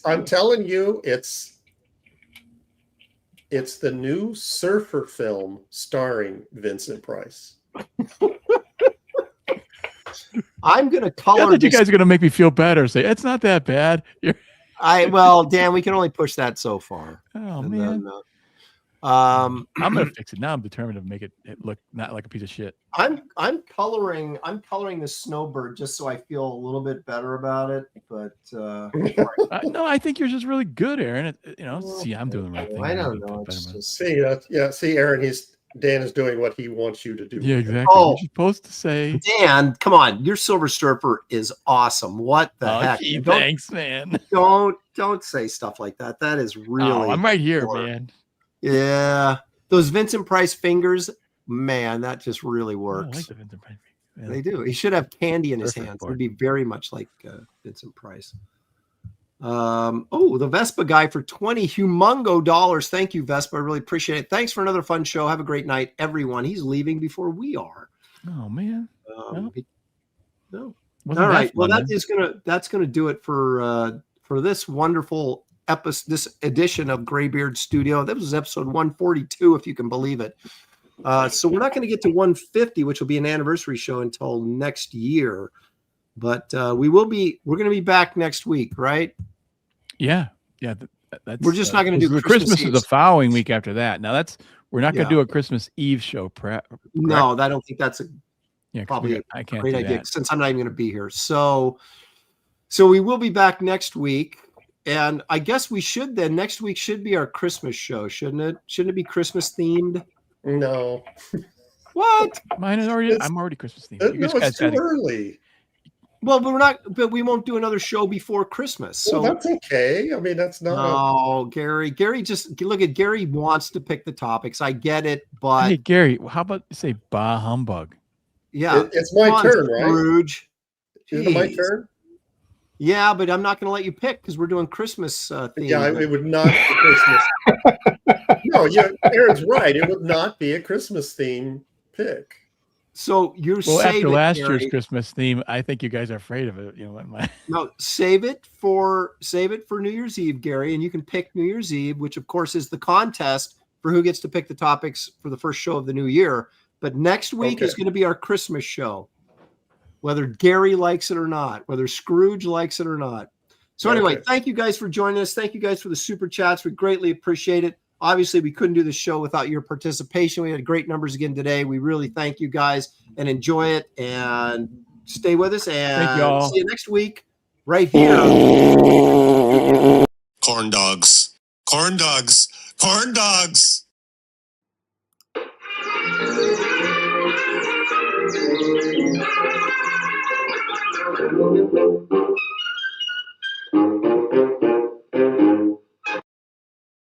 I'm telling you, it's the new surfer film starring Vincent Price. I'm gonna color. I thought you guys are gonna make me feel better. Say it's not that bad. Well, Dan, we can only push that so far. Oh And man. then, I'm gonna fix it now. I'm determined to make it look not like a piece of shit. I'm coloring the snowbird just so I feel a little bit better about it. But No, I think yours is really good, Aaron. See, I'm doing the right thing. I don't know. It's just, See, Aaron, Dan is doing what he wants you to do. Yeah, exactly. Oh. You're supposed to say, Dan, come on, your Silver Surfer is awesome. What the heck? Gee, thanks, man. Don't say stuff like that. That is really. Oh, I'm right here, poor. man. Yeah, those Vincent Price fingers, man, that just really Oh, I works. like the Vincent Price. Yeah. They do. He should have candy in his Perfect hands. for It'd be very much like Vincent Price. The Vespa guy for $20 humongo dollars. Thank you, Vespa. I really appreciate it. Thanks for another fun show. Have a great night, everyone. He's leaving before we are. Oh man. No. Wasn't All that right. Well, fun, that's gonna do it for this wonderful episode, this edition of Graybeard Studio. That was episode 142, if you can believe it. So we're not going to get to 150, which will be an anniversary show, until next year. But we're going to be back next week, right? Yeah. That's, We're just not going to do Christmas Eve. is the following week after that. Now we're not going to do a Christmas Eve show. No, I don't think that's probably a I can't great do idea, that. since I'm not even going to be here. So we will be back next week. And I guess next week should be our Christmas show, shouldn't it? Shouldn't it be Christmas themed? No. What? Mine is already. I'm already Christmas themed. It's too early. Well, but we won't do another show before Christmas. So that's okay. I mean, that's not. No, Gary. Gary, just look at Gary wants to pick the topics. I get it, but hey, Gary, how about say bah humbug? Yeah, it's my turn, right? Scrooge. Is it my turn? Yeah, but I'm not going to let you pick because we're doing Christmas theme. Yeah, it would not be Christmas. No, yeah, Aaron's right. It would not be a Christmas theme pick. So you're after last year's Christmas theme, I think you guys are afraid of it. You know, no, save it for New Year's Eve, Gary, and you can pick New Year's Eve, which of course is the contest for who gets to pick the topics for the first show of the new year. But next week is going to be our Christmas show, whether Gary likes it or not, whether Scrooge likes it or not. So anyway, thank you guys for joining us. Thank you guys for the super chats. We greatly appreciate it. Obviously, we couldn't do the show without your participation. We had great numbers again today. We really thank you guys and enjoy it and stay with us. And thank you all. See you next week right here. Corn dogs. Corn dogs. Corn dogs.